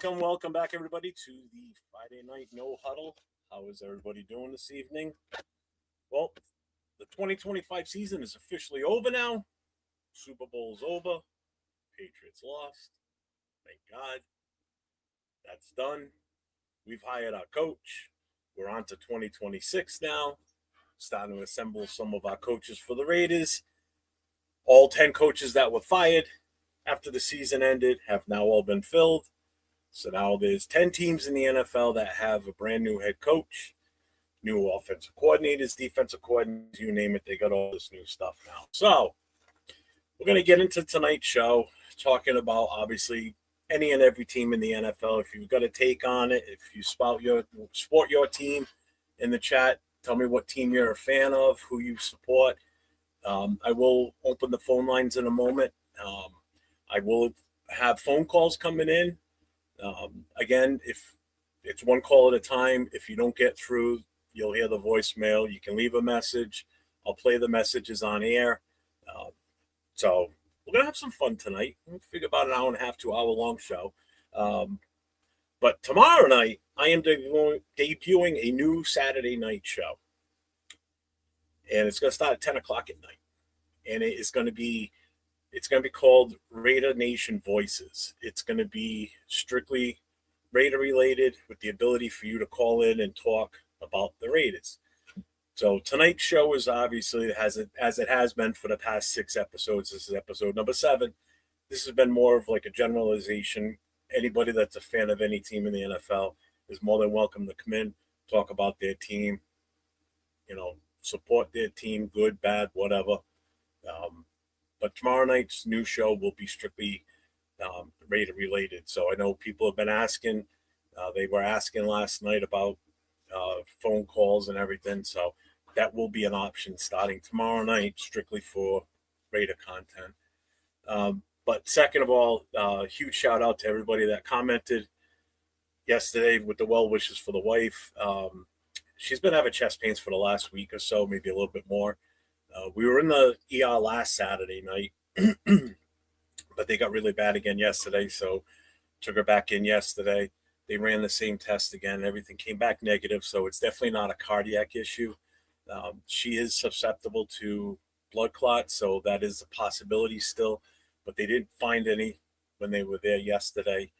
Welcome back, everybody, to the Friday night No Huddle. How is everybody doing this evening? Well, the 2025 season is officially over now. Super Bowl's over. Patriots lost. Thank God. That's done. We've hired our coach. We're on to 2026 now. Starting to assemble some of our coaches for the Raiders. All 10 coaches that were fired after the season ended have now all been filled. So now there's 10 teams in the NFL that have a brand new head coach, new offensive coordinators, defensive coordinators, you name it. They got all this new stuff now. So we're going to get into tonight's show talking about, obviously, any and every team in the NFL. If you've got a take on it, if you sport your team in the chat, tell me what team you're a fan of, who you support. I will open the phone lines in a moment. I will have phone calls coming in. Again, if it's one call at a time, if you don't get through, you'll hear the voicemail. You can leave a message. I'll play the messages on air. So we're going to have some fun tonight. We'll figure about an hour and a half, 2 hour long show. But tomorrow night, I am debuting a new Saturday night show. And it's going to start at 10 o'clock at night. And it's going to be called Raider Nation Voices. It's going to be strictly Raider related with the ability for you to call in and talk about the Raiders. So tonight's show is obviously, as it has been for the past 6 episodes. This is episode number 7. This has been more of like a generalization. Anybody that's a fan of any team in the NFL is more than welcome to come in, talk about their team, support their team, good, bad, whatever. But tomorrow night's new show will be strictly Raider related. So I know people have been asking. They were asking last night about phone calls and everything. So that will be an option starting tomorrow night, strictly for Raider content. But second of all, huge shout out to everybody that commented yesterday with the well wishes for the wife. She's been having chest pains for the last week or so, maybe a little bit more. We were in the ER last Saturday night, but they got really bad again yesterday, so took her back in yesterday. They ran the same test again. Everything came back negative, so it's definitely not a cardiac issue. She is susceptible to blood clots, so that is a possibility still, but they didn't find any when they were there yesterday.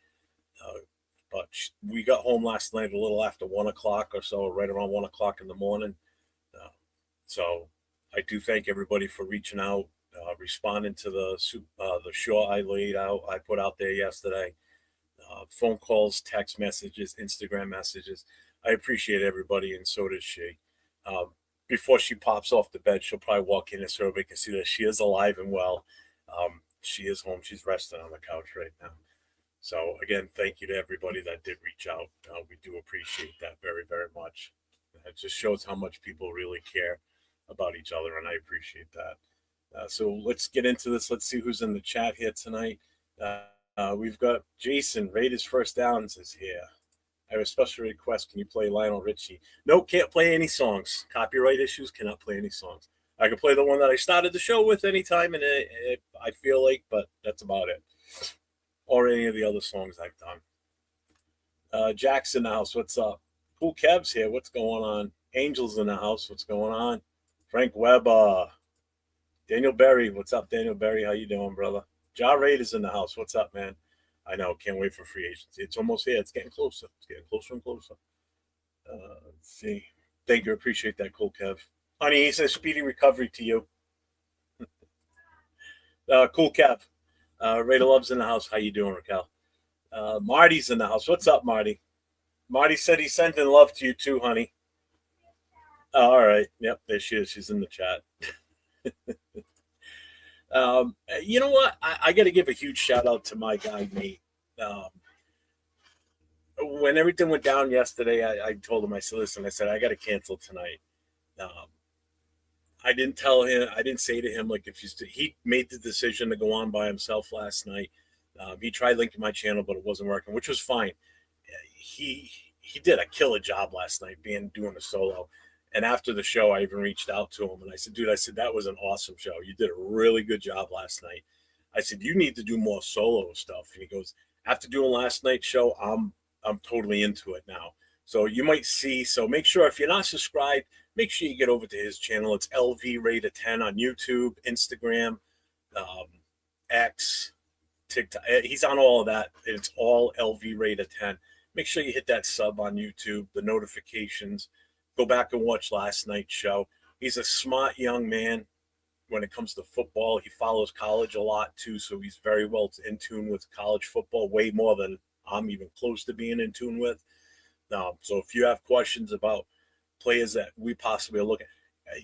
But we got home last night a little after 1 o'clock or so, right around 1 o'clock in the morning. So I do thank everybody for reaching out, responding to the short I put out there yesterday. Phone calls, text messages, Instagram messages. I appreciate everybody, and so does she. Before she pops off the bed, she'll probably walk in so everybody can see that she is alive and well. She is home. She's resting on the couch right now. So, again, thank you to everybody that did reach out. We do appreciate that very, very much. It just shows how much people really care about each other, and I appreciate that. So let's get into this. Let's see who's in the chat here tonight. We've got Jason, Raiders First Downs is here. I have a special request. Can you play Lionel Richie? No, can't play any songs. Copyright issues, cannot play any songs. I can play the one that I started the show with anytime, and I feel like, but that's about it. Or any of the other songs I've done. Jack's in the house. What's up? Cool Kev's here. What's going on? Angel's in the house. What's going on? Frank Weber. Daniel Berry. What's up, Daniel Berry? How you doing, brother? Ja Raid is in the house. What's up, man? I know. Can't wait for free agency. It's almost here. It's getting closer. It's getting closer and closer. Let's see. Thank you. Appreciate that, Cool Kev. Honey, he says speedy recovery to you. Cool Kev. Raider Love's in the house. How you doing, Raquel? Marty's in the house. What's up, Marty? Marty said he's sending love to you too, honey. All right. Yep, there she is. She's in the chat. You know what? I got to give a huge shout out to my guy, Nate. When everything went down yesterday, I told him, I said, listen, I said, I got to cancel tonight. I didn't tell him, I didn't say to him, like, he made the decision to go on by himself last night. He tried linking my channel, but it wasn't working, which was fine. He did a killer job last night doing a solo. And after the show, I even reached out to him and I said, dude, that was an awesome show. You did a really good job last night. I said, you need to do more solo stuff. And he goes, after doing last night's show, I'm totally into it now. So you might see. So make sure if you're not subscribed, make sure you get over to his channel. It's LV Raider 10 on YouTube, Instagram, um, X, TikTok. He's on all of that. It's all LV Raider 10. Make sure you hit that sub on YouTube, the notifications. Go back and watch last night's show. He's a smart young man when it comes to football. He follows college a lot too, so he's very well in tune with college football, way more than I'm even close to being in tune with. So if you have questions about players that we possibly are looking,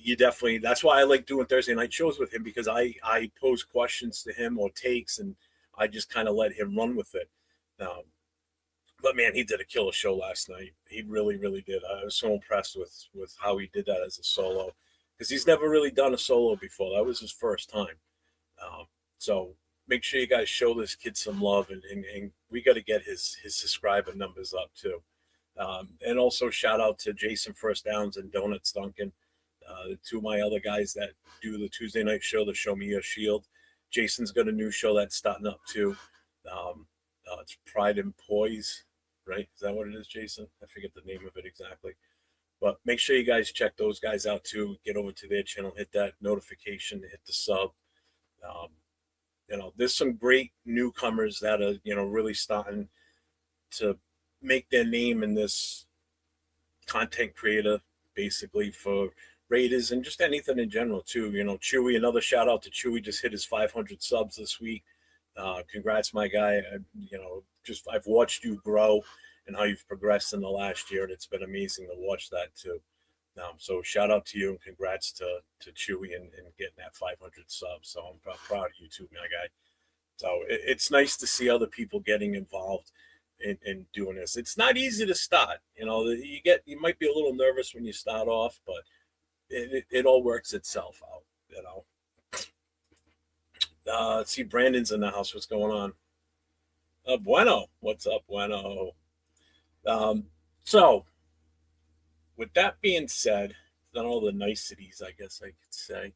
you definitely. That's why I like doing Thursday night shows with him, because I pose questions to him or takes, and I just kind of let him run with it. But man, he did a killer show last night. He really, really did. I was so impressed with how he did that as a solo, because he's never really done a solo before. That was his first time. So make sure you guys show this kid some love, and we got to get his subscriber numbers up too. And also shout out to Jason First Downs and Donuts Duncan, the two of my other guys that do the Tuesday night show, the Show Me Your Shield. Jason's got a new show that's starting up too. It's Pride and Poise, right? Is that what it is, Jason? I forget the name of it exactly. But make sure you guys check those guys out too. Get over to their channel, hit that notification, hit the sub. There's some great newcomers that are, really starting to make their name in this content creator, basically, for Raiders and just anything in general too. Chewy, another shout out to Chewy, just hit his 500 subs this week. Congrats, my guy. I've watched you grow and how you've progressed in the last year, and it's been amazing to watch that too. So shout out to you and congrats to Chewy and getting that 500 subs. So I'm proud of you too, my guy. So it's nice to see other people getting involved in doing this. It's not easy to start. You might be a little nervous when you start off, but it all works itself out. Let's see, Brandon's in the house. What's going on? Bueno. What's up, Bueno? So, with that being said, done all the niceties, I guess I could say.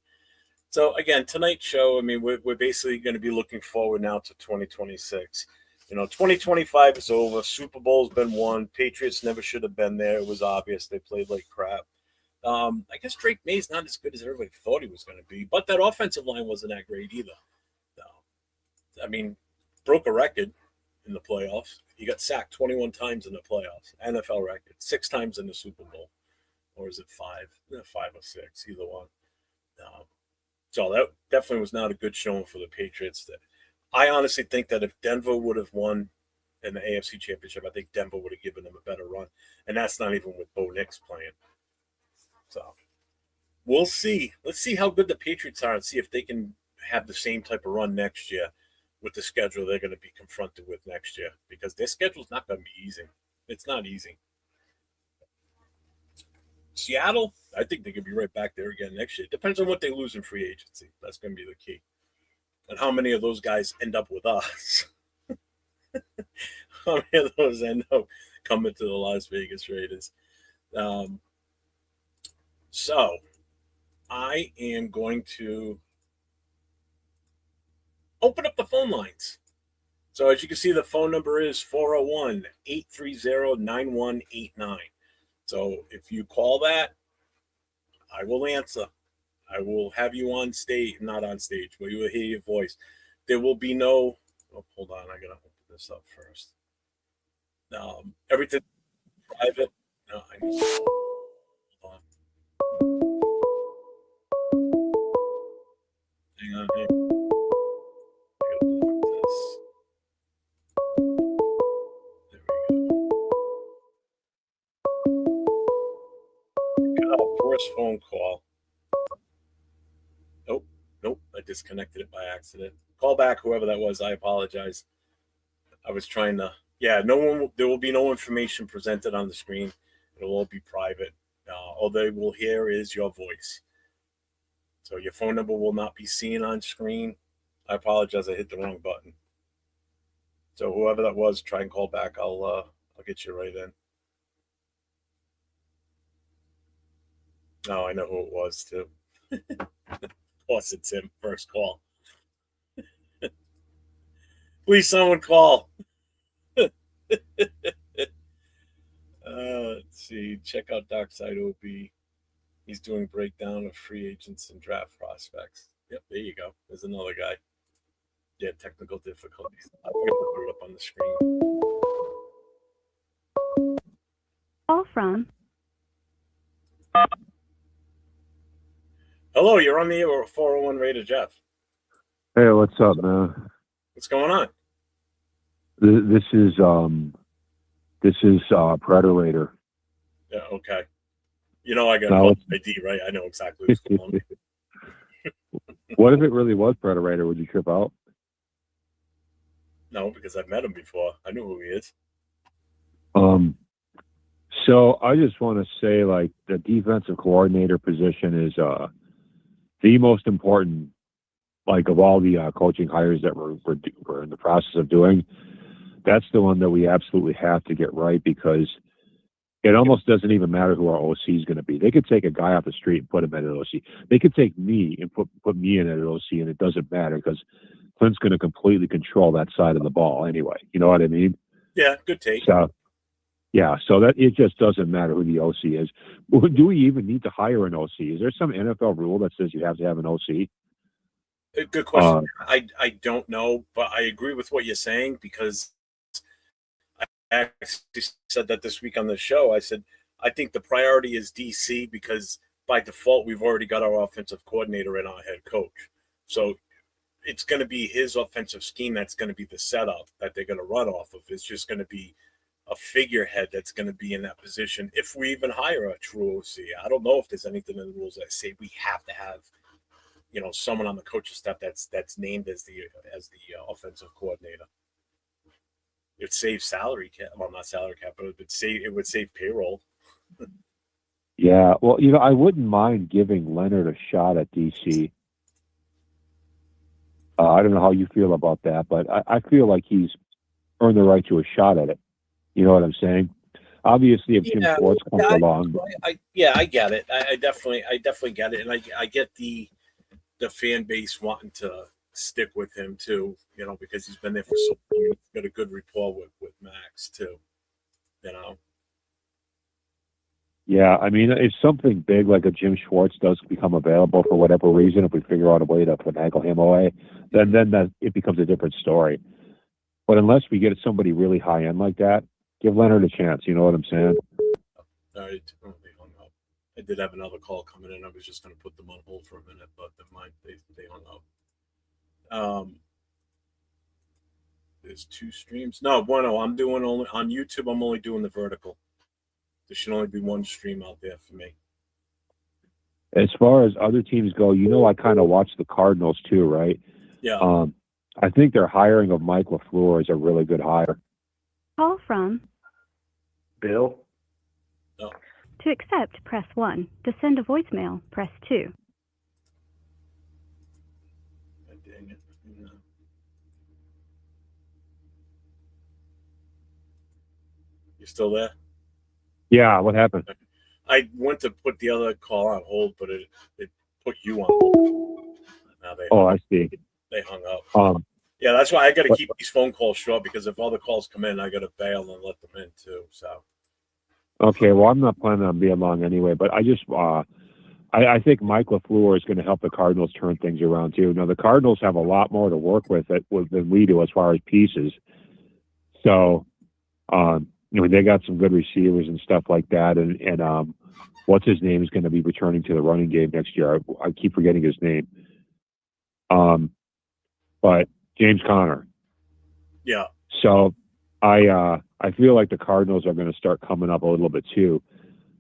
So, again, tonight's show, we're basically going to be looking forward now to 2026. 2025 is over. Super Bowl's been won. Patriots never should have been there. It was obvious. They played like crap. I guess Drake May's not as good as everybody thought he was going to be, but that offensive line wasn't that great either. Broke a record in the playoffs. He got sacked 21 times in the playoffs. NFL record. 6 times in the Super Bowl. Or is it 5? 5 or 6, either one. So that definitely was not a good showing for the Patriots. I honestly think that if Denver would have won in the AFC Championship, I think Denver would have given them a better run. And that's not even with Bo Nix playing. So we'll see. Let's see how good the Patriots are and see if they can have the same type of run next year with the schedule they're going to be confronted with next year, because their schedule's not going to be easy. It's not easy. Seattle, I think they could be right back there again next year. It depends on what they lose in free agency. That's going to be the key. And how many of those guys end up with us? How many of those end up coming to the Las Vegas Raiders? So I am going to open up the phone lines. So as you can see, the phone number is 401-830-9189. So if you call that, I will answer. I will have you on stage, not on stage, but you will hear your voice. There will be no, hold on, I got to open this up first. Everything private. No, I need to, hold on. Hang on, I gotta block this. There we go. Got our first phone call. Nope, I disconnected it by accident. Call back, whoever that was. I apologize. I was trying to. Yeah, there will be no information presented on the screen. It'll all be private. All they will hear is your voice. So your phone number will not be seen on screen. I apologize. I hit the wrong button. So whoever that was, try and call back. I'll get you right in. Oh, I know who it was too. Of course, it's him. First call. Please, someone call. Let's see. Check out Dockside OB. He's doing breakdown of free agents and draft prospects. Yep, there you go. There's another guy. Yeah, technical difficulties. I forgot to put it up on the screen. Call from. Hello, you're on the 401 rated Jeff. Hey, what's up, man? What's going on? This is Predator. Yeah, okay. You know I got No, ID, right? I know exactly what's going on. What if it really was Predator? Would you trip out? No, because I've met him before. I know who he is. So I just want to say, like, the defensive coordinator position is the most important, like, of all the coaching hires that we're in the process of doing. That's the one that we absolutely have to get right, because it almost doesn't even matter who our OC is going to be. They could take a guy off the street and put him at an OC. They could take me and put me in at an OC, and it doesn't matter, because Clint's going to completely control that side of the ball anyway. You know what I mean? Yeah, good take. So, yeah, so that it just doesn't matter who the OC is. Do we even need to hire an OC? Is there some NFL rule that says you have to have an OC? Good question. I don't know, but I agree with what you're saying, because I actually said that this week on the show. I said, I think the priority is DC, because by default, we've already got our offensive coordinator and our head coach. So it's going to be his offensive scheme that's going to be the setup that they're going to run off of. It's just going to be a figurehead that's going to be in that position if we even hire a true OC. I don't know if there's anything in the rules that say we have to have, someone on the coaching staff that's named as the offensive coordinator. It saves salary cap. Well, not salary cap, but it would save payroll. Yeah, well, I wouldn't mind giving Leonard a shot at DC. I don't know how you feel about that, but I feel like he's earned the right to a shot at it. You know what I'm saying? Obviously, if Jim Schwartz comes along. I get it. I definitely get it. And I get the fan base wanting to stick with him too, because he's been there for so long. He's got a good rapport with Max too, Yeah, I mean, if something big like a Jim Schwartz does become available for whatever reason, if we figure out a way to finagle him away, then that it becomes a different story. But unless we get somebody really high end like that, give Leonard a chance. You know what I'm saying? All right. They hung up. I did have another call coming in. I was just going to put them on hold for a minute, but they hung up. There's two streams. No, bueno. I'm doing only on YouTube. I'm only doing the vertical. There should only be one stream out there for me. As far as other teams go, I kind of watch the Cardinals too, right? Yeah. I think their hiring of Mike LaFleur is a really good hire. Call from. Bill? No. To accept, press 1. To send a voicemail, press 2. Dang it. You still there? Yeah, what happened? I went to put the other call on hold, but it put you on hold. Now I see. They hung up. Yeah, that's why I got to keep these phone calls short, because if other calls come in, I got to bail and let them in too. So. Okay, well, I'm not planning on being long anyway, but I just I think Mike LaFleur is going to help the Cardinals turn things around too. Now, the Cardinals have a lot more to work with than we do as far as pieces. So, they got some good receivers and stuff like that, and what's his name is going to be returning to the running game next year. I keep forgetting his name. But James Conner. Yeah. So I feel like the Cardinals are going to start coming up a little bit too.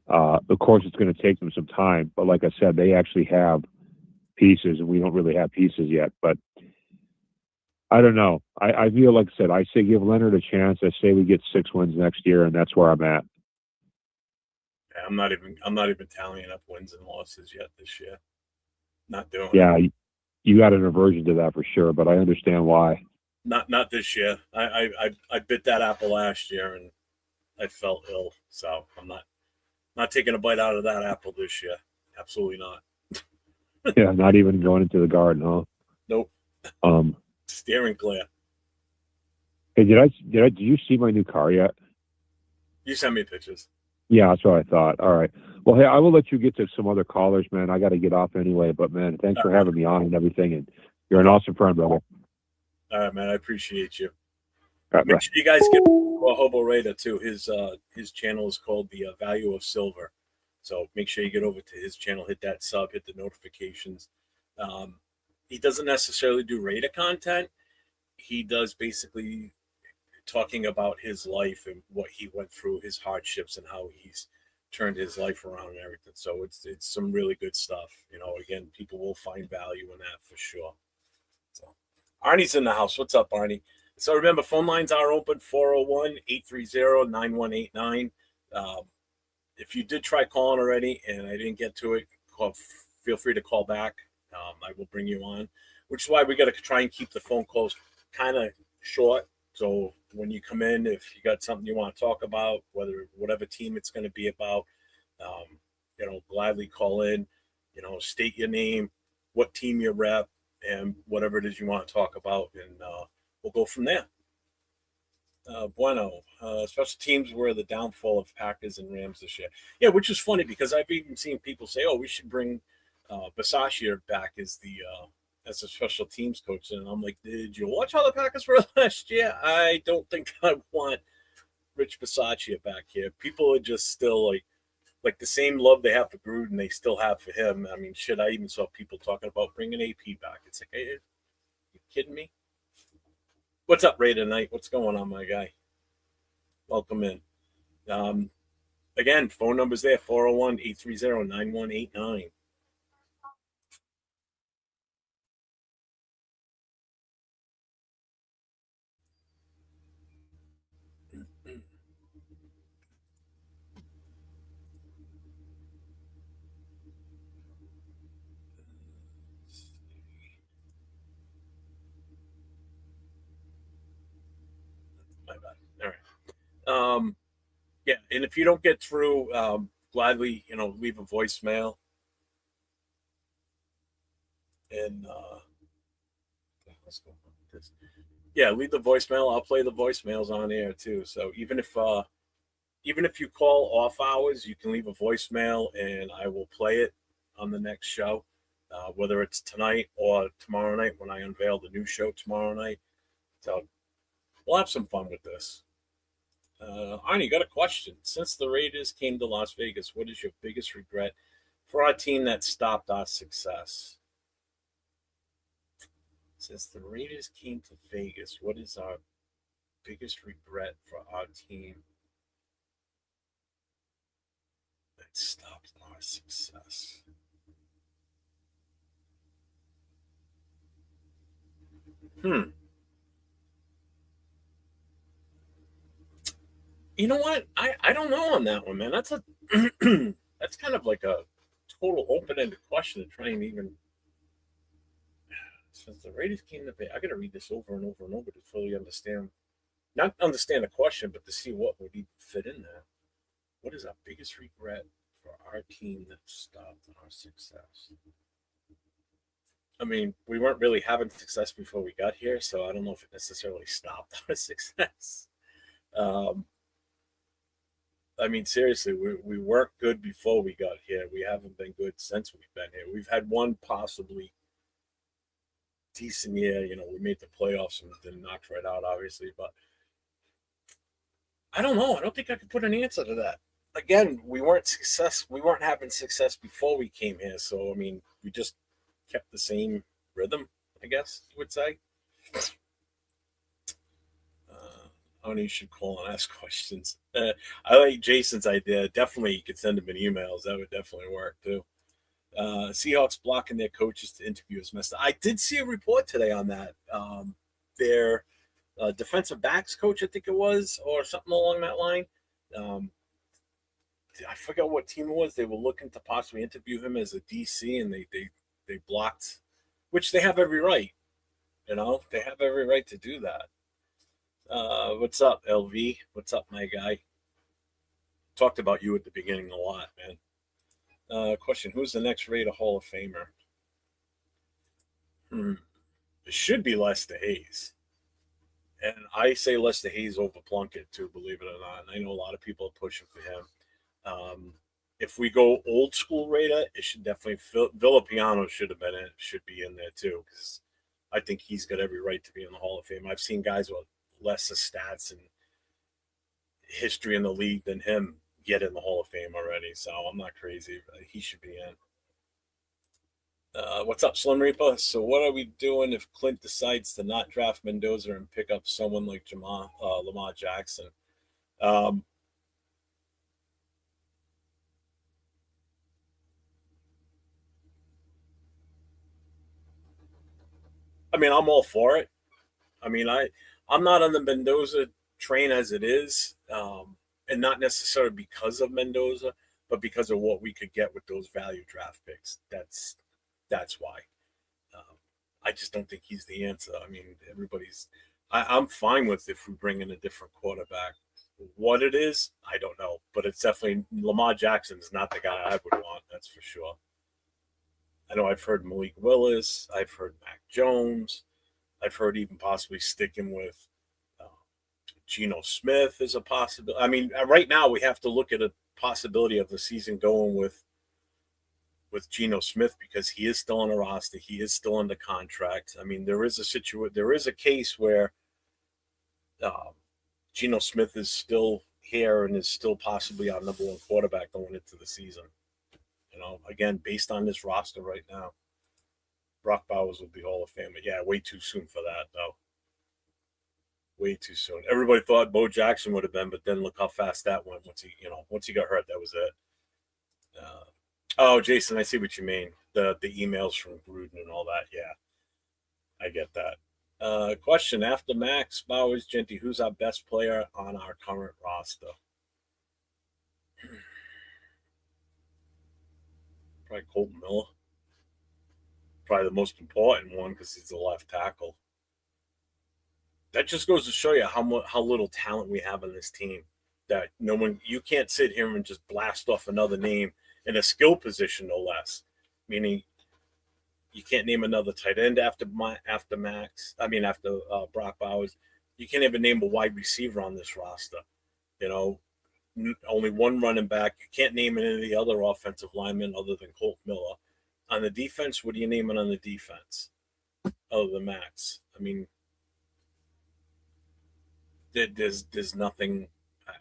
Of course, it's going to take them some time, but like I said, they actually have pieces, and we don't really have pieces yet. But I don't know. I feel like I said, I say give Leonard a chance. I say we get 6 wins next year, and that's where I'm at. Yeah, I'm not even tallying up wins and losses yet this year. Not doing it. Yeah, you got an aversion to that for sure, but I understand why. Not this year. I bit that apple last year, and I felt ill. So I'm not taking a bite out of that apple this year. Absolutely not. Yeah, not even going into the garden, huh? Nope. Steering clear. Hey, did you see my new car yet? You sent me pictures. Yeah, that's what I thought. All right. Well, hey, I will let you get to some other callers, man. I got to get off anyway. But man, thanks for having me on and everything. And you're an awesome friend, brother. All right, man. I appreciate you. All right, Make bye. sure you guys get Hobo Raider too. His channel is called the Value of Silver. So make sure you get over to his channel, hit that sub, hit the notifications. He doesn't necessarily do Raider content. He does basically talking about his life and what he went through, his hardships, and how he's turned his life around and everything. So it's some really good stuff. You know, again, people will find value in that for sure. So Arnie's in the house. What's up, Arnie? So remember, phone lines are open 401-830-9189. If you did try calling already and I didn't get to it, feel free to call back. I will bring you on, which is why we got to try and keep the phone calls kind of short. So when you come in, if you got something you want to talk about, whatever team it's going to be about, gladly call in, state your name, what team you rep, and whatever it is you want to talk about, and we'll go from there. Bueno, special teams were the downfall of Packers and Rams this year. Yeah, which is funny because I've even seen people say, "Oh, we should bring Bisaccia back as a special teams coach," and I'm like, "Did you watch how the Packers were last year? I don't think I want Rich Bisaccia back here." People are just still like the same love they have for Gruden, they still have for him. I mean, shit, I even saw people talking about bringing AP back. It's like, hey, you kidding me? What's up, Ray tonight? What's going on, my guy? Welcome in. Again, phone number's there, 401-830-9189. My bad. All right. Yeah, and if you don't get through, gladly, leave a voicemail. And let's go. Yeah, leave the voicemail. I'll play the voicemails on air too. So even if you call off hours, you can leave a voicemail, and I will play it on the next show, whether it's tonight or tomorrow night when I unveil the new show tomorrow night. So we'll have some fun with this. Arnie, got a question. Since the Raiders came to Las Vegas, what is your biggest regret for our team that stopped our success? Since the Raiders came to Vegas, what is our biggest regret for our team that stopped our success? You know what? I don't know on that one, man. That's that's kind of like a total open-ended question to try and even. Since the Raiders came to Vegas, I got to read this over and over and over to fully understand, not understand the question, but to see what would even fit in there. What is our biggest regret for our team that stopped our success? I mean, we weren't really having success before we got here, so I don't know if it necessarily stopped our success. I mean, seriously, we weren't good before we got here. We haven't been good since we've been here. We've had one possibly decent year. We made the playoffs and then knocked right out, obviously. But I don't know. I don't think I could put an answer to that. Again, we weren't having success before we came here. So, I mean, we just kept the same rhythm, I guess you would say. You should call and ask questions. I like Jason's idea. Definitely, you could send him an emails. That would definitely work too. Seahawks blocking their coaches to interview is messed up. I did see a report today on that. Their defensive backs coach, I think it was, or something along that line. I forgot what team it was. They were looking to possibly interview him as a DC, and they blocked, which they have every right. They have every right to do that. What's up, LV? What's up, my guy? Talked about you at the beginning a lot, man. Question: who's the next Raider Hall of Famer? It should be Lester Hayes. And I say Lester Hayes over Plunkett too, believe it or not. And I know a lot of people are pushing for him. If we go old school Raider, it should definitely Villapiano should be in there too, because I think he's got every right to be in the Hall of Fame. I've seen guys with lesser stats and history in the league than him get in the Hall of Fame already, so I'm not crazy. He should be in. What's up, Slim Reaper? So what are we doing if Clint decides to not draft Mendoza and pick up someone like Lamar Jackson? I mean, I'm all for it. I mean, I'm not on the Mendoza train as it is, and not necessarily because of Mendoza, but because of what we could get with those value draft picks. That's why. I just don't think he's the answer. I mean, I'm fine with if we bring in a different quarterback. What it is, I don't know, but it's definitely Lamar Jackson is not the guy I would want. That's for sure. I know I've heard Malik Willis. I've heard Mac Jones. I've heard even possibly sticking with Geno Smith is a possibility. I mean, right now we have to look at a possibility of the season going with Geno Smith because he is still on a roster. He is still under contract. I mean, there is a case where Geno Smith is still here and is still possibly our number one quarterback going into the season. You know, again, based on this roster right now, Brock Bowers will be Hall of Fame. Yeah, way too soon for that, though. Way too soon. Everybody thought Bo Jackson would have been, but then look how fast that went. Once he got hurt, that was it. Oh, Jason, I see what you mean. The emails from Gruden and all that. Yeah, I get that. Question: after Max, Bowers, Genty, who's our best player on our current roster? Probably Colton Miller. Probably the most important one because he's the left tackle. That just goes to show you how little talent we have on this team. That you can't sit here and just blast off another name in a skill position, no less. Meaning, you can't name another tight end after Max. I mean, after Brock Bowers, you can't even name a wide receiver on this roster. You know, only one running back. You can't name any of the other offensive linemen other than Colt Miller. On the defense, what are you naming on the defense other than Max? I mean, there's nothing.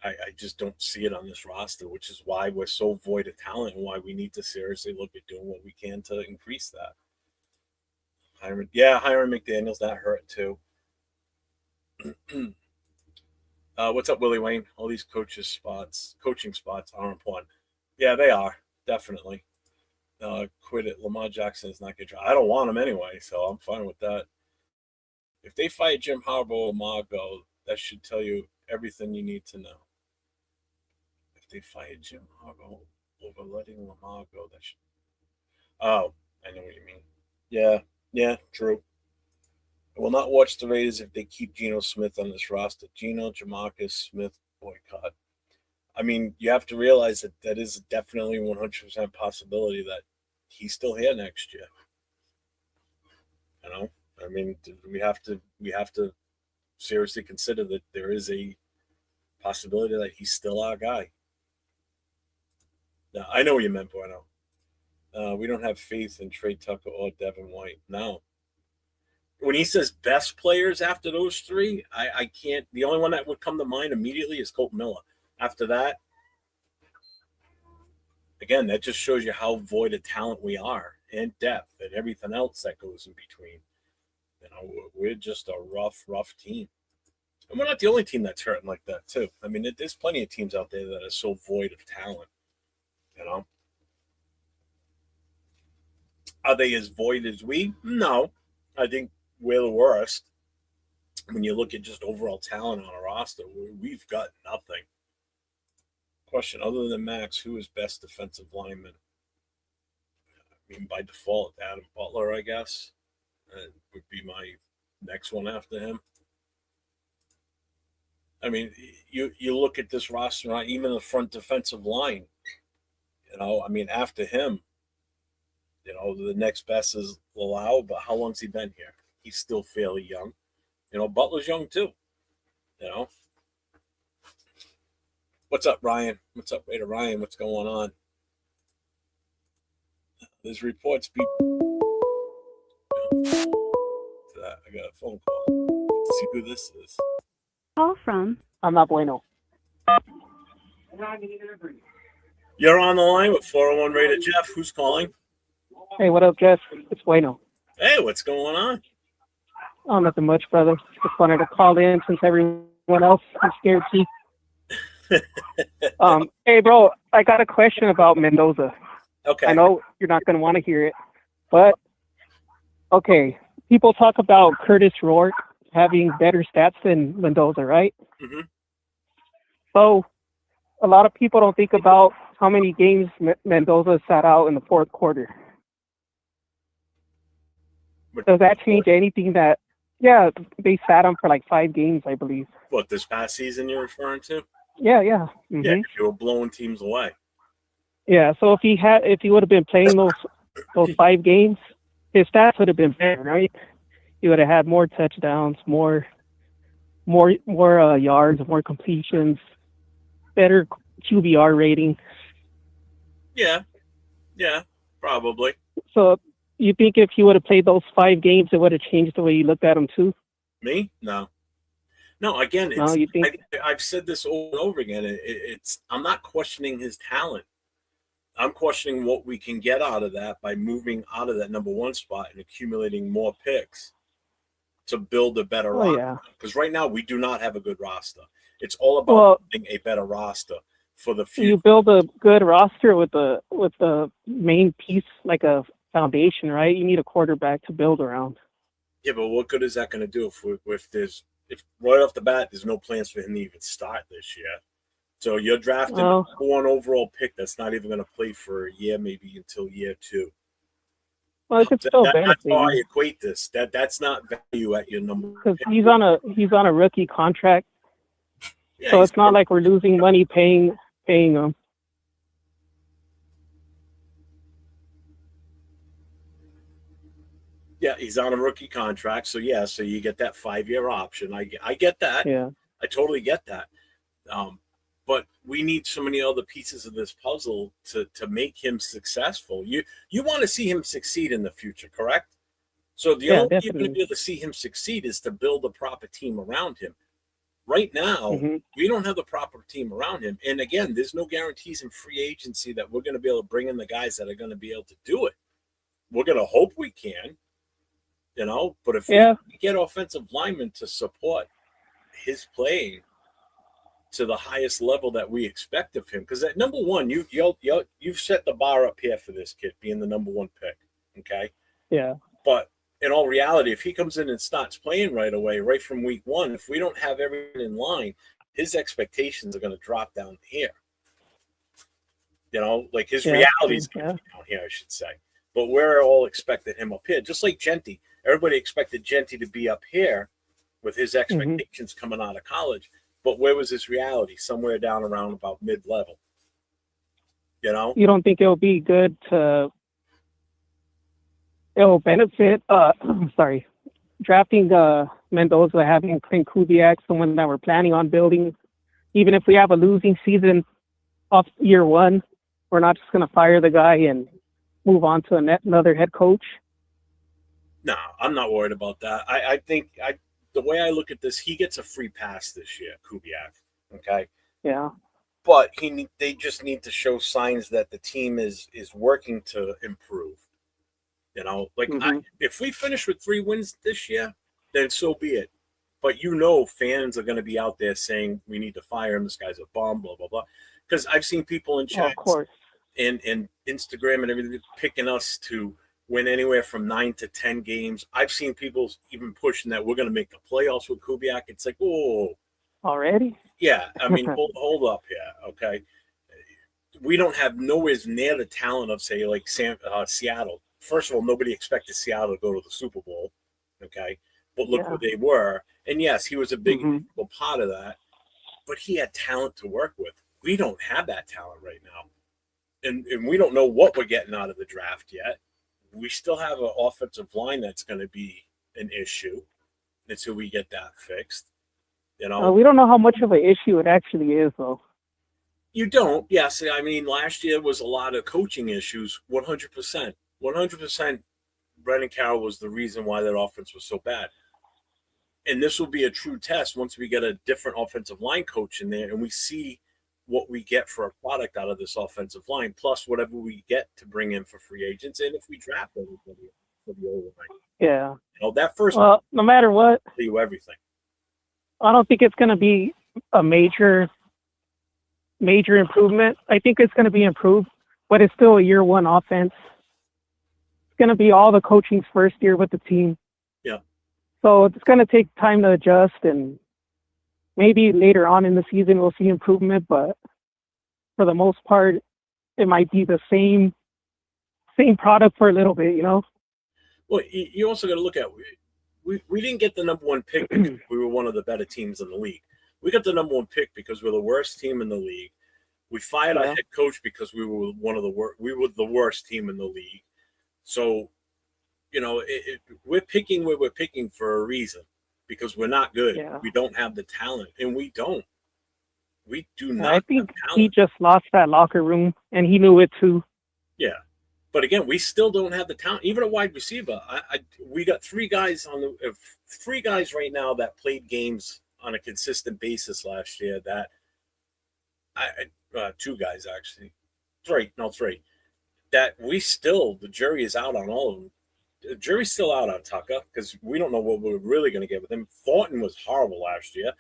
I just don't see it on this roster, which is why we're so void of talent and why we need to seriously look at doing what we can to increase that. Hiram McDaniels, that hurt too. What's up, Willie Wayne? All these coaching spots are important. Yeah, they are, definitely. Quit it. Lamar Jackson is not good. I don't want him anyway, so I'm fine with that. If they fight Jim Harbaugh or Lamar go, that should tell you everything you need to know. If they fight Jim Harbaugh over letting Lamar go, that should. Oh, I know what you mean. Yeah, true. I will not watch the Raiders if they keep Geno Smith on this roster. Geno, Jamarcus, Smith, boycott. I mean, you have to realize that is definitely 100% possibility that he's still here next year. You know, I mean, we have to seriously consider that there is a possibility that he's still our guy. Now, I know what you meant, Bueno. We don't have faith in Trey Tucker or Devin White. No. When he says best players after those three, I can't. The only one that would come to mind immediately is Colt Miller. After that, again, that just shows you how void of talent we are and depth and everything else that goes in between. You know, we're just a rough team. And we're not the only team that's hurting like that, too. I mean, there's plenty of teams out there that are so void of talent, you know. Are they as void as we? No. I think we're the worst. When you look at just overall talent on a roster, we've got nothing. Question: other than Max, who is best defensive lineman? I mean, by default, Adam Butler, I guess. Would be my next one after him. I mean, you look at this roster, even the front defensive line. You know, I mean, after him, you know, the next best is Lalau, but how long's he been here? He's still fairly young. You know, Butler's young too. You know, what's up, Ryan? What's up, Raider Ryan? What's going on? There's reports. I got a phone call. Let's see who this is. Call from I'm not bueno. You're on the line with 401 Raider Jeff. Who's calling? Hey, what up, Jeff? It's bueno. Hey, what's going on? Oh, nothing much, brother. Just wanted to call in since everyone else is scared to. Hey, bro, I got a question about Mendoza. Okay. I know you're not going to want to hear it, but okay. People talk about Curtis Rourke having better stats than Mendoza, right? Mm-hmm. So a lot of people don't think about how many games Mendoza sat out in the fourth quarter. Does that change anything that, yeah, they sat him for like 5 games, I believe. What, this past season you're referring to? Yeah. Mm-hmm. Yeah, you were blowing teams away. Yeah, so if he would have been playing those 5 games, his stats would have been better, right? He would have had more touchdowns, more yards, more completions, better QBR rating. Yeah, probably. So you think if he would have played those 5 games, it would have changed the way you looked at him too? Me? No. Again, You think? I've said this over and over again. It's I'm not questioning his talent. I'm questioning what we can get out of that by moving out of that number 1 spot and accumulating more picks to build a better roster. Yeah. Because right now we do not have a good roster. It's all about building a better roster for the future. You build a good roster with the main piece like a foundation, right? You need a quarterback to build around. Yeah, but what good is that going to do if right off the bat there's no plans for him to even start this year? So you're drafting a 1 overall pick that's not even going to play for a year, maybe until year 2. Well, it could still benefit. That's how I equate this. That's not value at your number. Because he's on a rookie contract, Yeah, so it's not like we're losing money paying him. Yeah, he's on a rookie contract, so you get that 5-year option. I get that. Yeah, I totally get that. But we need so many other pieces of this puzzle to make him successful. You want to see him succeed in the future, correct? So the only way you're going to be able to see him succeed is to build a proper team around him. Right now, we don't have the proper team around him. And again, there's no guarantees in free agency that we're going to be able to bring in the guys that are going to be able to do it. We're going to hope we can, but if we get offensive linemen to support his playing to the highest level that we expect of him, because at number 1, you've set the bar up here for this kid being the number 1 pick, okay? Yeah. But in all reality, if he comes in and starts playing right away, right from week 1, if we don't have everything in line, his expectations are going to drop down here. Like his reality is going to be down here, I should say. But we're all expecting him up here, just like Genty. Everybody expected Genty to be up here with his expectations coming out of college. But where was his reality? Somewhere down around about mid-level. You don't think it'll be good to it'll benefit drafting Mendoza, having Clint Kubiak, someone that we're planning on building. Even if we have a losing season off year 1, we're not just going to fire the guy and move on to another head coach. No, I'm not worried about that. I think the way I look at this, he gets a free pass this year, Kubiak. Okay. Yeah. But they just need to show signs that the team is working to improve. If we finish with 3 wins this year, then so be it. But fans are going to be out there saying we need to fire him. This guy's a bum, blah blah blah. Because I've seen people in chat and Instagram and everything picking us to win anywhere from 9 to 10 games. I've seen people even pushing that we're going to make the playoffs with Kubiak. It's like, whoa. Already? Yeah. I mean, hold up here, okay? We don't have nowhere near the talent of, say, like Seattle. First of all, nobody expected Seattle to go to the Super Bowl, okay? But look where they were. And, yes, he was a big part of that. But he had talent to work with. We don't have that talent right now. And we don't know what we're getting out of the draft yet. We still have an offensive line that's going to be an issue until we get that fixed. You know, We don't know how much of an issue it actually is, though. you don't. Yes, I mean, last year was a lot of coaching issues. 100%, 100%. Brendan Carroll was the reason why that offense was so bad. And this will be a true test once we get a different offensive line coach in there and we see what we get for a product out of this offensive line, plus whatever we get to bring in for free agents, and if we draft everybody for the old line. Yeah. You know, that first Well, no matter what, will tell you everything. I don't think it's going to be a major improvement. I think it's going to be improved, but it's still a year one offense. It's going to be all the coaching's first year with the team. Yeah. So it's going to take time to adjust, and maybe later on in the season we'll see improvement, but for the most part, it might be the same product for a little bit, you know? Well, you also got to look at we didn't get the number one pick because we were one of the better teams in the league. We got the number one pick because we're the worst team in the league. We fired our head coach because we were the worst team in the league. So, you know, we're picking where we're picking for a reason because we're not good. Yeah. We don't have the talent, and we don't. We do not. I think have talent. he just lost that locker room, and he knew it too. Yeah. But again, we still don't have the talent. Even a wide receiver. We got three guys right now that played games on a consistent basis last year. That two guys actually, three. That the jury is out on all of them. The jury's still out on Tucker because we don't know what we're really going to get with him. Thornton was horrible last year.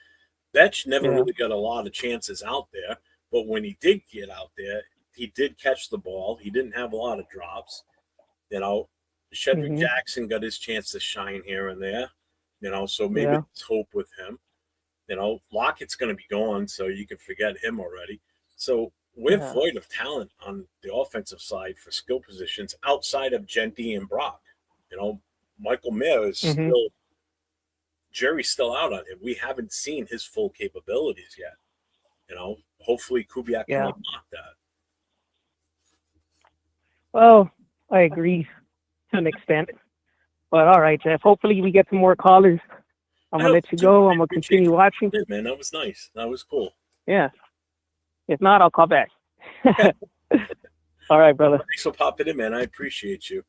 Betch never really got a lot of chances out there, but when he did get out there, he did catch the ball. He didn't have a lot of drops. You know, Shedrick Jackson got his chance to shine here and there. You know, so maybe there's hope with him. You know, Lockett's going to be gone, so you can forget him already. So we're void of talent on the offensive side for skill positions outside of Genty and Brock. You know, Michael Mayer is still – jury's still out on him. We haven't seen his full capabilities yet. You know, hopefully Kubiak can unlock that. Well, I agree to an extent. But all right, Jeff. Hopefully we get some more callers. I'm going to let you go. I'm going to continue watching. Man, that was nice. That was cool. Yeah. If not, I'll call back. All right, brother. Thanks for popping in, man. I appreciate you.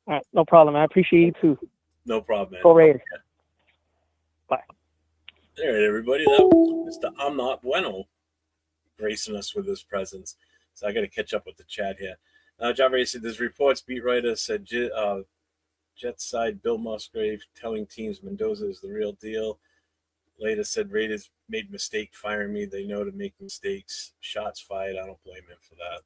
All right, no problem. I appreciate you too. No problem, man. Go Raiders. Bye. All right, everybody. That was Mr. I'm Not Bueno gracing us with his presence. So I got to catch up with the chat here. John Ray said, there's reports, beat writer said, Jets side Bill Musgrave telling teams Mendoza is the real deal. Later said, Raiders made mistake firing me. They know to make mistakes. Shots fired. I don't blame him for that.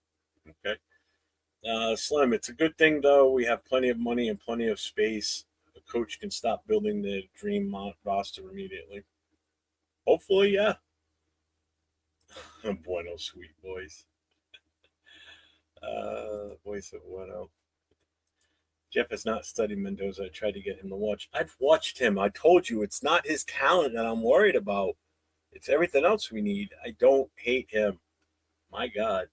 Okay. Slim, it's a good thing, though. We have plenty of money and plenty of space. The coach can stop building their dream roster immediately. Hopefully, yeah. Bueno, sweet boys. Voice of Bueno. Jeff has not studied Mendoza. I tried to get him to watch. I've watched him. I told you it's not his talent that I'm worried about. It's everything else we need. I don't hate him. My God.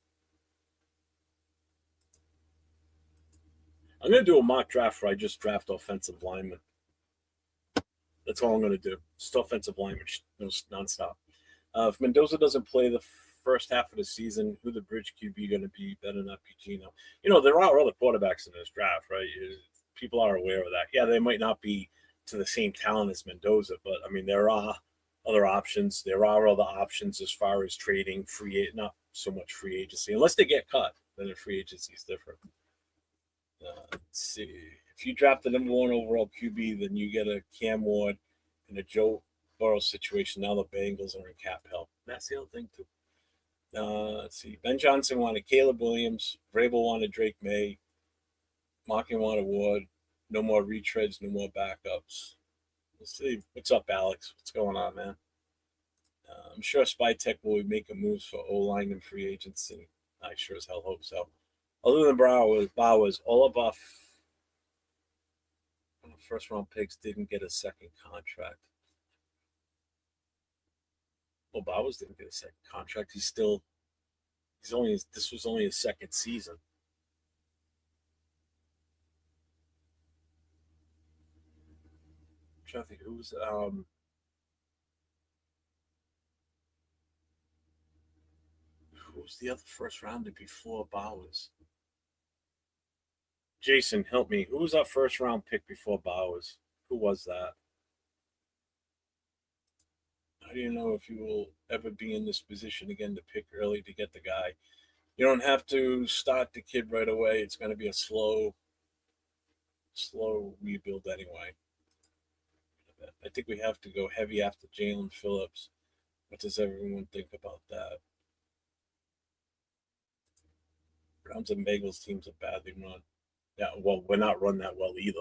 I'm going to do a mock draft where I just draft offensive linemen. That's all I'm going to do. Just offensive linemen, nonstop. If Mendoza doesn't play the first half of the season, who the bridge QB going to be? Better not be Gino. You know, there are other quarterbacks in this draft, right? People are aware of that. Yeah, they might not be to the same talent as Mendoza, but, I mean, there are other options. There are other options as far as trading, not so much free agency. Unless they get cut, then the free agency is different. Let's see. If you draft the number one overall QB, then you get a Cam Ward and a Joe Burrow situation. Now the Bengals are in cap help. That's the other thing, too. Let's see. Ben Johnson wanted Caleb Williams. Vrabel wanted Drake May. Mocking wanted Ward. No more retreads, no more backups. Let's see. What's up, Alex? What's going on, man? I'm sure Spytech will be making moves for O-line and free agency. I sure as hell hope so. Other than Bowers, all of our first-round picks didn't get a second contract. Well, Bowers didn't get a second contract. This was only his second season. I'm trying to think who was Who was the other first rounder before Bowers? Jason, help me. Who was our first round pick before Bowers? Who was that? How do you know if you will ever be in this position again to pick early to get the guy? You don't have to start the kid right away. It's going to be a slow rebuild anyway. I think we have to go heavy after Jalen Phillips. What does everyone think about that? Browns and Bengals teams are badly run. Yeah, well, we're not run that well either.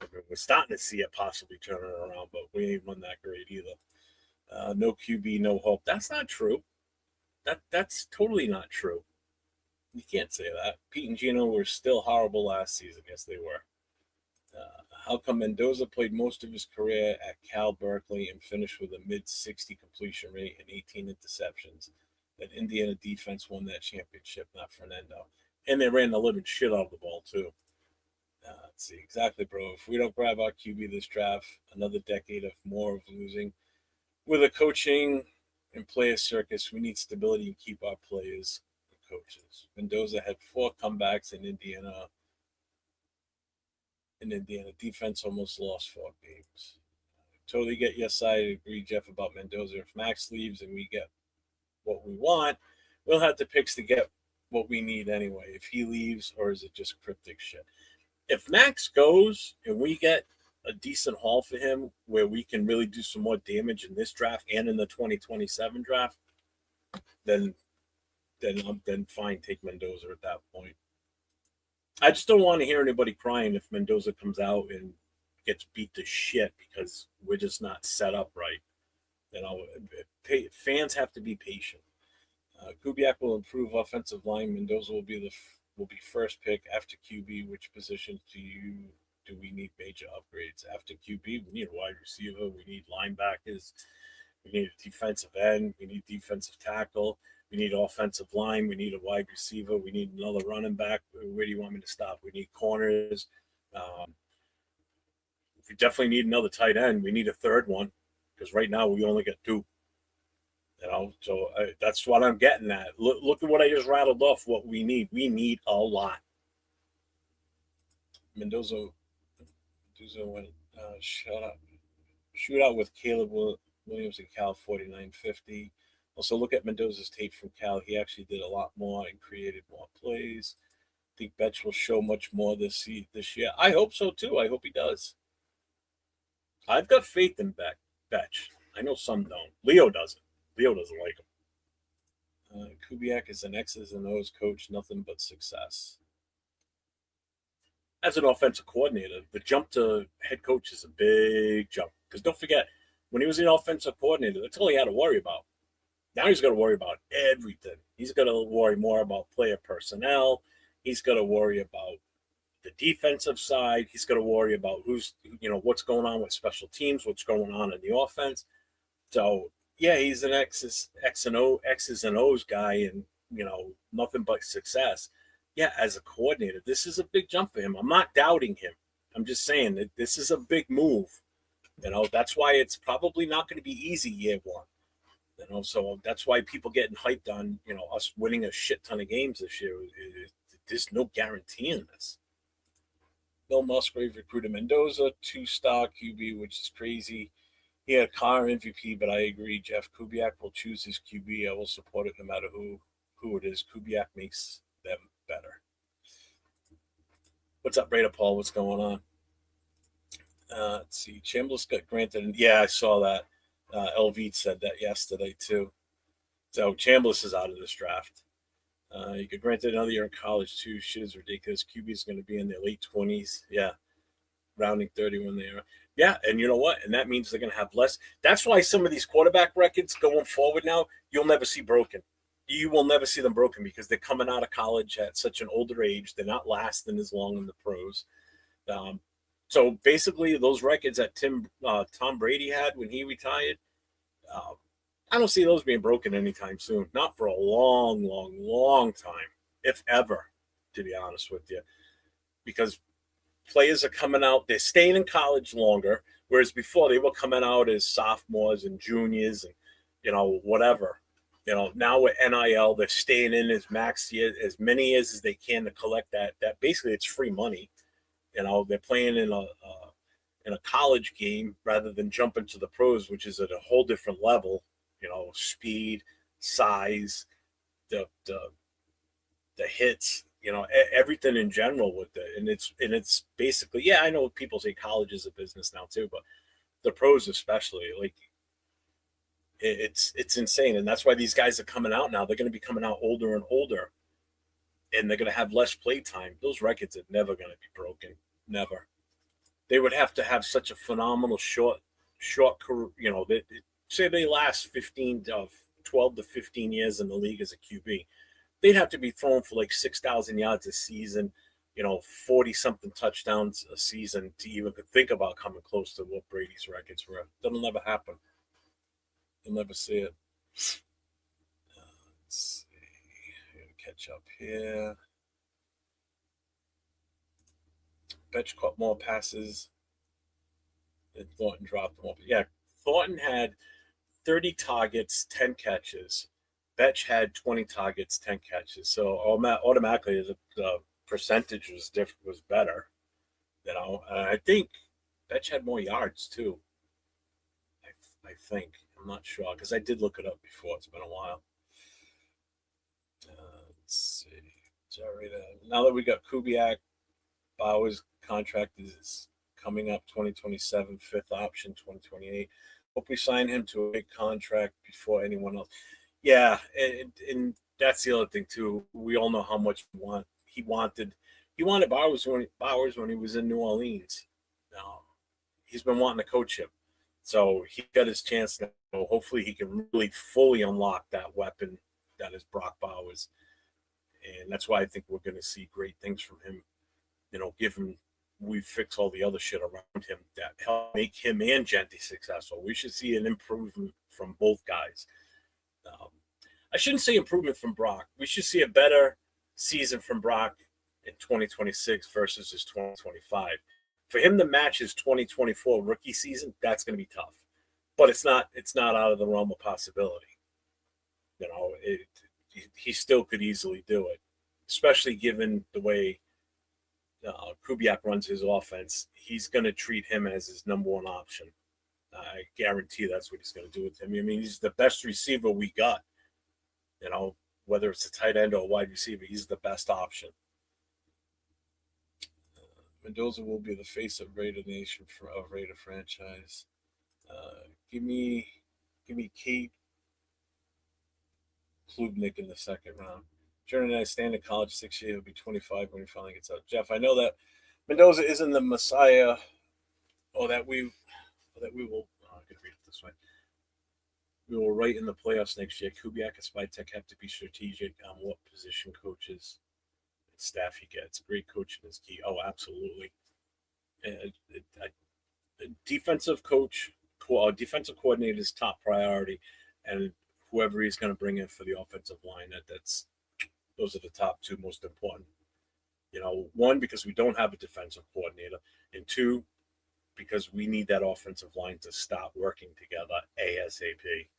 I mean, we're starting to see it possibly turning around, but we ain't run that great either. No QB, no hope. That's not true. That's totally not true. You can't say that. Pete and Gino were still horrible last season. Yes, they were. How come Mendoza played most of his career at Cal Berkeley and finished with a mid-60 completion rate and 18 interceptions? That Indiana defense won that championship, not Fernando. And they ran the living shit out of the ball, too. Let's see. Exactly, bro. If we don't grab our QB this draft, another decade of more of losing. With a coaching and player circus, we need stability and keep our players and coaches. Mendoza had 4 comebacks in Indiana. Defense almost lost 4 games. Totally get your side. I agree, Jeff, about Mendoza. If Max leaves and we get what we want, we'll have the picks to get what we need anyway. If he leaves, or is it just cryptic shit? If Max goes and we get a decent haul for him where we can really do some more damage in this draft and in the 2027 draft, then fine, take Mendoza at that point. I just don't want to hear anybody crying if Mendoza comes out and gets beat to shit because we're just not set up right. You know, fans have to be patient. Kubiak will improve offensive line. Mendoza will be first pick after QB. Which position do we need major upgrades after QB? We need a wide receiver. We need linebackers. We need a defensive end. We need defensive tackle. We need offensive line. We need a wide receiver. We need another running back. Where do you want me to stop? We need corners. We definitely need another tight end. We need a third one because right now we only get 2. You know, so that's what I'm getting at. Look at what I just rattled off. What we need. We need a lot. Mendoza went shootout with Caleb Williams in Cal 49-50. Also, look at Mendoza's tape from Cal. He actually did a lot more and created more plays. I think Betch will show much more this year. I hope so, too. I hope he does. I've got faith in Betch. I know some don't. Leo doesn't. Leo doesn't like him. Kubiak is an X's and O's coach, nothing but success. As an offensive coordinator, the jump to head coach is a big jump. Because don't forget, when he was an offensive coordinator, that's all he had to worry about. Now he's got to worry about everything. He's got to worry more about player personnel. He's got to worry about the defensive side. He's got to worry about what's going on with special teams, what's going on in the offense. So, yeah, he's an X's and O's guy and, nothing but success. Yeah, as a coordinator, this is a big jump for him. I'm not doubting him. I'm just saying that this is a big move. That's why it's probably not going to be easy year 1. So that's why people getting hyped on, us winning a shit ton of games this year. There's no guarantee in this. Bill Musgrave recruited Mendoza, 2-star QB, which is crazy. He had car MVP, but I agree. Jeff Kubiak will choose his QB. I will support it no matter who it is. Kubiak makes them better. What's up, Raider Paul? What's going on? Let's see. Chambliss got granted. Yeah, I saw that. LV said that yesterday, too. So Chambliss is out of this draft. You get granted another year in college, too. Shit is ridiculous. QB is going to be in their late 20s. Yeah. Rounding 30 when they are. Yeah, and you know what? And that means they're going to have less. That's why some of these quarterback records going forward now, you'll never see broken. You will never see them broken because they're coming out of college at such an older age. They're not lasting as long in the pros. So basically, those records that Tom Brady had when he retired, I don't see those being broken anytime soon. Not for a long, long, long time, if ever, to be honest with you. Because players are coming out, they're staying in college longer, whereas before they were coming out as sophomores and juniors and, whatever. Now with NIL, they're staying in as many years as they can to collect that. That basically it's free money. They're playing in a college game rather than jumping to the pros, which is at a whole different level. Speed, size, the hits, everything in general with it. And it's basically, yeah, I know people say college is a business now too, but the pros especially, like it's insane. And that's why these guys are coming out now. They're going to be coming out older and older, and they're going to have less play time. Those records are never going to be broken. Never. They would have to have such a phenomenal short career. Say they last 12 to 15 years in the league as a QB. They'd have to be throwing for like 6,000 yards a season, 40 something touchdowns a season to even think about coming close to what Brady's records were. That'll never happen. You'll never see it. Let's see. Catch up here. Betch caught more passes and Thornton dropped more. Yeah, Thornton had 30 targets, 10 catches. Betch had 20 targets, 10 catches. So automatically the percentage was better. And I think Betch had more yards too. I think. I'm not sure because I did look it up before. It's been a while. Let's see. Sorry. Now that we got Kubiak, Bauer's contract is coming up 2027, fifth option 2028. Hope we sign him to a big contract before anyone else. Yeah, and that's the other thing too. We all know how much he wanted Bowers when he was in New Orleans. He's been wanting to coach him, so he got his chance now. Hopefully, he can really fully unlock that weapon that is Brock Bowers, and that's why I think we're going to see great things from him. We fix all the other shit around him that help make him and Genty successful. We should see an improvement from both guys. I shouldn't say improvement from Brock. We should see a better season from Brock in 2026 versus his 2025. For him to match his 2024 rookie season, that's going to be tough. But it's not out of the realm of possibility. He still could easily do it, especially given the way Kubiak runs his offense. He's going to treat him as his number one option. I guarantee that's what he's going to do with him. I mean, he's the best receiver we got. Whether it's a tight end or a wide receiver, he's the best option. Mendoza will be the face of Raider Nation of Raider franchise. Give me Kate Klubnik in the second round. Jordan and I stand in college 6 years. He'll be 25 when he finally gets out. Jeff, I know that Mendoza isn't the Messiah, or that we will. I can read it this way. We will write in the playoffs next year. Kubiak and Spytek have to be strategic on what position coaches and staff he gets. Great coaching is key. Oh, absolutely. A defensive coach, defensive coordinator is top priority, and whoever he's going to bring in for the offensive line, those are the top two most important. One, because we don't have a defensive coordinator, and two, because we need that offensive line to stop working together ASAP.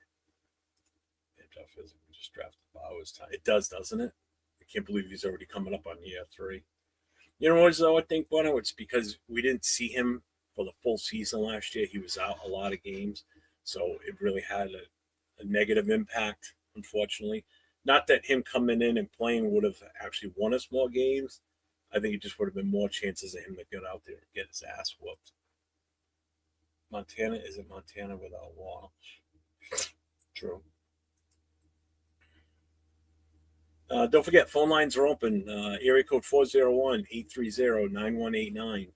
We just drafted Bowers time. It does, doesn't it? I can't believe he's already coming up on year 3. You know what, though, I think, Bono, it's because we didn't see him for the full season last year. He was out a lot of games, so it really had a negative impact, unfortunately. Not that him coming in and playing would have actually won us more games. I think it just would have been more chances of him to get out there and get his ass whooped. Montana isn't Montana without Walsh. True. Don't forget, phone lines are open. Area code 401-830-9189.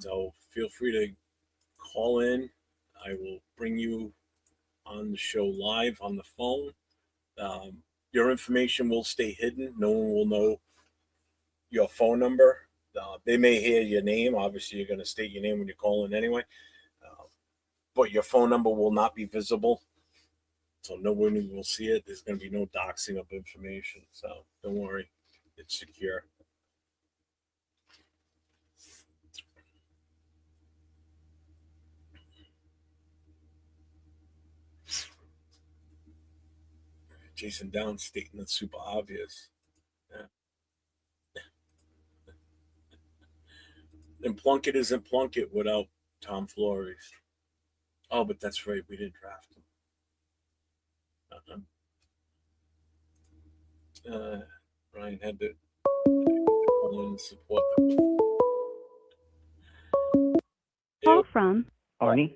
So feel free to call in. I will bring you on the show live on the phone. Your information will stay hidden. No one will know your phone number. They may hear your name. Obviously, you're going to state your name when you call in anyway. But your phone number will not be visible. So no one will see it. There's going to be no doxing of information. So don't worry. It's secure. Jason Downs stating that's super obvious. Yeah. And Plunkett isn't Plunkett without Tom Flores. Oh, but that's right. We didn't draft him. Ryan had to call in support. Call from Arnie?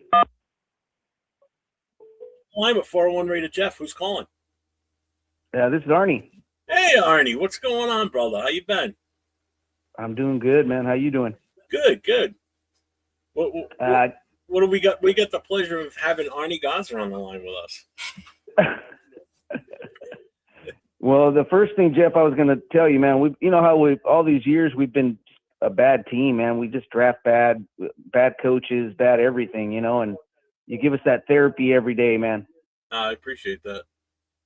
I'm at 401 rated Jeff. Who's calling? Yeah, this is Arnie. Hey, Arnie. What's going on, brother? How you been? I'm doing good, man. How you doing? Good, good. What do we got? We got the pleasure of having Arnie Gonzer on the line with us. Well, the first thing, Jeff, I was going to tell you, man, you know how all these years we've been a bad team, man. We just draft bad coaches, bad everything, you know, and you give us that therapy every day, man. I appreciate that.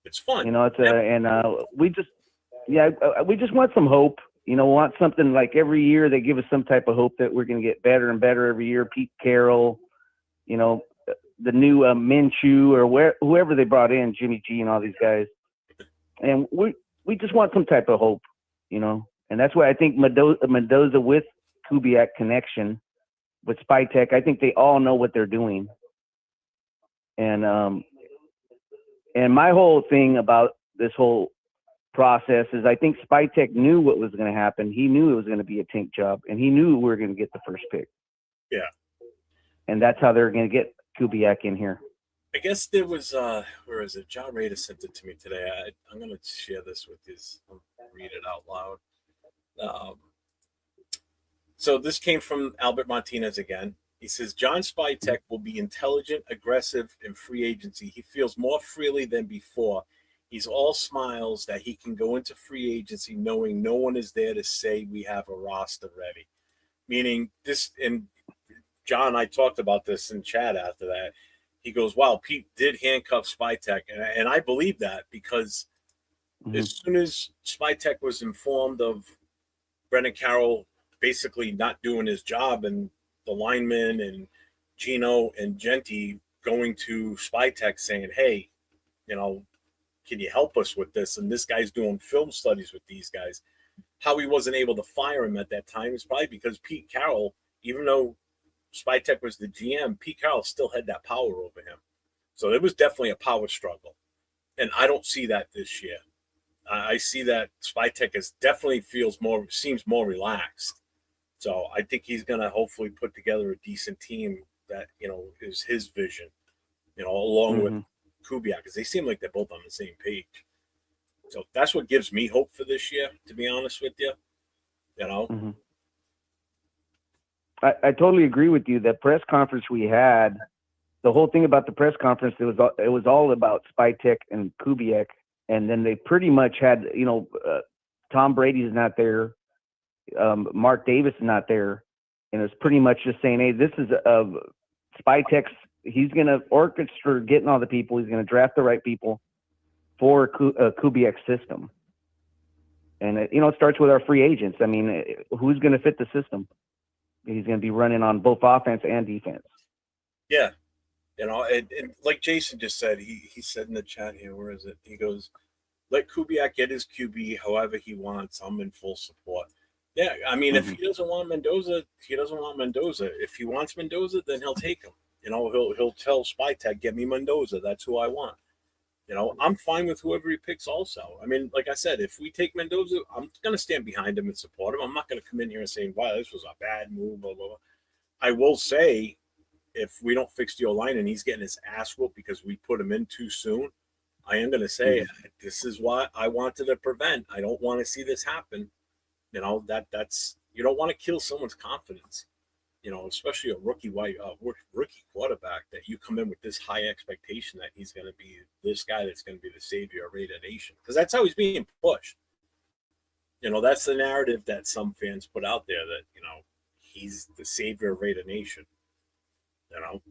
It's fun. You know, we just want some hope, you know, want something like every year they give us some type of hope that we're going to get better and better every year. Pete Carroll, you know, the new Minshew or whoever they brought in, Jimmy G and all these guys. And we just want some type of hope, you know, and that's why I think Mendoza with Kubiak connection with Spytek, I think they all know what they're doing. And my whole thing about this whole process is I think Spytek knew what was going to happen. He knew it was going to be a tank job, and he knew we were going to get the first pick. Yeah. And that's how they're going to get Kubiak in here. I guess there was, where is it? John Rader sent it to me today. I'm going to share this with you. I'll read it out loud. So this came from Albert Martinez again. He says, John Spytek will be intelligent, aggressive, in free agency. He feels more freely than before. He's all smiles that he can go into free agency knowing no one is there to say we have a roster ready. Meaning this, and John and I talked about this in chat after that. He goes, wow, Pete did handcuff Spytek. And I believe that because as soon as Spytek was informed of Brendan Carroll basically not doing his job and the linemen and Gino and Genty going to Spytek saying, hey, you know, can you help us with this? And this guy's doing film studies with these guys. How he wasn't able to fire him at that time is probably because Pete Carroll, even though Spytek was the GM, Pete Carroll still had that power over him. So it was definitely a power struggle. And I don't see that this year. I see that Spytek seems more relaxed. So I think he's going to hopefully put together a decent team that, you know, is his vision, you know, along with Kubiak, because they seem like they're both on the same page. So that's what gives me hope for this year, to be honest with you. You know? I totally agree with you. That press conference we had, the whole thing about the press conference, it was all about Spytek and Kubiak. And then they pretty much had, you know, Tom Brady's not there. Mark Davis is not there. And it's pretty much just saying, hey, this is Spytek's, he's going to orchestrate getting all the people. He's going to draft the right people for Kubiak's system. And, it starts with our free agents. I mean, who's going to fit the system? He's going to be running on both offense and defense. Yeah. You know, and like Jason just said, he said in the chat here, where is it? He goes, let Kubiak get his QB however he wants. I'm in full support. Yeah, I mean, if he doesn't want Mendoza, he doesn't want Mendoza. If he wants Mendoza, then he'll take him. You know, he'll tell Spytek, get me Mendoza. That's who I want. You know, I'm fine with whoever he picks also. I mean, like I said, if we take Mendoza, I'm going to stand behind him and support him. I'm not going to come in here and say, wow, this was a bad move, blah, blah, blah. I will say, if we don't fix the O-line and he's getting his ass whooped because we put him in too soon, I am going to say, this is what I wanted to prevent. I don't want to see this happen. You know, that's you don't want to kill someone's confidence. You know, especially a rookie quarterback, that you come in with this high expectation that he's going to be this guy that's going to be the savior of Raider Nation, because that's how he's being pushed. You know, that's the narrative that some fans put out there, that, you know, he's the savior of Raider Nation. You know,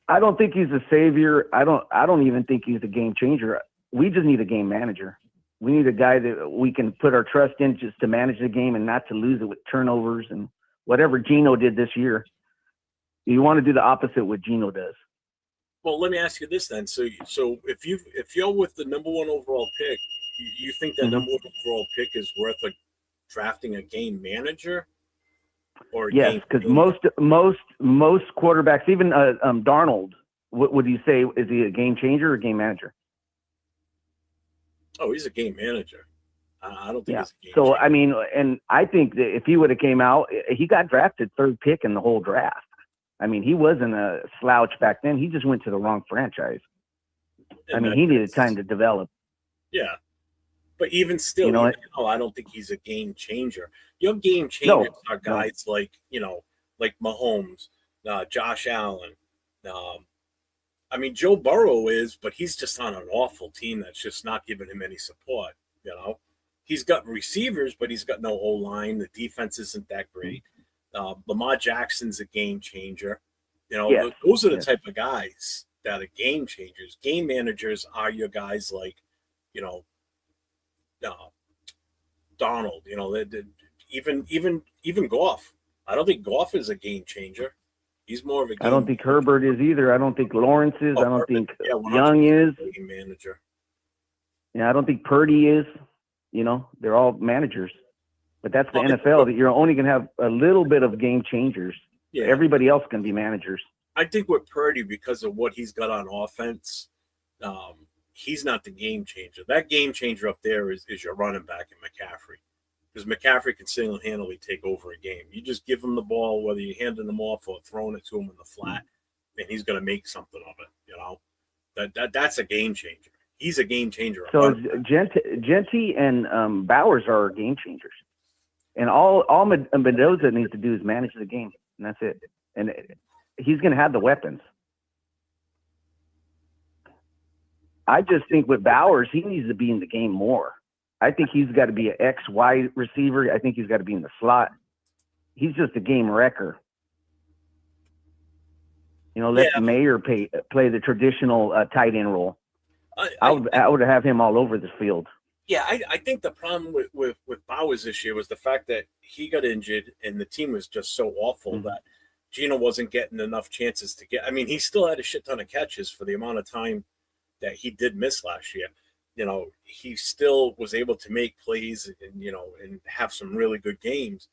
I don't think he's a savior. I don't even think he's a game changer. We just need a game manager. We need a guy that we can put our trust in just to manage the game and not to lose it with turnovers and whatever Gino did this year. You want to do the opposite of what Gino does. Well, let me ask you this then. So if you're with the number one overall pick, you think that Mhm. number one overall pick is worth drafting a game manager or a Yes, game because changer? most quarterbacks, even Darnold, what would you say, is he a game changer or a game manager? Oh, he's a game manager. I don't think Yeah. he's a game So changer. I mean, and I think that if he would have came out, he got drafted third pick in the whole draft. I mean, he wasn't a slouch back then. He just went to the wrong franchise. I And mean, he needed time to develop. Yeah, but even still, You know, I don't think he's a game changer. Your game No, changers are no. guys like like Mahomes, Josh Allen. I mean, Joe Burrow is, but he's just on an awful team that's just not giving him any support. He's got receivers, but he's got no O line. The defense isn't that great. Lamar Jackson's a game changer. Yes, Those are the yes. type of guys that are game changers. Game managers are your guys like, you know, uh, Donald. Even Goff. I don't think Goff is a game changer. He's more of a game. I don't think Herbert is either. I don't think Lawrence is. I don't think Young is. Game manager. Yeah, I don't think Purdy is. They're all managers. But that's the NFL, that you're only going to have a little bit of game changers. Yeah. Everybody else can be managers. I think with Purdy, because of what he's got on offense, he's not the game changer. That game changer up there is your running back in McCaffrey. Because McCaffrey can single-handedly take over a game. You just give him the ball, whether you're handing him off or throwing it to him in the flat, and he's going to make something of it. That's a game changer. He's a game changer. So Genty and Bowers are game changers. And all Mendoza needs to do is manage the game, and that's it. And he's going to have the weapons. I just think with Bowers, he needs to be in the game more. I think he's got to be an XY receiver. I think he's got to be in the slot. He's just a game wrecker. Let Mayer play the traditional tight end role. I would have him all over the field. Yeah, I think the problem with Bowers this year was the fact that he got injured and the team was just so awful that Gino wasn't getting enough chances to get. I mean, he still had a shit ton of catches for the amount of time that he did miss last year. He still was able to make plays and have some really good games.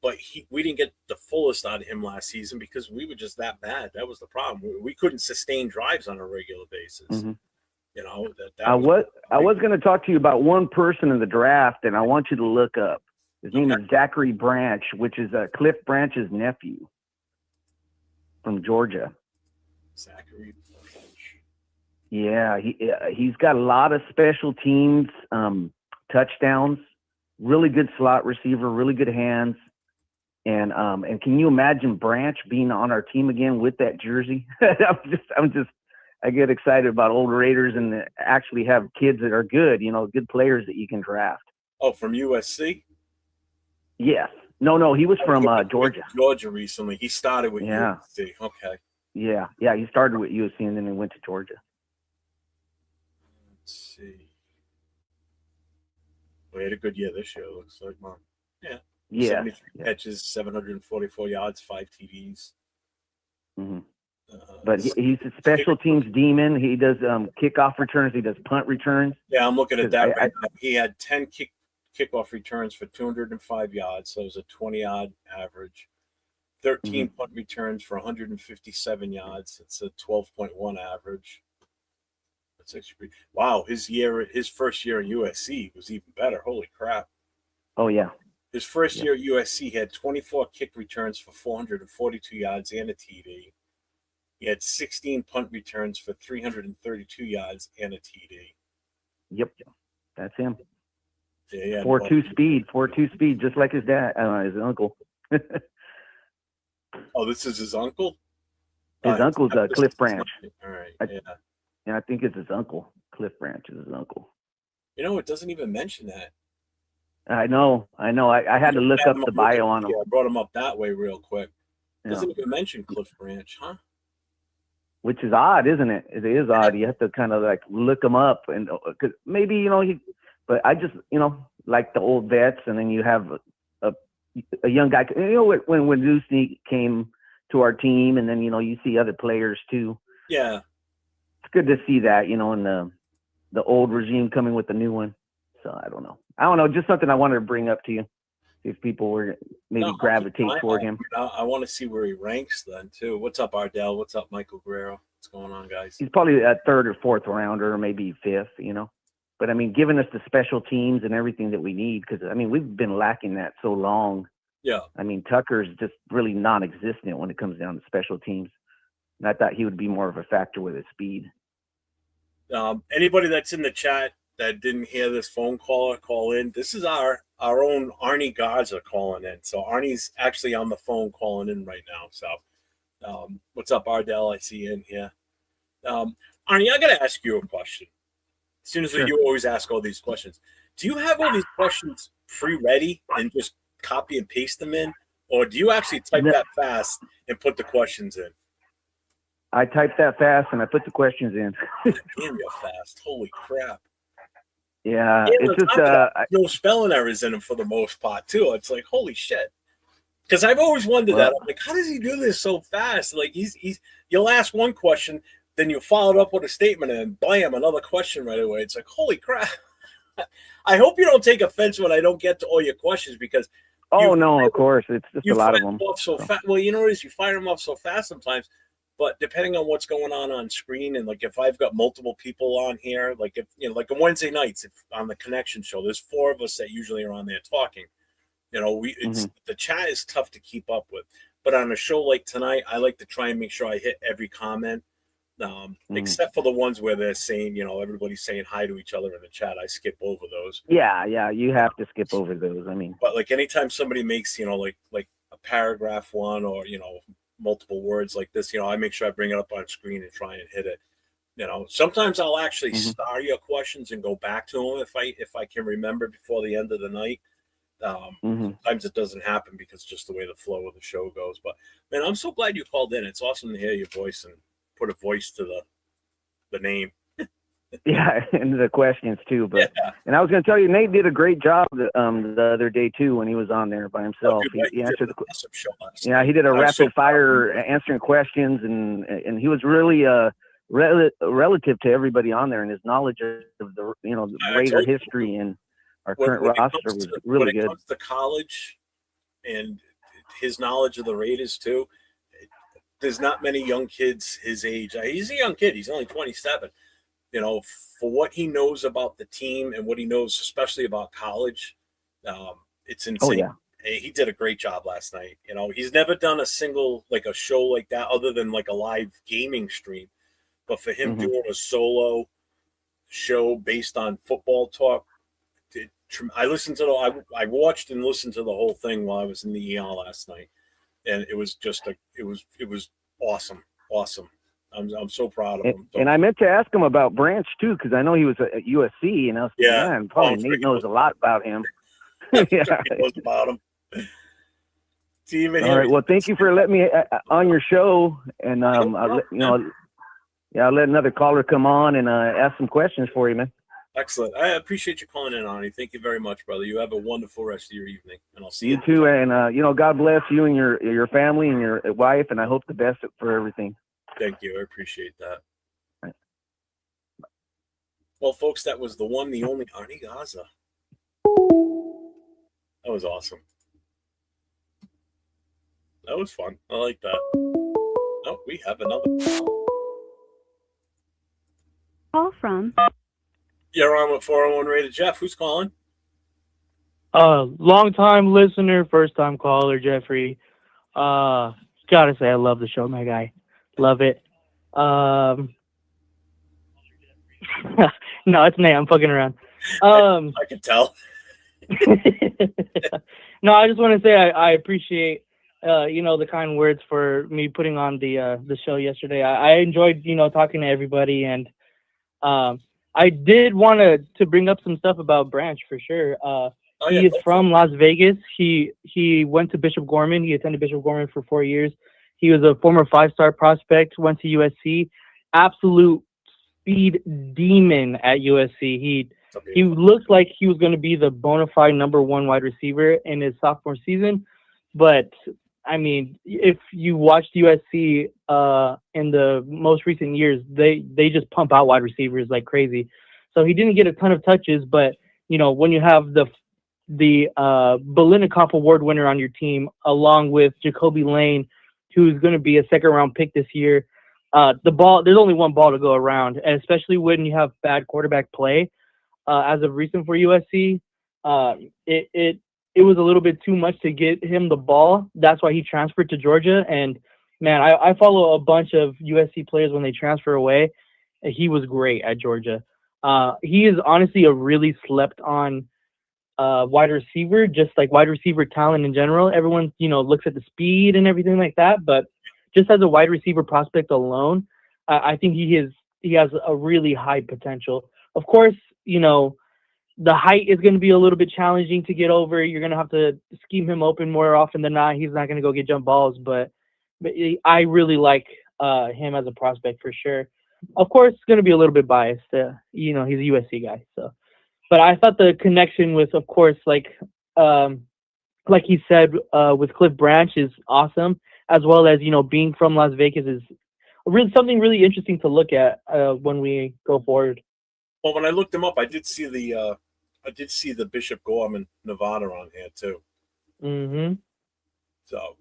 But we didn't get the fullest out of him last season because we were just that bad. That was the problem. We couldn't sustain drives on a regular basis. Mm-hmm. I was going to talk to you about one person in the draft, and I want you to look up. His name is Zachary Branch, which is Cliff Branch's nephew from Georgia. Zachary Branch. Yeah, he's got a lot of special teams touchdowns. Really good slot receiver, really good hands, and can you imagine Branch being on our team again with that jersey? I get excited about old Raiders and actually have kids that are good, good players that you can draft. Oh, from USC? Yes. No, he was from Georgia. Georgia recently. He started with USC. Okay. Yeah, he started with USC and then he went to Georgia. Let's see. We had a good year this year, it looks like, Mom. Yeah. Yeah. 73 catches, 744 yards, 5 TDs. Mm-hmm. But he's a special teams demon. He does kickoff returns. He does punt returns. Yeah, I'm looking at that right now. He had 10 kickoff returns for 205 yards. So it was a 20-yard average. 13 punt returns for 157 yards. It's a 12.1 average. That's actually wow. His first year at USC was even better. Holy crap. Oh, yeah. His first year at USC, he had 24 kick returns for 442 yards and a TD. He had 16 punt returns for 332 yards and a TD. Yep, that's him. Yeah, 4.2 speed, just like his dad, his uncle. Oh, this is his uncle? His uncle's Cliff Branch. All right, I think it's his uncle. Cliff Branch is his uncle. It doesn't even mention that. I know. I had to look up the bio on him. Yeah, I brought him up that way real quick. Doesn't even mention Cliff Branch, huh? Which is odd, isn't it? It is odd. You have to kind of like look him up, and cause maybe but I just like the old vets, and then you have a young guy. When Newsneak came to our team, and then you see other players too. Yeah. It's good to see that, and the old regime coming with the new one. So I don't know. Just something I wanted to bring up to you. If people were maybe gravitate toward him. I want to see where he ranks then too. What's up, Ardell? What's up, Michael Guerrero? What's going on, guys? He's probably a third or fourth rounder, or maybe fifth, But I mean, giving us the special teams and everything that we need, because I mean, we've been lacking that so long. Yeah. I mean, Tucker's just really non-existent when it comes down to special teams. And I thought he would be more of a factor with his speed. Anybody that's in the chat that didn't hear this phone caller call in, this is our own Arnie Garza calling in. So Arnie's actually on the phone calling in right now. So what's up, Ardell? I see you in here. Arnie, I got to ask you a question. As soon as Sure. You always ask all these questions. Do you have all these questions pre-ready and just copy and paste them in? Or do you actually type that fast and put the questions in? I typed that fast and I put the questions in. Damn, you're fast. Holy crap. Yeah, it's just no spelling errors in them for the most part too. It's like, holy shit. Because I've always wondered that. I'm like, how does he do this so fast? Like you'll ask one question, then you follow it up with a statement, and bam, another question right away. It's like, holy crap. I hope you don't take offense when I don't get to all your questions, because no, of course, it's just a lot of them. So fast. Well, you know what it is, you fire them up so fast sometimes. But depending on what's going on screen, and like if I've got multiple people on here, like if like on Wednesday nights, if on the Connection show, there's 4 of us that usually are on there talking. The chat is tough to keep up with. But on a show like tonight, I like to try and make sure I hit every comment, except for the ones where they're saying, everybody's saying hi to each other in the chat. I skip over those. Yeah, you have to skip over those. I mean, but like anytime somebody makes, like a paragraph one, or multiple words like this, I make sure I bring it up on screen and try and hit it. Sometimes I'll actually star your questions and go back to them if I can remember before the end of the night. Sometimes it doesn't happen because just the way the flow of the show goes. But man, I'm so glad you called in. It's awesome to hear your voice and put a voice to the name. Yeah, and the questions too. But and I was going to tell you, Nate did a great job the other day too when he was on there by himself. He answered the questions. He did a rapid fire answering questions, and he was really relative to everybody on there, and his knowledge of the the Raider history and our current roster was really good. When it comes to college and his knowledge of the Raiders too, there's not many young kids his age. He's a young kid. He's only 27. For what he knows about the team and what he knows, especially about college, it's insane. Oh, yeah. He did a great job last night. He's never done a single, like a show like that other than like a live gaming stream. But for him doing a solo show based on football talk, I listened to I watched and listened to the whole thing while I was in the ER last night. And it was just it was awesome. Awesome. I'm so proud of him. And I meant to ask him about Branch too, because I know he was at USC, and I was man, probably Nate knows a lot about him. He knows about him. All right. Well, thank you for letting me on your show, and I'll let another caller come on and ask some questions for you, man. Excellent. I appreciate you calling in, Arnie. Thank you very much, brother. You have a wonderful rest of your evening, and I'll see you. You too, and God bless you and your family and your wife, and I hope the best for everything. Thank you. I appreciate that. Right. Well, folks, that was the one, the only Arnie Garza. That was awesome. That was fun. I like that. Oh, we have another call from. You're on with 401 Rated Jeff. Who's calling? Long-time listener, first-time caller, Jeffrey. Gotta say, I love the show, my guy. Love it. No, it's Nate. I'm fucking around. I can tell. No, I just want to say I appreciate the kind words for me putting on the show yesterday. I enjoyed talking to everybody, and I did want to bring up some stuff about Branch for sure. He is from Las Vegas. He went to Bishop Gorman. He attended Bishop Gorman for 4 years. He was a former 5-star prospect, went to USC, absolute speed demon at USC. He looked like he was going to be the bona fide #1 wide receiver in his sophomore season, but I mean, if you watched USC in the most recent years, they just pump out wide receivers like crazy. So he didn't get a ton of touches, but when you have the Belinikov Award winner on your team, along with Jacoby Lane, who's going to be a second-round pick this year, there's only one ball to go around, and especially when you have bad quarterback play, as of recent for USC, it was a little bit too much to get him the ball. That's why he transferred to Georgia. And man, I follow a bunch of USC players when they transfer away. And he was great at Georgia. He is honestly a really slept on wide receiver, just like wide receiver talent in general. Everyone, looks at the speed and everything like that, but just as a wide receiver prospect alone, I think he has a really high potential. Of course, the height is going to be a little bit challenging to get over. You're going to have to scheme him open more often than not. He's not going to go get jump balls, but I really like him as a prospect for sure. Of course, it's going to be a little bit biased. He's a USC guy, so. But I thought the connection with, of course, like he said, with Cliff Branch is awesome, as well as being from Las Vegas is something really interesting to look at when we go forward. Well, when I looked him up, I did see the Bishop Gorman, Nevada on here too. Mm-hmm. So,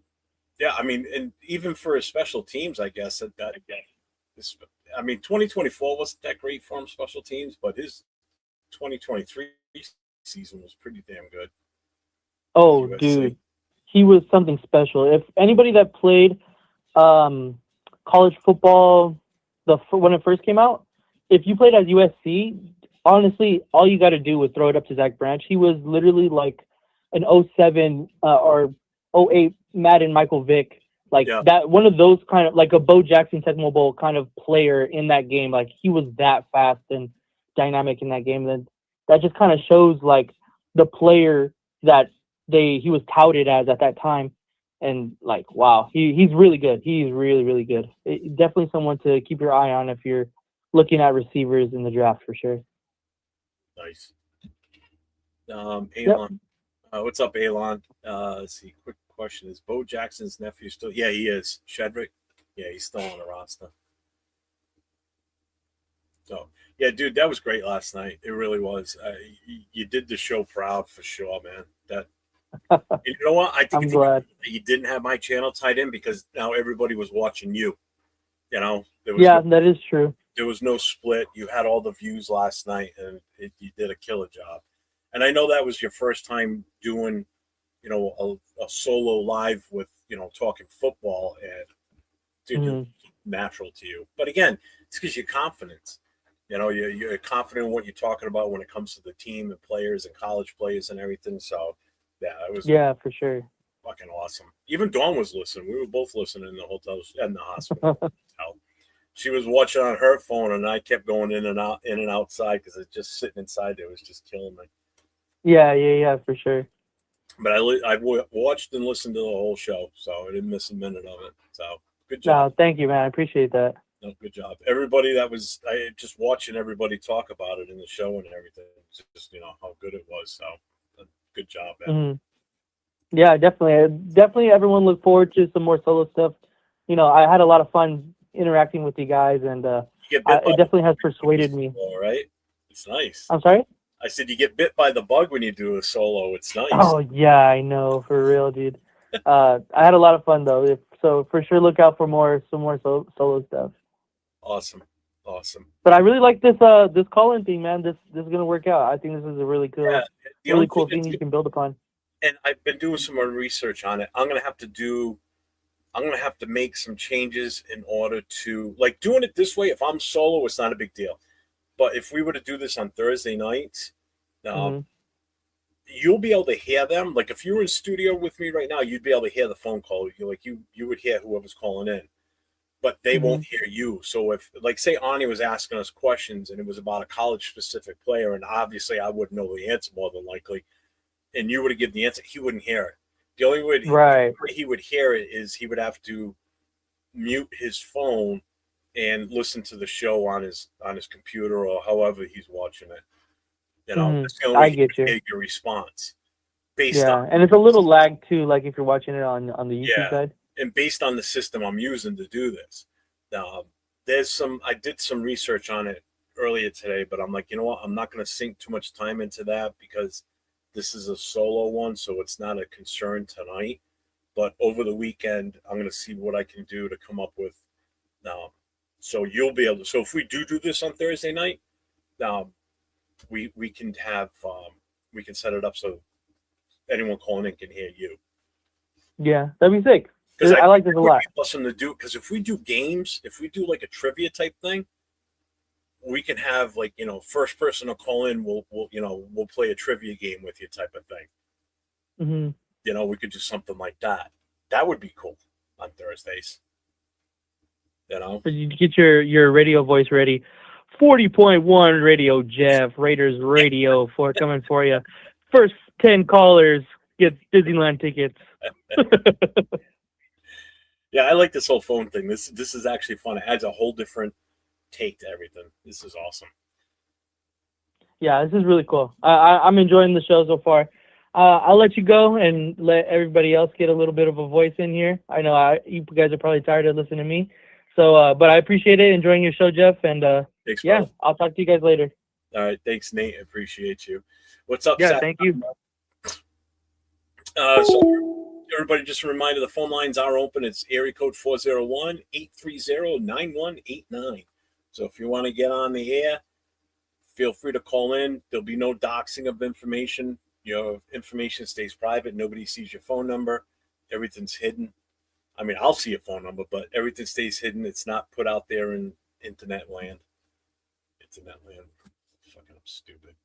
yeah, I mean, and even for his special teams, I guess 2024 wasn't that great for him special teams, but his 2023 season was pretty damn good. Oh, dude, he was something special. If anybody that played college football when it first came out, if you played at USC, honestly, all you got to do was throw it up to Zach Branch. He was literally like an 07 or 08 Madden Michael Vick, that one of those kind of like a Bo Jackson Tecmo Bowl kind of player in that game. Like he was that fast and dynamic in that game. Then that just kind of shows like the player that he was touted as at that time. And like, wow, he's really good. He's really, really good. Definitely someone to keep your eye on if you're looking at receivers in the draft for sure. Nice. Alon, Yep. What's up, Alon? Let's see. Quick question: is Bo Jackson's nephew still? Yeah, he is. Shedrick. Yeah, he's still on the roster. So, yeah, dude, that was great last night. It really was. You did the show proud for sure, man. You know what? I think I'm glad you didn't have my channel tied in because now everybody was watching you. That is true. There was no split. You had all the views last night, and you did a killer job. And I know that was your first time doing, a solo live with, talking football, and dude, it's natural to you. But again, it's because you're confident. You're confident in what you're talking about when it comes to the team and players and college players and everything. So, yeah, it was for sure. Fucking awesome. Even Dawn was listening. We were both listening in the hotel and the hospital. She was watching on her phone, and I kept going in and outside because it's just sitting inside there was just killing me. Yeah, for sure. But I watched and listened to the whole show, so I didn't miss a minute of it. So good job. No, thank you, man. I appreciate that. No, good job. Everybody just watching everybody talk about it in the show and everything. Just how good it was. So good job, man. Mm-hmm. Yeah, definitely. Everyone look forward to some more solo stuff. I had a lot of fun interacting with you guys, and it definitely has persuaded me. All right, it's nice. I'm sorry? I said you get bit by the bug when you do a solo. It's nice. Oh yeah, I know, for real, dude. I had a lot of fun though, so for sure look out for some more solo stuff. Awesome. But I really like this call-in thing, man. This is gonna work out. I think this is a really cool, cool thing you can build upon. And I've been doing some more research on it. I'm gonna have to make some changes in order to doing it this way. If I'm solo, it's not a big deal. But if we were to do this on Thursday nights, you'll be able to hear them. Like if you were in studio with me right now, you'd be able to hear the phone call. You would hear whoever's calling in, but they won't hear you. So if say Ani was asking us questions and it was about a college specific player, and obviously I wouldn't know the answer more than likely, and you were to give the answer, he wouldn't hear it. The only way he would hear it is he would have to mute his phone and listen to the show on his computer or however he's watching it. That's the only way he would hear your response. based on and it's a little lag too, like if you're watching it on the YouTube side. And based on the system I'm using to do this. I did some research on it earlier today, but I'm like, you know what? I'm not going to sink too much time into that because this is a solo one, so it's not a concern tonight. But over the weekend, I'm going to see what I can do to come up with. So you'll be able to. So if we do this on Thursday night, we can have we can set it up so anyone calling in can hear you. Yeah, that'd be sick. Because I like this a lot. Awesome to do, because if we do games, if we do like a trivia type thing, we can have like, you know, first person to call in. We'll play a trivia game with you type of thing. Mm-hmm. You know, we could do something like that. That would be cool on Thursdays. You know, but you get your radio voice ready. 40.1 Radio Jeff, Raiders Radio coming for you. First 10 callers get Disneyland tickets. Yeah, I like this whole phone thing. This is actually fun. It adds a whole different take to everything. This is awesome. Yeah, this is really cool. I'm enjoying the show so far. I'll let you go and let everybody else get a little bit of a voice in here. I know you guys are probably tired of listening to me. So, but I appreciate it. Enjoying your show, Jeff. And thanks, yeah, brother. I'll talk to you guys later. All right. Thanks, Nate. Appreciate you. What's up, Yeah, Seth? thank you. So everybody, just a reminder, the phone lines are open. It's area code 401-830-9189. So if you want to get on the air, feel free to call in. There'll be no doxing of information. Your information stays private. Nobody sees your phone number. Everything's hidden. I mean, I'll see your phone number, but everything stays hidden. It's not put out there in internet land. Fucking, I'm stupid.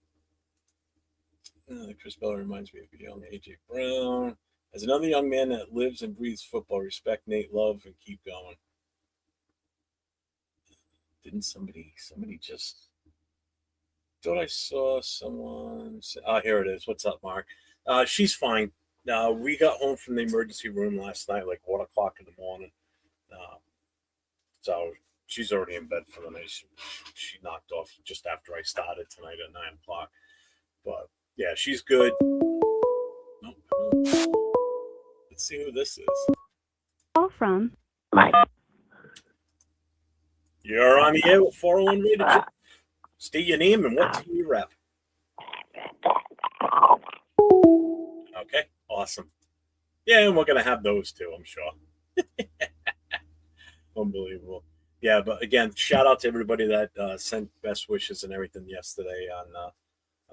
Chris Bell reminds me of young AJ Brown. As another young man that lives and breathes football, respect Nate, love, and keep going. Didn't somebody just thought I saw someone say, here it is. What's up, Mark? She's fine. We got home from the emergency room last night, like 1 o'clock in the morning. So she's already in bed for the night. She knocked off just after I started tonight at 9 o'clock. But yeah, she's good. Nope. Let's see who this is. Call from Mike. You're on the air with 401 Radio. State your name and what team you rep. Okay, awesome. Yeah, and we're going to have those too, I'm sure. Unbelievable. Yeah, but again, shout out to everybody that sent best wishes and everything yesterday on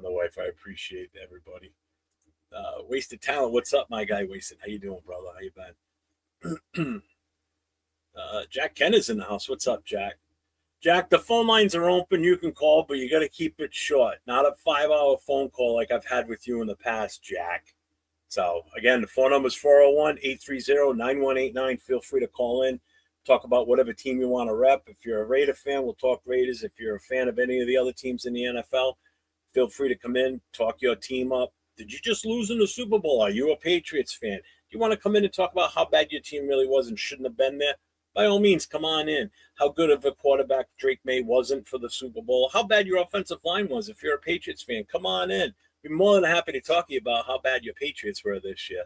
the wife. I appreciate everybody. Wasted Talent, what's up, my guy? Wasted, how you doing, brother? How you been? Jack Ken is in the house. What's up, Jack? Jack, the phone lines are open. You can call, but you got to keep it short. Not a 5-hour phone call like I've had with you in the past, Jack. So, again, the phone number is 401-830-9189. Feel free to call in. Talk about whatever team you want to rep. If you're a Raider fan, we'll talk Raiders. If you're a fan of any of the other teams in the NFL, feel free to come in, talk your team up. Did you just lose in the Super Bowl? Are you a Patriots fan? Do you want to come in and talk about how bad your team really was and shouldn't have been there? By all means, come on in. How good of a quarterback Drake May wasn't for the Super Bowl. How bad your offensive line was. If you're a Patriots fan, come on in. Be more than happy to talk to you about how bad your Patriots were this year.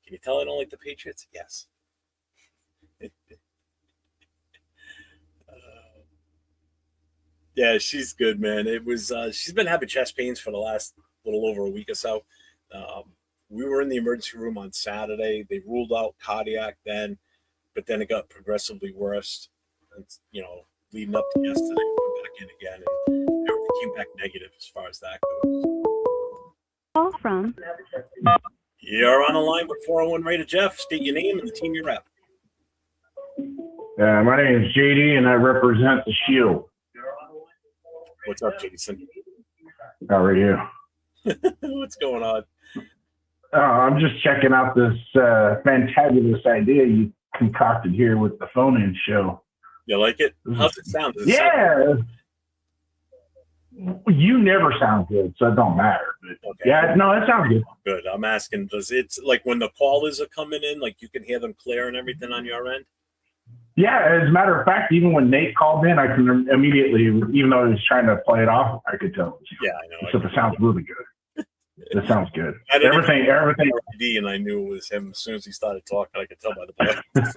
Can you tell I don't like the Patriots? Yes. Yeah, she's good, man. It was she's been having chest pains for the last little over a week or so. We were in the emergency room on Saturday. They ruled out cardiac then, but then it got progressively worse. And, you know, leading up to yesterday, we went back in again, and everything came back negative as far as that goes. Call from You're on the line with 401 Raider Jeff. State your name and the team you rep. My name is JD, and I represent the Shield. What's up, Jason? How are you? What's going on? I'm just checking out this fantabulous idea you concocted here with the phone-in show. You like it? How's it sound? Does it sound you never sound good, so it don't matter. But okay. Yeah, no, it sounds good. Good. I'm asking, does it, like when the callers are coming in, like you can hear them clear and everything on your end? Yeah, as a matter of fact, even when Nate called in, I can immediately, even though he was trying to play it off, I could tell. Yeah, I know. So it sounds really good. That sounds good. I didn't Everything. even ID, and I knew it was him as soon as he started talking. I could tell by the voice.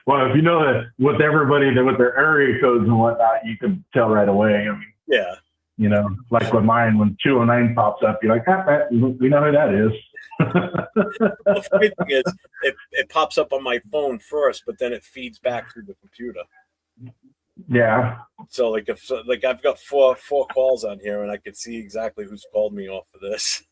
Well, if you know that with everybody that with their area codes and whatnot, you can tell right away. I mean, Yeah. you know, like with mine, when 209 pops up, you're like, we know who that is. The funny thing is, it pops up on my phone first, but then it feeds back through the computer. Yeah. So like I've got four calls on here, and I can see exactly who's called me off of this.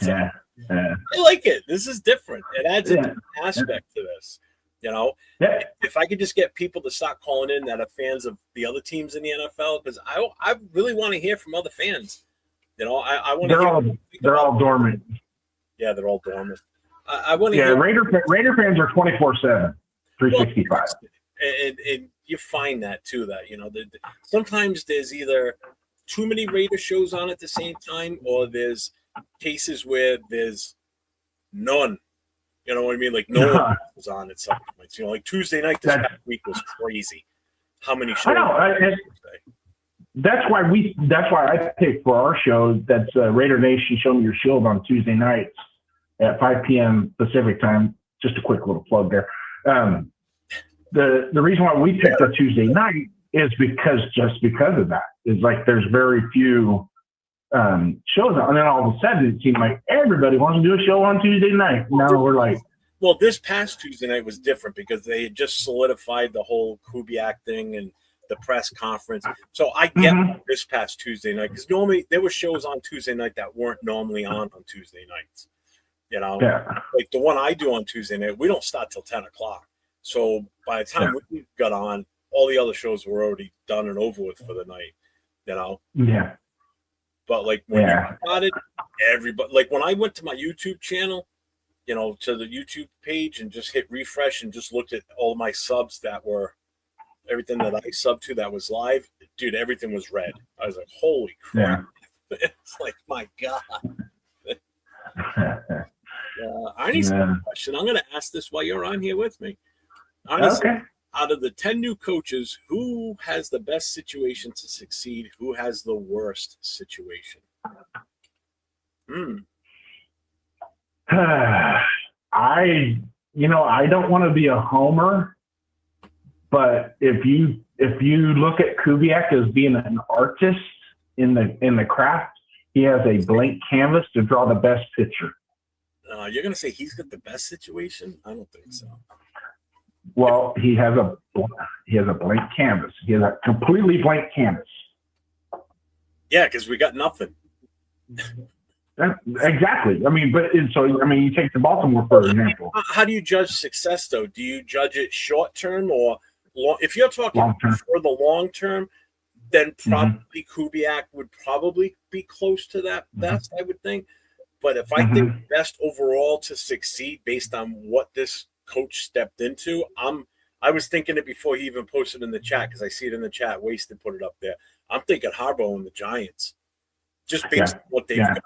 Yeah. Yeah. I like it. This is different. It adds a Yeah. different aspect to this. You know, Yeah. if I could just get people to start calling in that are fans of the other teams in the NFL, because I really want to hear from other fans. You know, I want to. They're all dormant. Yeah, they're all dormant. I want to. Yeah, hear, Raider fans are 24/7, 365. and you find that too. That, you know, sometimes there's either too many Raider shows on at the same time, or there's cases where there's none. You know what I mean? Like no one was on at some points. You know, like Tuesday night this past week was crazy. How many shows? I know. That's why I pick for our show. That's Raider Nation Show Me Your Shield on Tuesday nights at 5 p.m. Pacific time. Just a quick little plug there. The reason why we picked a Tuesday night is because of that. It's like there's very few shows on, and then all of a sudden it seemed like everybody wants to do a show on Tuesday night. Now we're like, well, this past Tuesday night was different because they had just solidified the whole Kubiak thing and the press conference. So I get this past Tuesday night, because normally there were shows on Tuesday night that weren't normally on Tuesday nights. You know, like the one I do on Tuesday night, we don't start till 10 o'clock. So by the time we got on, all the other shows were already done and over with for the night. You know. Yeah. But like when you started, everybody, like when I went to my YouTube channel, you know, to the YouTube page and just hit refresh and just looked at all my subs that were everything that I subbed to that was live, dude, everything was red. I was like, holy crap. Yeah. It's like, my God. Arnie's got a question. I'm going to ask this while you're on here with me. Arnie, out of the 10 new coaches, who has the best situation to succeed? Who has the worst situation? I don't want to be a homer, but if you look at Kubiak as being an artist in the craft, he has a blank canvas to draw the best picture. You're going to say he's got the best situation? I don't think so. Well, he has a blank canvas. He has a completely blank canvas. Yeah, because we got nothing. Exactly. I mean, you take the Baltimore for example. How do you judge success, though? Do you judge it short term or long? If you're talking for the long term, then probably Kubiak would probably be close to that best, I would think. But if I think best overall to succeed based on what this coach stepped into, I was thinking it before he even posted in the chat, because I see it in the chat. Wasted put it up there. I'm thinking Harbaugh and the Giants, just based on what they've got.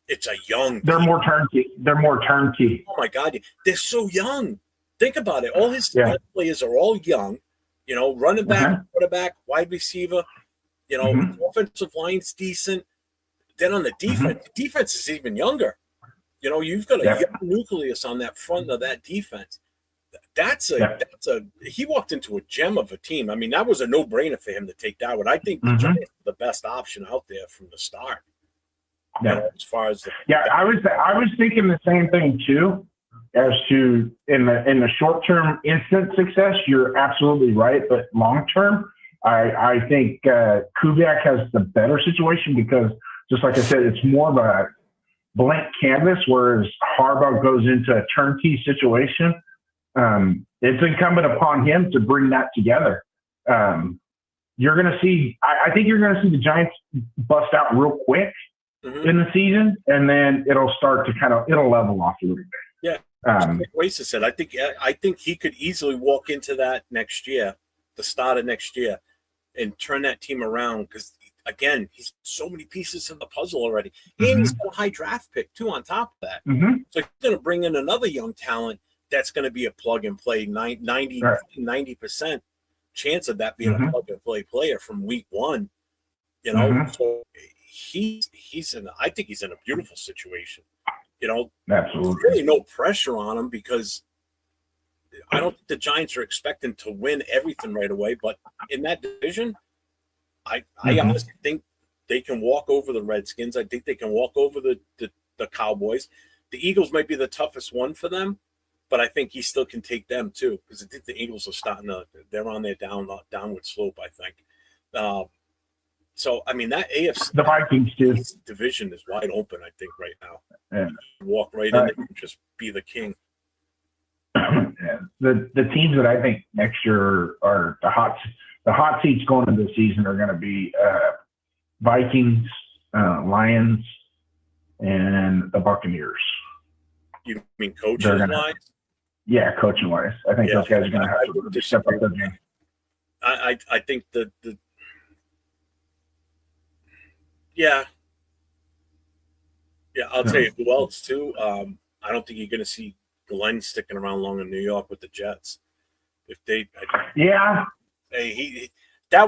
It's a young. They're more turnkey. Oh my God, they're so young. Think about it. All his players are all young. You know, running back, quarterback, wide receiver. You know, offensive line's decent. Then on the defense is even younger. You know, you've got a young nucleus on that front of that defense. He walked into a gem of a team. I mean, that was a no-brainer for him to take that one. I think the Giants are the best option out there from the start. Yeah. You know, as far as I was thinking the same thing too. As to in the short term instant success, you're absolutely right. But long term, I think Kubiak has the better situation, because just like I said, it's more of a blank canvas, whereas Harbaugh goes into a turnkey situation. It's incumbent upon him to bring that together. You're going to see, I think you're going to see the Giants bust out real quick in the season, and then it'll start to it'll level off a little bit. Yeah. Like Waisa said, I think he could easily walk into that next year, the start of next year, and turn that team around, because again, he's so many pieces of the puzzle already. And he's got a high draft pick too on top of that. So he's going to bring in another young talent that's going to be a plug and play 90% chance of that being a plug and play player from week one. You know, so I think he's in a beautiful situation. You know, Absolutely. there's really no pressure on him because I don't think the Giants are expecting to win everything right away. But in that division, I honestly think they can walk over the Redskins. I think they can walk over the Cowboys. The Eagles might be the toughest one for them, but I think he still can take them too because I think the Eagles are they're on their downward slope, I think. So, I mean, that AFC The Vikings too. division is wide open, I think, right now. Yeah. Walk right in there and just be the king. Yeah. The teams that I think next year are the hot seats going into the season are going to be Vikings, Lions, and the Buccaneers. You mean coaches wise? Yeah, coaching wise. I think those guys are going to have to really step up their game. I think the yeah. I'll tell you who else too. I don't think you're going to see Glenn sticking around long in New York with the Jets. That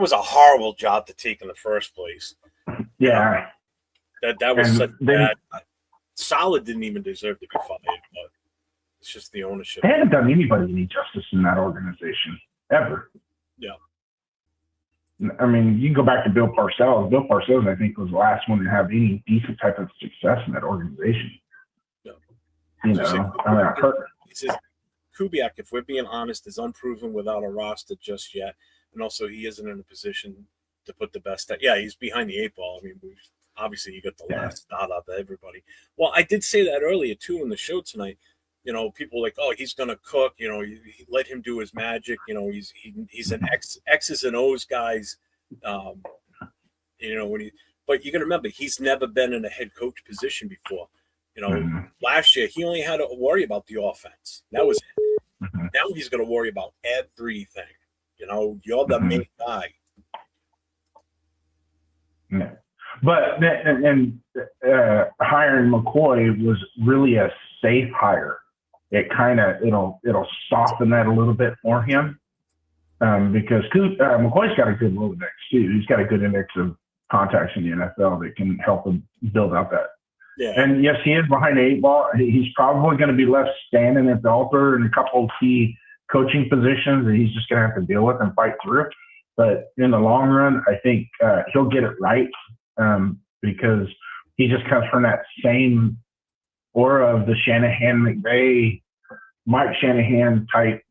was a horrible job to take in the first place. Yeah, that was such bad. Solid didn't even deserve to be fired, but it's just the ownership. They haven't done anybody any justice in that organization ever. Yeah. I mean, you can go back to Bill Parcells. Bill Parcells, I think, was the last one to have any decent type of success in that organization. Yeah. You know, Kubiak, if we're being honest, is unproven without a roster just yet, and also he isn't in a position to put the best. Yeah, he's behind the 8 ball. I mean, obviously you got the last start out of everybody. Well, I did say that earlier too in the show tonight. You know, people like, oh, he's gonna cook. You know, let him do his magic. You know, he's an X's and O's guys. You know, but you got to remember he's never been in a head coach position before. You know, last year he only had to worry about the offense. That was it. Now he's going to worry about everything. You know, you're the main guy. Yeah. But hiring McCoy was really a safe hire. It kind of it'll soften that a little bit for him because McCoy's got a good Rolodex too. He's got a good index of contacts in the NFL that can help him build out that. Yeah. And yes, he is behind the 8 ball. He's probably going to be left standing at the altar in a couple of key coaching positions that he's just going to have to deal with and fight through. But in the long run, I think he'll get it right because he just comes from that same aura of the Shanahan McVay, Mike Shanahan type,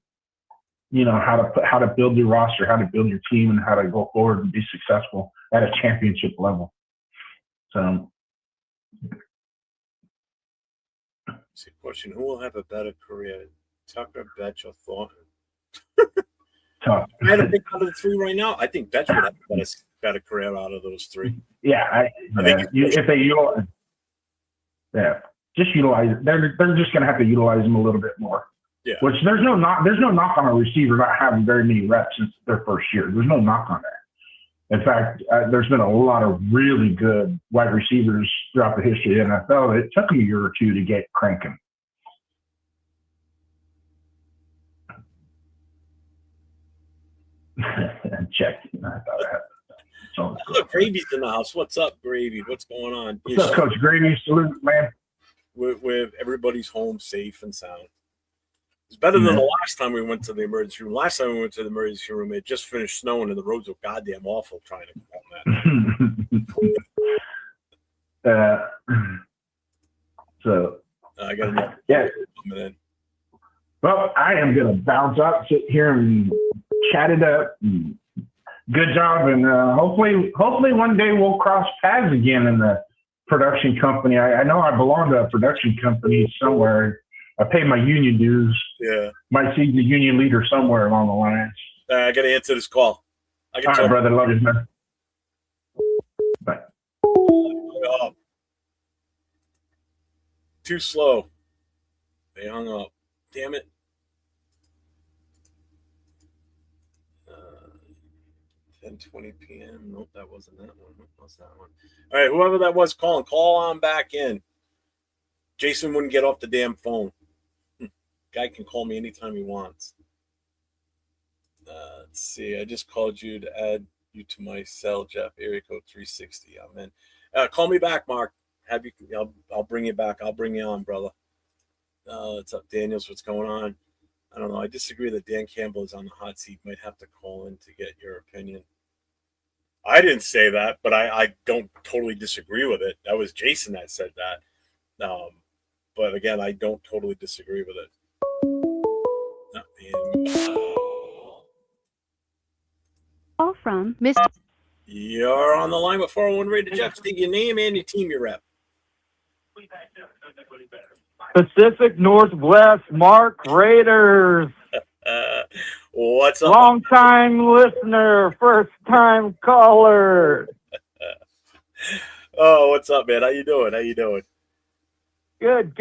you know, how to build your roster, how to build your team, and how to go forward and be successful at a championship level. So, question: who will have a better career, Tucker, Betch, or Thornton? Tough. I had to pick out of the 3 right now. I think Betch would have a better career out of those 3. Yeah, I think if they utilize, just utilize. They're just going to have to utilize them a little bit more. Yeah. Which there's no knock on a receiver not having very many reps since their first year. There's no knock on that. In fact, there's been a lot of really good wide receivers throughout the history of the NFL. It took them a year or 2 to get cranking. Check. I thought I had that. Look, Gravy's in the house. What's up, Gravy? What's going on? What's up, Coach Gravy? Salute, man. With everybody's home safe and sound. It's better than the last time we went to the emergency room. Last time we went to the emergency room, it just finished snowing and the roads were goddamn awful trying to come that. So I got another coming in. Well, I am going to bounce out, sit here and chat it up. Good job, and hopefully one day we'll cross paths again in the production company. I know I belong to a production company somewhere. I pay my union dues. Yeah. Might see the union leader somewhere along the lines. I got to answer this call. All right, brother. Love you, man. Bye. Oh. Too slow. They hung up. Damn it. 10:20 p.m. Nope, that wasn't that one. What was that one? All right, whoever that was calling, call on back in. Jason wouldn't get off the damn phone. Guy can call me anytime he wants. Let's see. I just called you to add you to my cell, Jeff. Area code 360. I'm in. Call me back, Mark. I'll bring you back. I'll bring you on, brother. What's up, Daniels? What's going on? I don't know. I disagree that Dan Campbell is on the hot seat. Might have to call in to get your opinion. I didn't say that, but I don't totally disagree with it. That was Jason that said that. But again, I don't totally disagree with it. Call from Mr. You're on the line with 401 Rated Jeff. State your name and your team you rep. Pacific Northwest Mark Raiders. What's up? Long time listener, first time caller. Oh, what's up, man? How you doing? Good.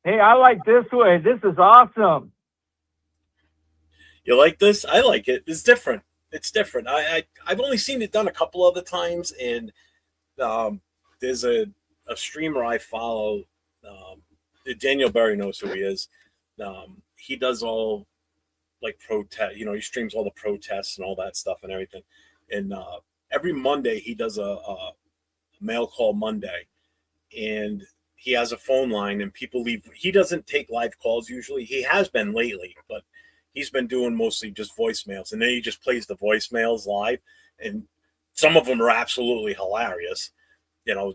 Hey, I like this way. This is awesome. You like this? I like it. It's different. I've only seen it done a couple other times, and there's a streamer I follow. Daniel Berry knows who he is. He does all like protest. He streams all the protests and all that stuff and everything. And every Monday he does a mail call Monday, and he has a phone line, and people leave. He doesn't take live calls usually. He has been lately, but he's been doing mostly just voicemails, and then he just plays the voicemails live, and some of them are absolutely hilarious.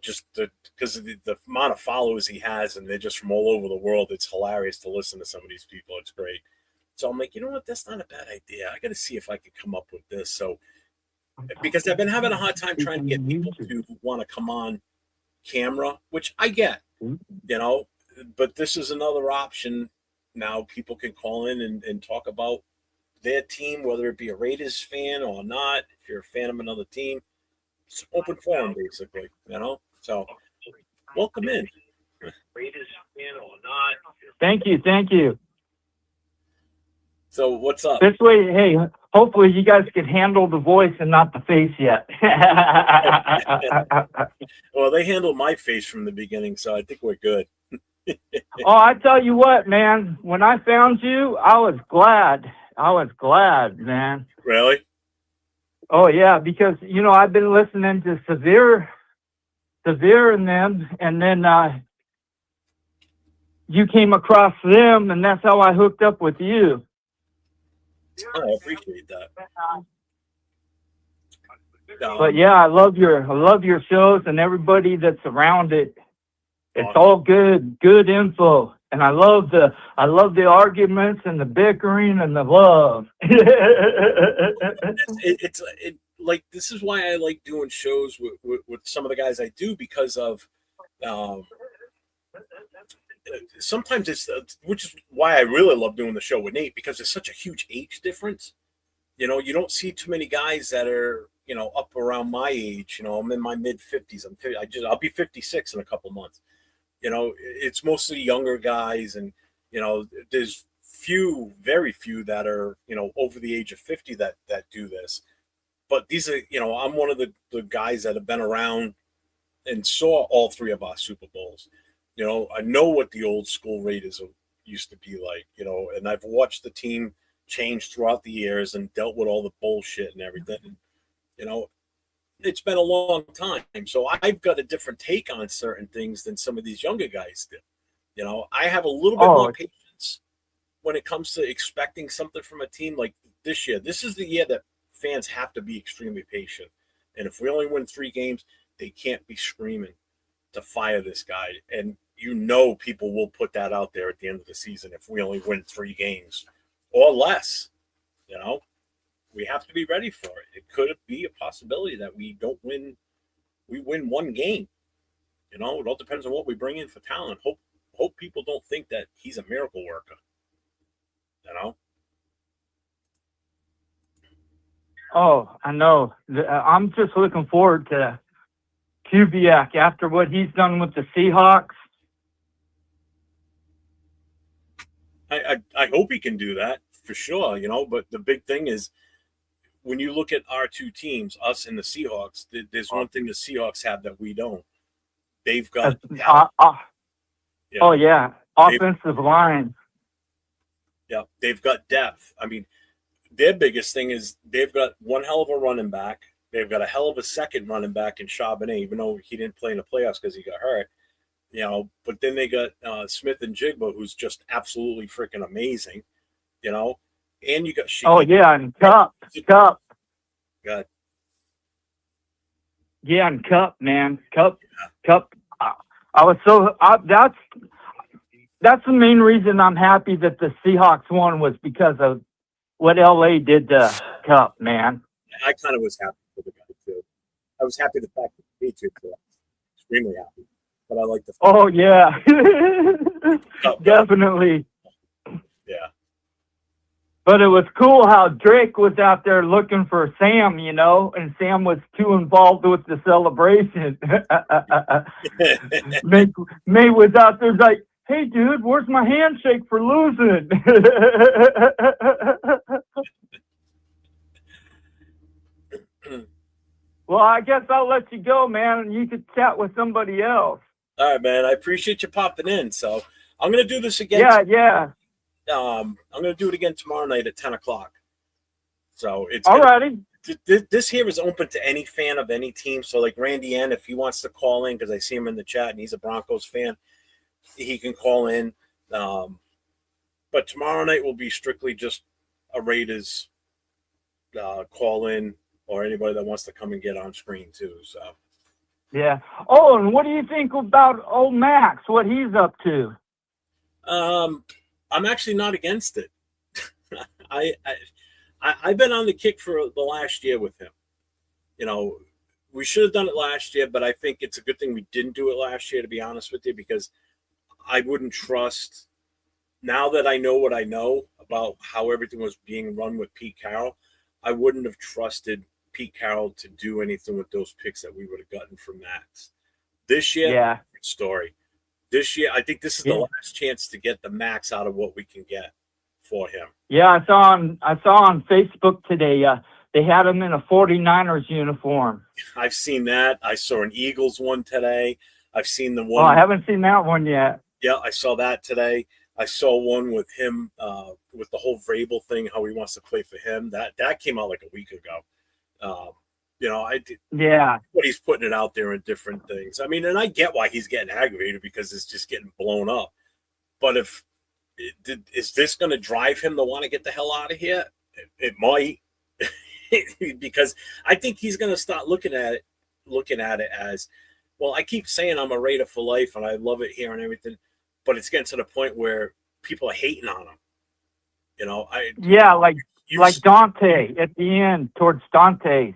Just because of the amount of followers he has, and they're just from all over the world. It's hilarious to listen to some of these people. It's great. So I'm like, you know what? That's not a bad idea. I got to see if I could come up with this. So, because I've been having a hard time trying to get people to want to come on camera, which I get, but this is another option. Now people can call in and talk about their team, whether it be a Raiders fan or not. If you're a fan of another team, it's open forum, basically, So, welcome in. Raiders fan or not. Thank you. So, what's up? This way, hey, hopefully you guys can handle the voice and not the face yet. Well, they handled my face from the beginning, so I think we're good. Oh, I tell you what, man, when I found you, I was glad, man. Really? Oh, yeah, because, I've been listening to Severe and them, and then you came across them, and that's how I hooked up with you. Oh, I appreciate that. But yeah, I love your shows and everybody that's around it. It's all good info, and I love the arguments and the bickering and the love. It's like, this is why I like doing shows with some of the guys I do, because of sometimes it's which is why I really love doing the show with Nate, because there's such a huge age difference. You don't see too many guys that are up around my age. I'm in my mid 50s. I'll be 56 in a couple months. It's mostly younger guys, and there's very few that are over the age of 50 that do this. But these are I'm one of the guys that have been around and saw all three of our Super Bowls. I know what the old school Raiders used to be like, and I've watched the team change throughout the years and dealt with all the bullshit and everything. And, it's been a long time. So I've got a different take on certain things than some of these younger guys do. I have a little bit more patience when it comes to expecting something from a team like this year. This is the year that fans have to be extremely patient. And if we only win 3 games, they can't be screaming to fire this guy. And people will put that out there at the end of the season if we only win 3 games or less. We have to be ready for it. It could be a possibility that we don't win. We win 1 game. It all depends on what we bring in for talent. Hope people don't think that he's a miracle worker. Oh, I know. I'm just looking forward to Kubiak after what he's done with the Seahawks. I hope he can do that for sure, but the big thing is, when you look at our 2 teams, us and the Seahawks, there's one thing the Seahawks have that we don't. They've got offensive line. Yeah, they've got depth. I mean, their biggest thing is they've got one hell of a running back, They've got a hell of a second running back in Charbonnet, even though he didn't play in the playoffs because he got hurt. But then they got Smith and Jigba, who's just absolutely freaking amazing. And you got Oh yeah, and Cup. God. Yeah, and Cup, man, Cup. I was that's the main reason I'm happy that the Seahawks won, was because of what LA did to Cup, man. I kind of was happy for the guy too. I was happy the fact that the Patriots were extremely happy, but I like the. Oh yeah, definitely. Yeah. But it was cool how Drake was out there looking for Sam, and Sam was too involved with the celebration. May was out there like, "Hey, dude, where's my handshake for losing?" Well, I guess I'll let you go, man, and you could chat with somebody else. All right, man. I appreciate you popping in. So I'm going to do this again. Yeah. I'm going to do it again tomorrow night at 10 o'clock. So it's all righty. This here is open to any fan of any team. So like Randy N, if he wants to call in, because I see him in the chat and he's a Broncos fan, he can call in. But tomorrow night will be strictly just a Raiders call in, or anybody that wants to come and get on screen too. So yeah. Oh, and what do you think about old Max? What he's up to? I'm actually not against it. I've been on the kick for the last year with him. We should have done it last year, but I think it's a good thing we didn't do it last year, to be honest with you, because I wouldn't trust, now that I know what I know about how everything was being run with Pete Carroll, I wouldn't have trusted Pete Carroll to do anything with those picks that we would have gotten from Max. This year, different story. This year, I think this is the last chance to get the max out of what we can get for him. Yeah, I saw on Facebook today, they had him in a 49ers uniform. I've seen that. I saw an Eagles one today. I've seen the one. Oh, I haven't seen that one yet. Yeah, I saw that today. I saw one with him, with the whole Vrabel thing, how he wants to play for him. That came out like a week ago. I did. Yeah. But he's putting it out there in different things. I mean, and I get why he's getting aggravated, because it's just getting blown up. But is this going to drive him to want to get the hell out of here? It might, because I think he's going to start looking at it as, well, I keep saying I'm a Raider for life and I love it here and everything, but it's getting to the point where people are hating on him. Like Dante at the end, towards Dante's.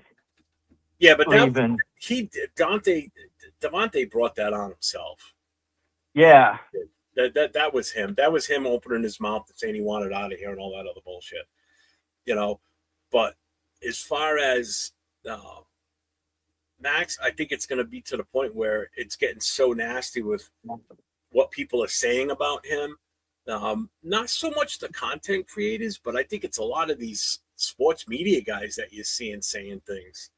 Yeah, but Devontae brought that on himself. Yeah. That was him. That was him opening his mouth and saying he wanted out of here and all that other bullshit. But as far as Max, I think it's going to be to the point where it's getting so nasty with what people are saying about him. Not so much the content creators, but I think it's a lot of these sports media guys that you're seeing saying things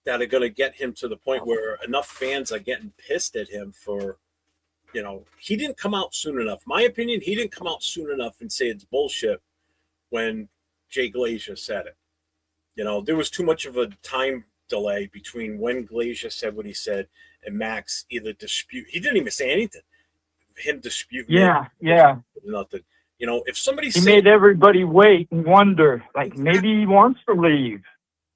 that are going to get him to the point where enough fans are getting pissed at him for, he didn't come out soon enough. My opinion, he didn't come out soon enough and say it's bullshit when Jay Glazer said it. There was too much of a time delay between when Glazer said what he said and Max either dispute. He didn't even say anything. Him dispute. Yeah. Nothing. If somebody made everybody wait and wonder, like maybe he wants to leave.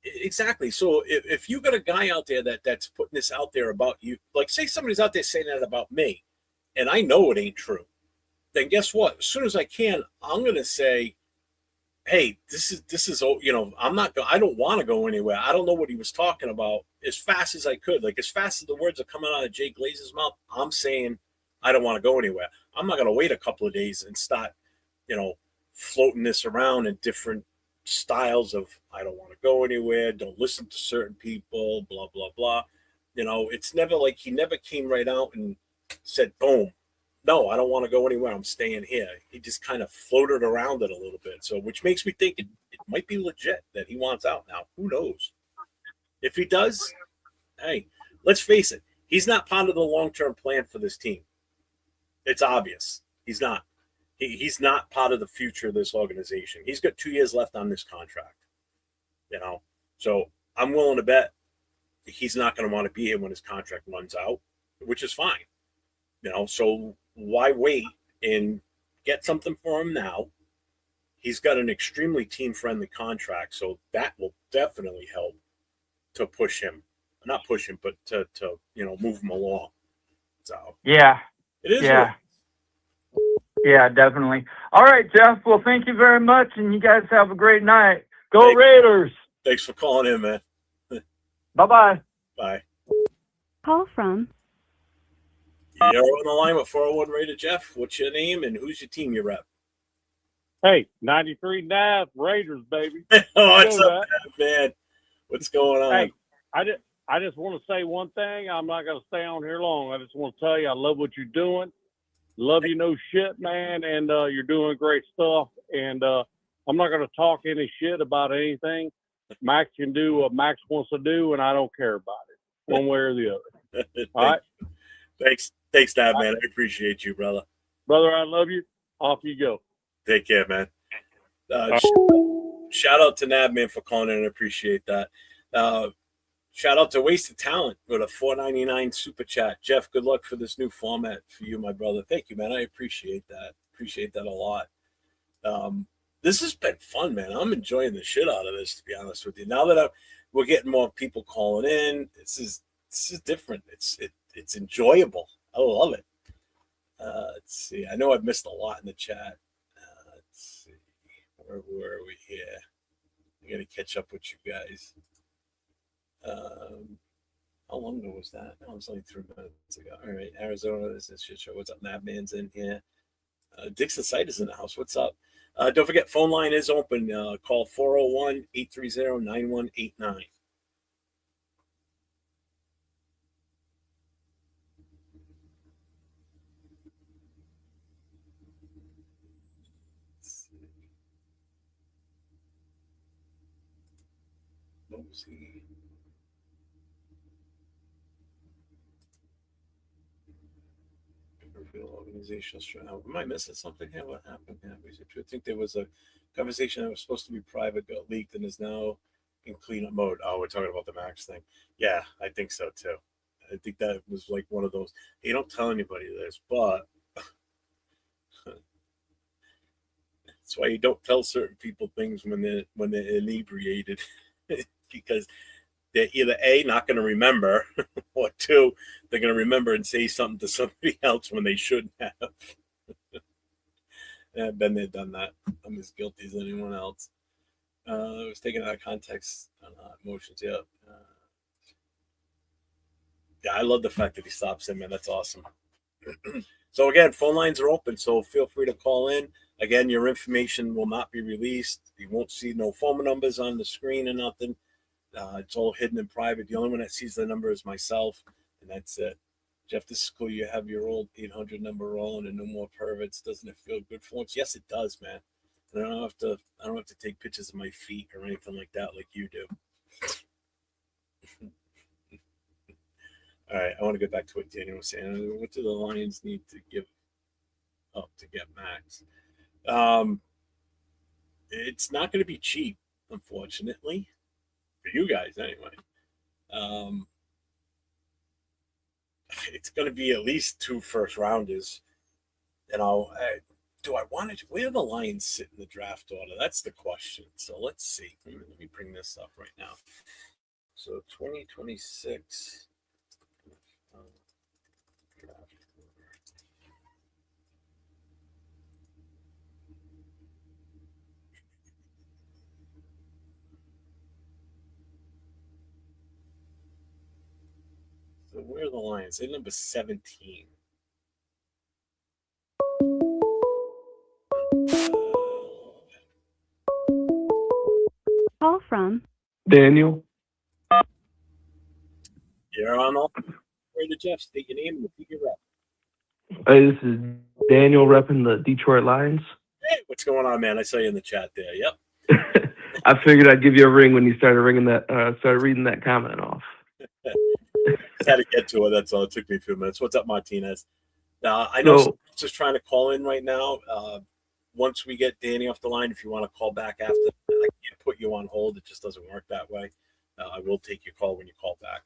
Exactly. So if you got a guy out there that's putting this out there about you, like say somebody's out there saying that about me, and I know it ain't true, then guess what? As soon as I can, I'm gonna say, hey, this is I don't want to go anywhere. I don't know what he was talking about. As fast as I could, like as fast as the words are coming out of Jay Glazer's mouth, I'm saying I don't want to go anywhere. I'm not gonna wait a couple of days and start, floating this around in different styles of I don't want to go anywhere, don't listen to certain people, blah blah blah. It's never like he never came right out and said, boom, no, I don't want to go anywhere, I'm staying here. He just kind of floated around it a little bit, so which makes me think it might be legit that he wants out now. Who knows? If he does, hey, let's face it, he's not part of the long-term plan for this team. It's obvious he's not. He's not part of the future of this organization. He's got 2 years left on this contract, So I'm willing to bet he's not going to want to be here when his contract runs out, which is fine. So why wait and get something for him now? He's got an extremely team-friendly contract, so that will definitely help to push him. Not push him, but to move him along. So Yeah. it is. Yeah. Yeah, definitely. All right, Jeff. Well, thank you very much, and you guys have a great night. Go Raiders! Thanks for calling in, man. Bye-bye. Bye. Call from You're on the line with 401 Raider Jeff. What's your name and who's your team you rep? Hey, 93 Nav Raiders, baby. Oh, what's up, man? What's going on? Hey, I just want to say one thing. I'm not going to stay on here long. I just want to tell you I love what you're doing. Love you no shit, man, and you're doing great stuff. And I'm not going to talk any shit about anything. Max can do what Max wants to do, and I don't care about it, one way or the other. All right? Thanks, Dad, man. I appreciate you, brother. Brother, I love you. Off you go. Take care, man. Shout out to Nab, man, for calling in. I appreciate that. Shout out to Wasted Talent with a $4.99 super chat. Jeff, good luck for this new format for you, my brother. Thank you, man. I appreciate that. Appreciate that a lot. This has been fun, man. I'm enjoying the shit out of this, to be honest with you. Now that we're getting more people calling in, this is different. It's enjoyable. I love it. Let's see. I know I've missed a lot in the chat. Let's see. Where were we here? I got to catch up with you guys. How long ago was that? No, it was only 3 minutes ago. All right, Arizona, this is shit show. What's up? Nabman's in here. Dixon Sight is in the house. What's up? Don't forget, phone line is open. Call 401-830-9189. Nosy. Organizational strength. Am I missing something here? What happened here? I think there was a conversation that was supposed to be private, got leaked, and is now in cleanup mode. Oh, we're talking about the Max thing. Yeah, I think so too. I think that was like one of those. Hey, don't tell anybody this, but that's why you don't tell certain people things when they're inebriated, because they're either A, not going to remember, or 2, they're going to remember and say something to somebody else when they shouldn't have. I've been there, done that. I'm as guilty as anyone else. It was taken out of context on emotions. Yeah. Yeah, I love the fact that he stops in, man. That's awesome. So again, phone lines are open, so feel free to call in. Again, your information will not be released. You won't see no phone numbers on the screen or nothing. It's all hidden and private. The only one that sees the number is myself, and that's it. Jeff, this is cool. You have your old 800 number rolling and no more perverts. Doesn't it feel good for once? Yes, it does, man. And I don't have to take pictures of my feet or anything like that like you do. All right, I want to get back to what Daniel was saying. What do the Lions need to give up to get Max? It's not going to be cheap, unfortunately. For you guys, anyway. It's going to be at least 2 first-rounders. And do I want to? Where do the Lions sit in the draft order? That's the question. So let's see. Let me bring this up right now. So 2026 draft order. So where are the Lions? They're number 17. Call from Daniel. You're on all. Ready to Jeff, state your name and repeat your rep. Hey, this is Daniel repping the Detroit Lions. Hey, what's going on, man? I saw you in the chat there. Yep. I figured I'd give you a ring when you started reading that comment off. Just had to get to it. That's all. It took me a few minutes. What's up, Martinez? I know someone's just trying to call in right now. Once we get Danny off the line, if you want to call back after, I can't put you on hold. It just doesn't work that way. I will take your call when you call back.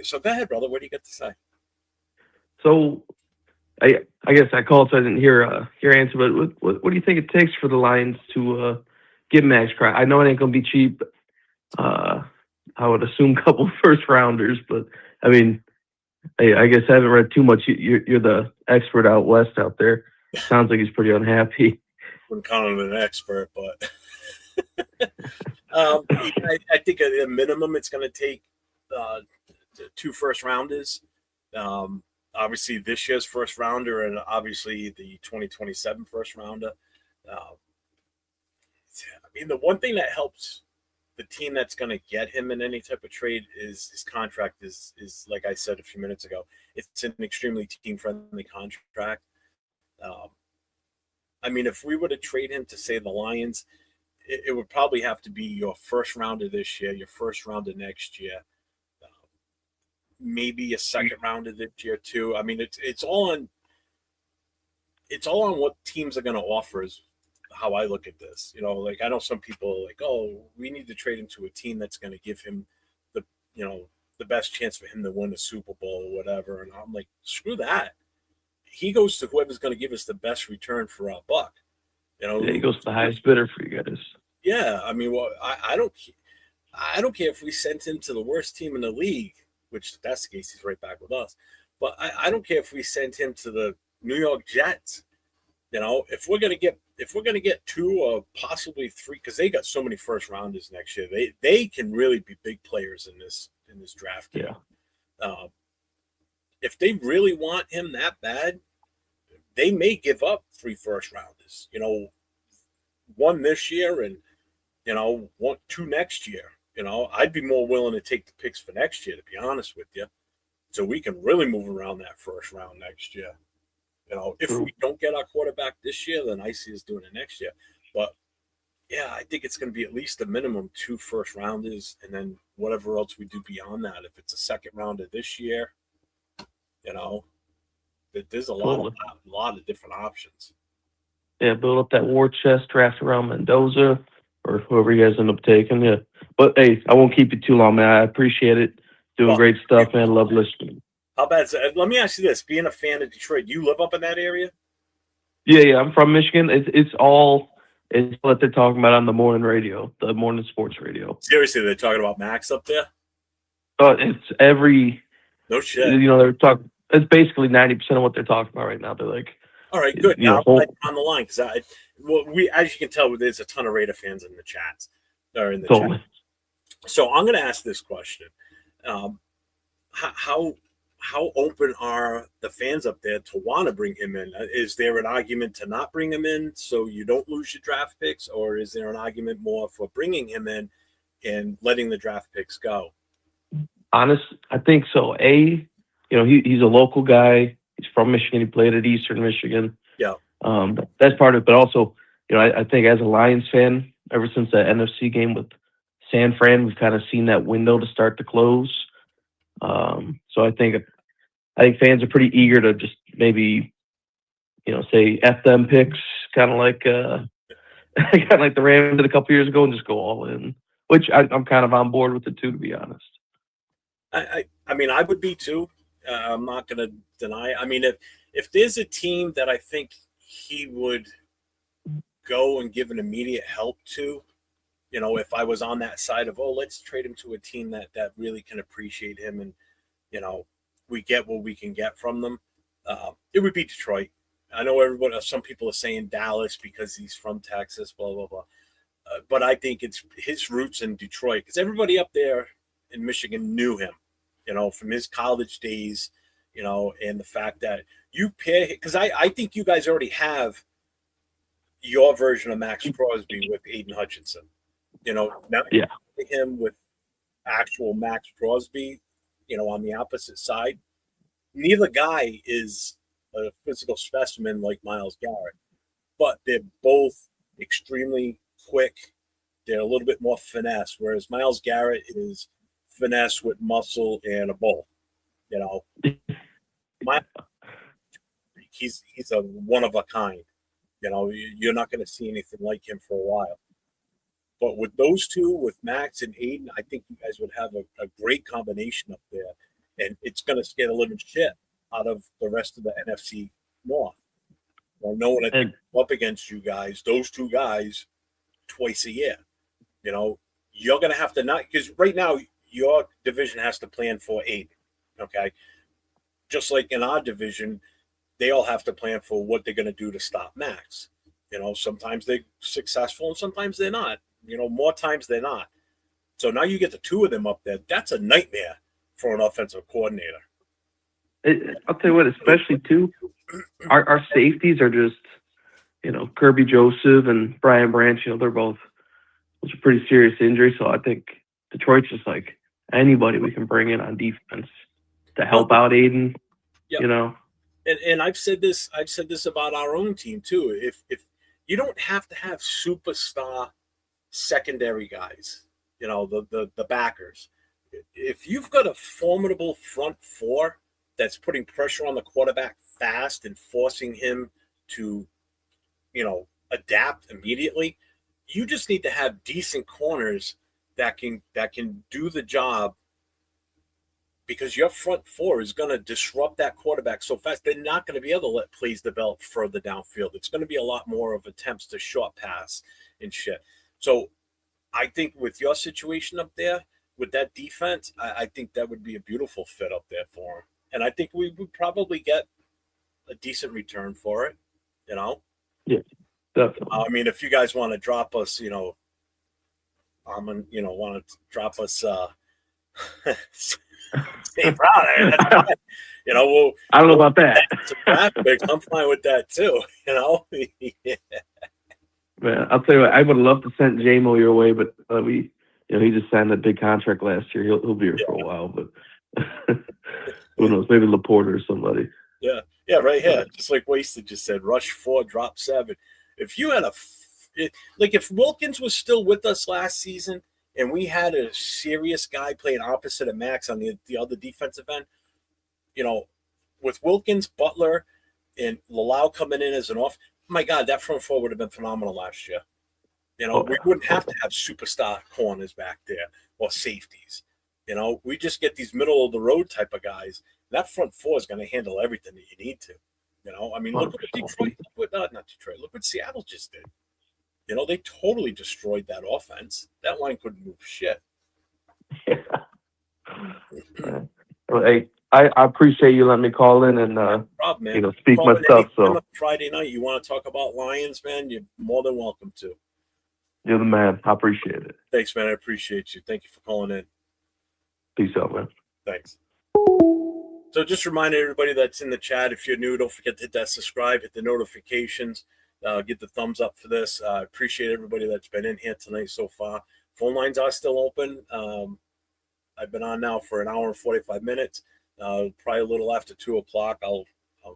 So go ahead, brother. What do you got to say? So I guess I called so I didn't hear your answer, but what do you think it takes for the Lions to get Max Crosby? I know it ain't gonna be cheap. I would assume a couple first rounders, but I mean, I guess I haven't read too much. You're the expert out west out there. Sounds like he's pretty unhappy. Wouldn't call him an expert, but I think at a minimum it's going to take 2 first rounders. Obviously, this year's first rounder, and obviously the 2027 first rounder. I mean, the one thing that helps the team that's going to get him in any type of trade is his contract is like I said a few minutes ago. It's an extremely team-friendly contract. I mean, if we were to trade him to, say, the Lions, it would probably have to be your first rounder this year, your first rounder next year, maybe a second rounder this year too. I mean, it's all on what teams are going to offer is how I look at this. You know, like I know some people are like, oh, we need to trade him to a team that's going to give him the best chance for him to win a Super Bowl or whatever. And I'm like, screw that. He goes to whoever's going to give us the best return for our buck. You know, Yeah, he goes to the highest bidder for you guys. Yeah, I mean, well, I don't care if we sent him to the worst team in the league, which if that's the case, he's right back with us. But I don't care if we sent him to the New York Jets. You know, if we're gonna get 2 or possibly 3, because they got so many first rounders next year, they can really be big players in this draft game. Yeah. If they really want him that bad, they may give up 3 first rounders. You know, 1 this year and 2 next year. You know, I'd be more willing to take the picks for next year, to be honest with you, so we can really move around that first round next year. You know, if we don't get our quarterback this year, then I see us doing it next year. But yeah, I think it's going to be at least a minimum 2 first rounders, and then whatever else we do beyond that. If it's a second rounder this year, you know, there's a lot of different options. Yeah, build up that war chest, draft around Mendoza or whoever you guys end up taking. Yeah, but hey, I won't keep you too long, man. I appreciate it. Doing great stuff, man. Love listening. How bad is it? Let me ask you this: being a fan of Detroit, you live up in that area? Yeah. I'm from Michigan. It's what they're talking about on the morning radio, the morning sports radio. Seriously, they're talking about Max up there? It's every. No shit. You know, they're talking. It's basically 90% of what they're talking about right now. They're like, all right, good. Now I'm on the line because as you can tell, there's a ton of Raider fans in the chats or in the chat. So I'm going to ask this question: how open are the fans up there to want to bring him in? Is there an argument to not bring him in so you don't lose your draft picks, or is there an argument more for bringing him in and letting the draft picks go? I think so. He's a local guy. He's from Michigan. He played at Eastern Michigan. Yeah. That's part of it. But also, I think as a Lions fan, ever since that NFC game with San Fran, we've kind of seen that window to start to close. So I think fans are pretty eager to just maybe, say F them picks, kind of like the Rams did a couple years ago, and just go all in. Which I'm kind of on board with it too, to be honest. I mean, I would be too. I'm not going to deny. I mean, if there's a team that I think he would go and give an immediate help to, if I was on that side of, let's trade him to a team that really can appreciate him and, we get what we can get from them, it would be Detroit. I know some people are saying Dallas because he's from Texas, blah, blah, blah. But I think it's his roots in Detroit because everybody up there in Michigan knew him, from his college days, and the fact that you pair, because I think you guys already have your version of Max Crosby with Aiden Hutchinson, now him with actual Max Crosby, on the opposite side. Neither guy is a physical specimen like Myles Garrett, but they're both extremely quick. They're a little bit more finesse, whereas Myles Garrett is finesse with muscle and a bull. He's a one of a kind. You're not going to see anything like him for a while. But with those two, with Max and Aiden, I think you guys would have a great combination up there, and it's going to scare the living shit out of the rest of the NFC North. Well, knowing that And they're up against you guys, those two guys, twice a year, you know, you're going to have to not, because right now your division has to plan for Aiden, okay? Just like in our division, they all have to plan for what they're going to do to stop Max. You know, sometimes they're successful and sometimes they're not. You know, more times they're not. So now you get the two of them up there. That's a nightmare for an offensive coordinator. I'll tell you what, especially too, our safeties are just, you know, Kirby Joseph and Brian Branch. You know, those are pretty serious injuries. So I think Detroit's just like anybody we can bring in on defense to help out Aiden. Yep. You know, and I've said this about our own team too. If you don't have to have superstar secondary guys, you know, the backers. If you've got a formidable front four that's putting pressure on the quarterback fast and forcing him to, you know, adapt immediately, you just need to have decent corners that can do the job, because your front four is going to disrupt that quarterback so fast. They're not going to be able to let plays develop further downfield. It's going to be a lot more of attempts to short pass and shit. So I think with your situation up there, with that defense, I think that would be a beautiful fit up there for him. And I think we would probably get a decent return for it, you know? Yeah, definitely. I mean, if you guys want to drop us, you know, want to drop us, Stay proud. That's fine. You know, well, I don't know about that. I'm fine with that too. You know, yeah. Man, I'll tell you what, I would love to send JMO your way, but he just signed a big contract last year. He'll be here for a while, but who knows? Maybe Laporte or somebody. Yeah, right here. Just like Wasted just said, rush 4, drop 7. If you had if Wilkins was still with us last season and we had a serious guy playing opposite of Max on the other defensive end, you know, with Wilkins, Butler, and Lalau coming in as an off, my God, that front four would have been phenomenal last year. You know, we wouldn't have to have superstar corners back there or safeties. You know, we just get these middle of the road type of guys. That front four is going to handle everything that you need to. You know, I mean, look at Detroit. Not Detroit. Look what Seattle just did. You know, they totally destroyed that offense. That line couldn't move shit. Yeah. Well, hey, I appreciate you letting me call in and problem, man. you know, speak my stuff. So Friday night, you want to talk about Lions, man? You're more than welcome to. You're the man. I appreciate it. Thanks, man. I appreciate you. Thank you for calling in. Peace out, man. Thanks. So just remind everybody that's in the chat, if you're new, don't forget to hit that subscribe, hit the notifications, get the thumbs up for this. I appreciate everybody that's been in here tonight so far. Phone lines are still open. I've been on now for an hour and 45 minutes. Probably a little after 2 o'clock, I'll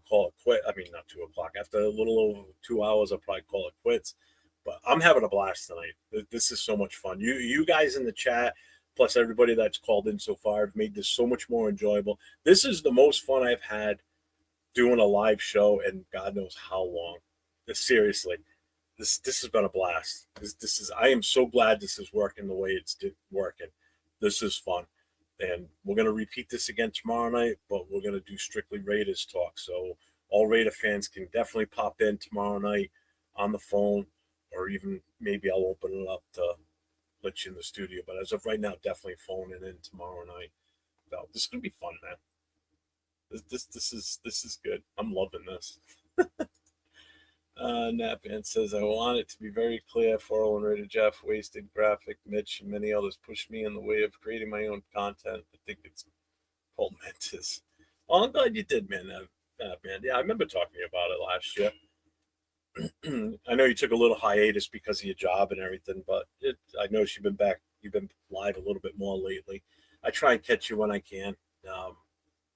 call it quit. I mean, not 2 o'clock. After a little over 2 hours, I'll probably call it quits. But I'm having a blast tonight. This is so much fun. You guys in the chat, plus everybody that's called in so far, have made this so much more enjoyable. This is the most fun I've had doing a live show, and God knows how long. Seriously, this has been a blast. This is. I am so glad this is working the way it's working. This is fun, and we're gonna repeat this again tomorrow night. But we're gonna do strictly Raiders talk, so all Raider fans can definitely pop in tomorrow night on the phone, or even maybe I'll open it up to let you in the studio. But as of right now, definitely phoning in tomorrow night. So this is gonna be fun, man. This is good. I'm loving this. Napman says, I want it to be very clear, 401 Raider Jeff, Wasted, Graphic, Mitch, and many others pushed me in the way of creating my own content. I think it's momentous. Well, I'm glad you did, man. Man. Yeah, I remember talking to you about it last year. I know you took a little hiatus because of your job and everything, but I know you've been live a little bit more lately. I try and catch you when I can.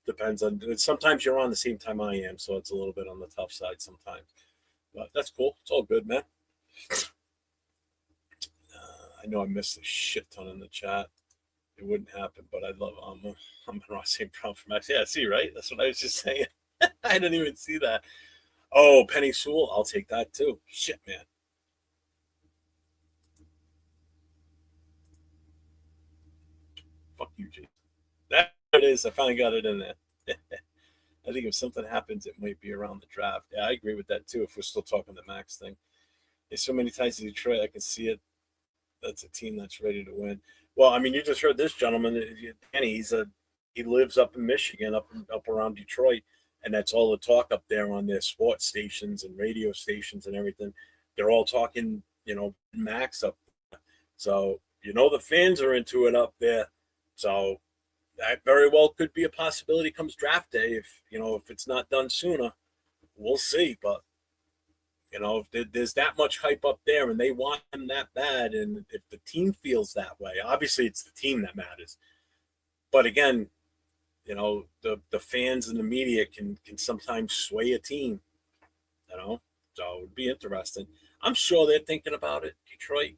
Depends on, sometimes you're on the same time I am, so it's a little bit on the tough side sometimes. But that's cool. It's all good, man. I know I missed a shit ton in the chat. It wouldn't happen, but I love I'm Ross St. Brown from Max. Yeah, see, right? That's what I was just saying. I didn't even see that. Oh, Penny Sewell, I'll take that too. Shit, man. Fuck you, Jason. There it is. I finally got it in there. I think if something happens, it might be around the draft. Yeah, I agree with that too. If we're still talking the Max thing, there's so many ties to Detroit. I can see it. That's a team that's ready to win. Well, I mean, you just heard this gentleman, Danny. He lives up in Michigan, up around Detroit, and that's all the talk up there on their sports stations and radio stations and everything. They're all talking, Max up there. So the fans are into it up there. So that very well could be a possibility comes draft day if it's not done sooner. We'll see, but if there's that much hype up there and they want him that bad, and if the team feels that way, obviously it's the team that matters. But again, the fans and the media can sometimes sway a team, so it'd be interesting. I'm sure they're thinking about it, Detroit.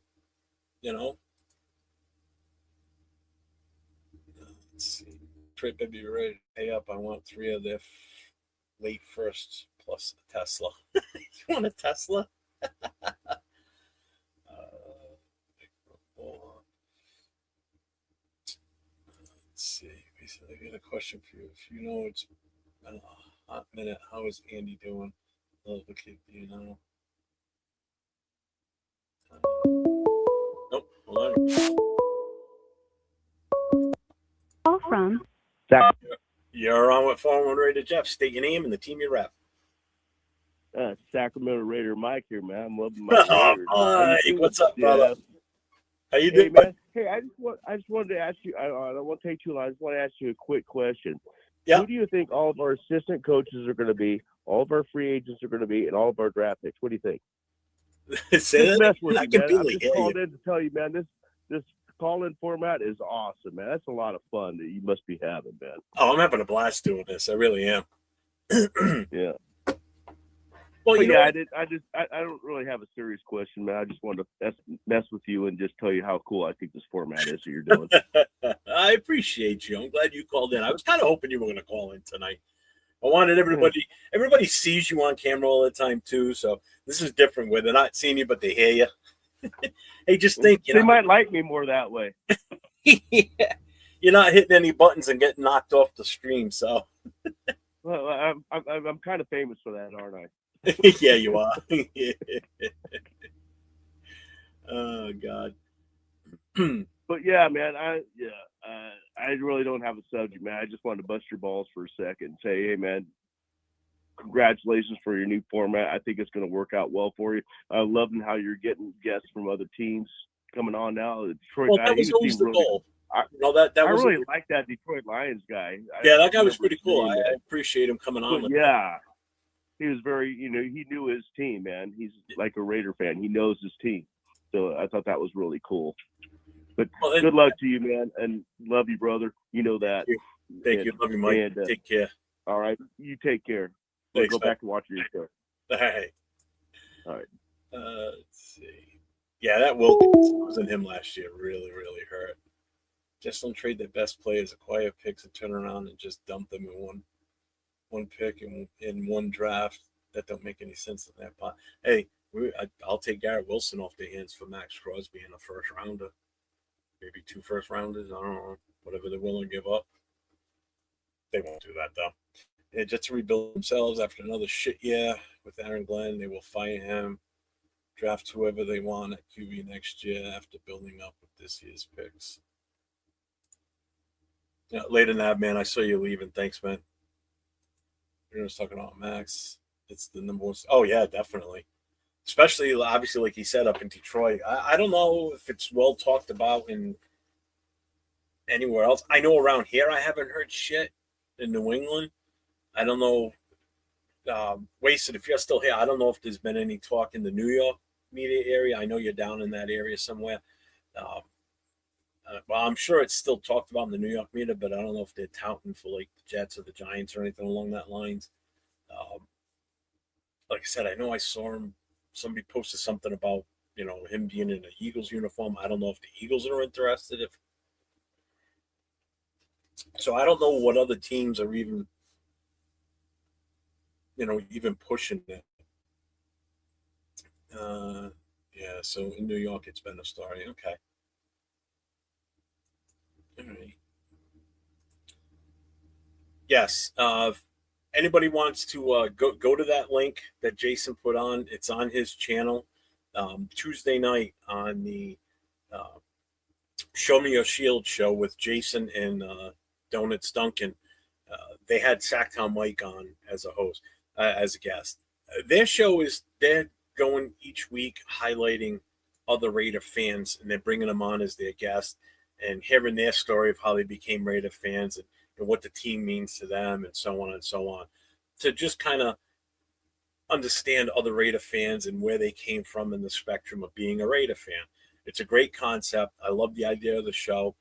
Let's see. Detroit better be ready to pay up. I want 3 of their late firsts plus a Tesla. You want a Tesla? Let's see. I got a question for you. If it's been a hot minute, how is Andy doing? Love the kid, Nope. Hold on. Call from Zach. You're on with 411 Raider Jeff. State your name and the team you rep. Sacramento Raider Mike here, man. I'm loving my Raiders. Mike, what's up, brother? How you doing, man? Hey, I just wanted to ask you. I don't want to take too long. I just want to ask you a quick question. Yeah. Who do you think all of our assistant coaches are going to be? All of our free agents are going to be, and all of our draft picks. What do you think? Say that. Mess with I you, can man. barely I'm just hear called you. in to tell you, man. This call-in format is awesome, man. That's a lot of fun that you must be having, man. Oh, I'm having a blast doing this. I really am. Yeah. Well, I don't really have a serious question, man. I just wanted to mess with you and just tell you how cool I think this format is that you're doing. I appreciate you. I'm glad you called in. I was kind of hoping you were going to call in tonight. I wanted everybody sees you on camera all the time too, so this is different where they're not seeing you but they hear you. Hey, just think, they might like me more that way. Yeah. You're not hitting any buttons and getting knocked off the stream, so. Well, I'm kind of famous for that, aren't I? Yeah, you are. Oh God. But yeah, man, I really don't have a subject, man. I just wanted to bust your balls for a second and say, hey, man, congratulations for your new format. I think it's going to work out well for you. I'm loving how you're getting guests from other teams coming on now. The Detroit That was always the goal. I really like that Detroit Lions guy. That guy was pretty cool. I appreciate him coming on. He was very, he knew his team, man. He's like a Raider fan. He knows his team. So I thought that was really cool. But good luck to you, man, and love you, brother. You know that. Thank you. Love you, Mike. Take care. All right. You take care. Thanks, go back and watch your show. All right. Let's see. Yeah, that Wilkins was in him last year really, really hurt. Just don't trade their best players, acquire picks, and turn around and just dump them in one pick in one draft. That don't make any sense in that pot. Hey, I'll take Garrett Wilson off their hands for Max Crosby in a first rounder. Maybe 2 first rounders. I don't know. Whatever they're willing to give up. They won't do that, though. Yeah, just to rebuild themselves after another shit year with Aaron Glenn. They will fire him, draft whoever they want at QB next year after building up with this year's picks. Yeah, later than that, man, I saw you leaving. Thanks, man. You're just talking about Max. It's the number one. Oh, yeah, definitely. Especially, obviously, like he said, up in Detroit. I don't know if it's well talked about in anywhere else. I know around here I haven't heard shit in New England. I don't know. Wasted, if you're still here, I don't know if there's been any talk in the New York media area. I know you're down in that area somewhere. Well, I'm sure it's still talked about in the New York media, but I don't know if they're touting for like the Jets or the Giants or anything along that lines. Like I said, I know I saw him. Somebody posted something about him being in an Eagles uniform. I don't know if the Eagles are interested. So I don't know what other teams are even pushing it. So in New York, it's been a story. Okay. All right. Yes. If anybody wants to go to that link that Jason put on, it's on his channel. Tuesday night on the uh, Show Me Your Shield show with Jason and Donuts Duncan. They had Sacktown Mike on as a host, as a guest. Their show is they're going each week highlighting other Raider fans, and they're bringing them on as their guest and hearing their story of how they became Raider fans and what the team means to them, and so on and so on. To just kind of understand other Raider fans and where they came from in the spectrum of being a Raider fan. It's a great concept. I love the idea of the show.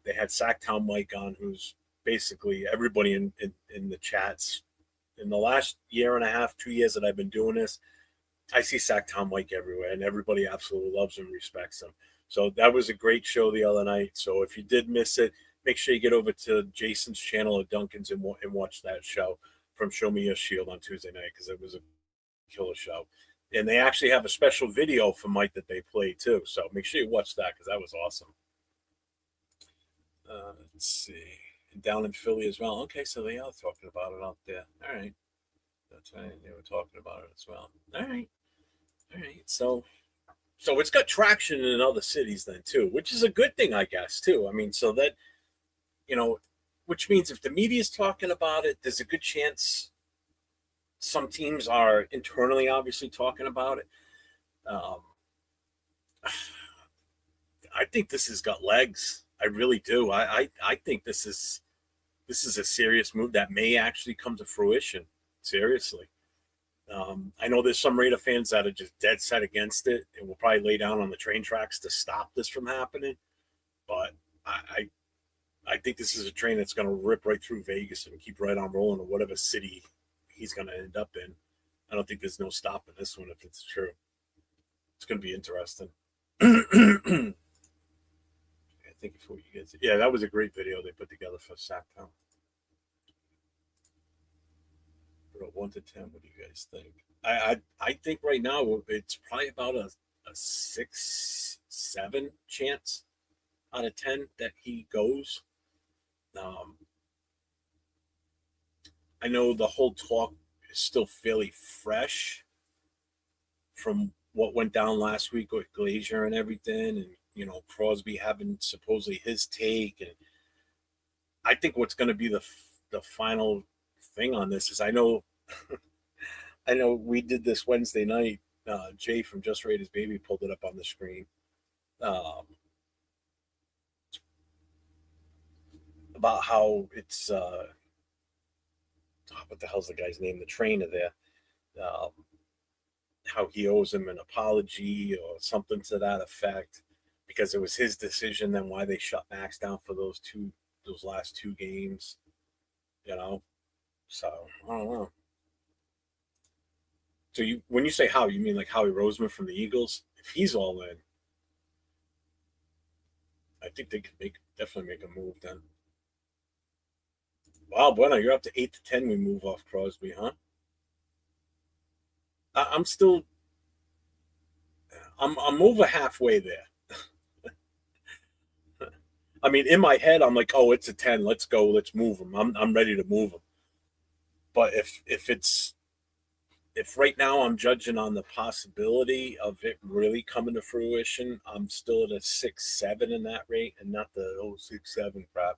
They had Sacktown Mike on, who's basically everybody in the chats. In the last year and a half, 2 years that I've been doing this, I see Sacktown Mike everywhere, and everybody absolutely loves him, respects him. So that was a great show the other night. So if you did miss it, make sure you get over to Jason's channel at Duncan's and watch that show from Show Me Your Shield on Tuesday night, because it was a killer show. And they actually have a special video for Mike that they played too. So make sure you watch that, because that was awesome. Let's see. And down in Philly as well. Okay, so they are talking about it out there. All right. That's right. They were talking about it as well. All right. All right. So it's got traction in other cities then too, which is a good thing, I guess, too. I mean, so that, which means if the media is talking about it, there's a good chance some teams are internally obviously talking about it. I think this has got legs. I really do. I think this is a serious move that may actually come to fruition. Seriously. I know there's some Raider fans that are just dead set against it and will probably lay down on the train tracks to stop this from happening. But I think this is a train that's going to rip right through Vegas and keep right on rolling to whatever city he's going to end up in. I don't think there's no stopping this one if it's true. It's going to be interesting. I think before you get to, yeah, that was a great video they put together for Sacktown. 1 to 10, what do you guys think? I think right now it's probably about a 6-7 chance out of 10 that he goes. I know the whole talk is still fairly fresh from what went down last week with Glazier and everything, and Crosby having supposedly his take. And I think what's going to be the final thing on this is I know we did this Wednesday night. Jay from Just Raiders Baby pulled it up on the screen. About how it's what the hell's the guy's name? The trainer there. How he owes him an apology or something to that effect, because it was his decision. Then why they shut Max down for those last 2 games, So I don't know. So when you say how, you mean like Howie Roseman from the Eagles? If he's all in, I think they could definitely make a move then. Wow, Bueno, you're up to 8 to 10. We move off Crosby, huh? I'm over halfway there. I mean, in my head, I'm like, oh, it's a 10. Let's go. Let's move him. I'm ready to move him. But if right now I'm judging on the possibility of it really coming to fruition, I'm still at a 6-7 in that rate, and not the 6-7 crap.